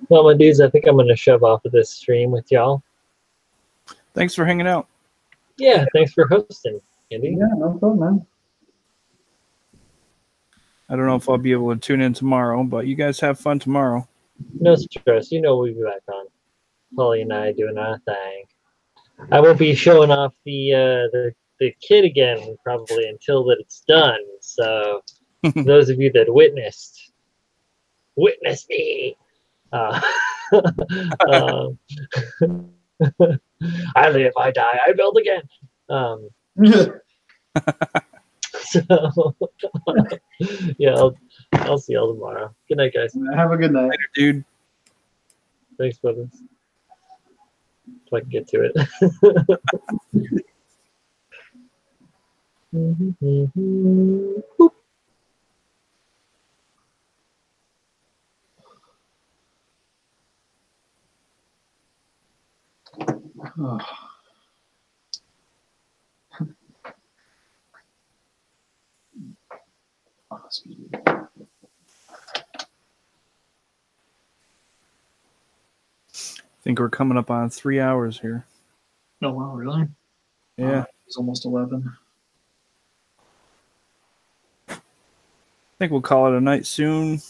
Well, my dudes, I think I'm going to shove off of this stream with y'all. Thanks for hanging out. Yeah, thanks for hosting, Andy. Yeah, no problem, man. I don't know if I'll be able to tune in tomorrow, but you guys have fun tomorrow. No stress. You know we'll be back on. Holly and I doing our thing. I won't be showing off the kid again probably until that it's done. So those of you that witness me. I live, I die, I build again. So yeah, I'll see y'all tomorrow. Good night, guys. Have a good night. Later, dude. Thanks, brothers. if I can get to it. Boop. Oh. Oh, excuse me. I think we're coming up on 3 hours here. Oh, wow, really? Yeah. It's almost 11. I think we'll call it a night soon.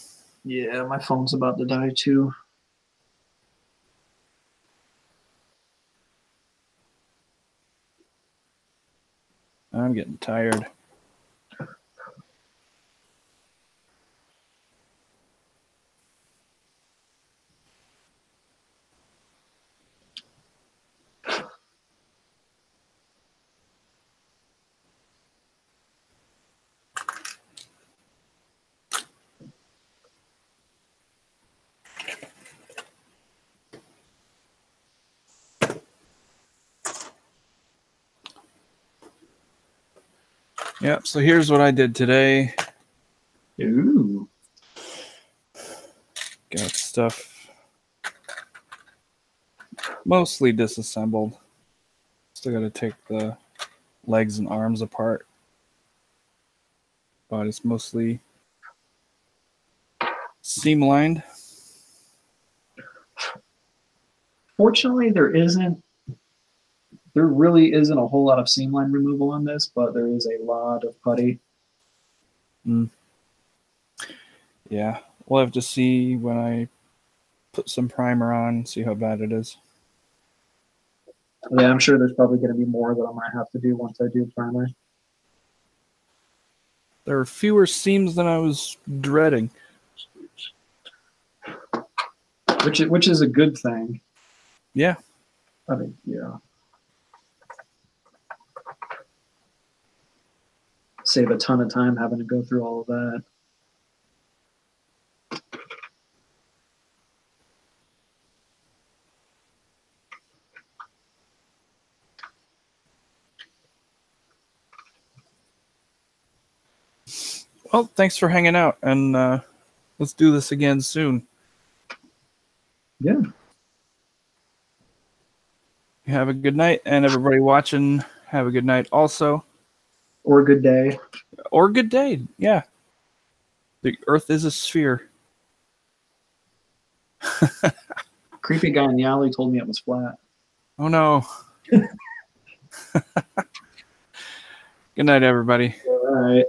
Yeah, my phone's about to die too. I'm getting tired. Yep, so here's what I did today. Ooh. Got stuff mostly disassembled. Still got to take the legs and arms apart. But it's mostly seam lined. Fortunately, there really isn't a whole lot of seam line removal on this, but there is a lot of putty. Yeah, we'll have to see when I put some primer on, see how bad it is. Yeah, I'm sure there's probably going to be more that I might have to do once I do primer. There are fewer seams than I was dreading. Which is a good thing. Yeah. I mean, yeah. Save a ton of time having to go through all of that. Well, thanks for hanging out, and let's do this again soon. Yeah. Have a good night, and everybody watching, have a good night also. Or a good day. Or good day, yeah. The Earth is a sphere. Creepy guy in the alley told me it was flat. Oh no. Good night, everybody. All right.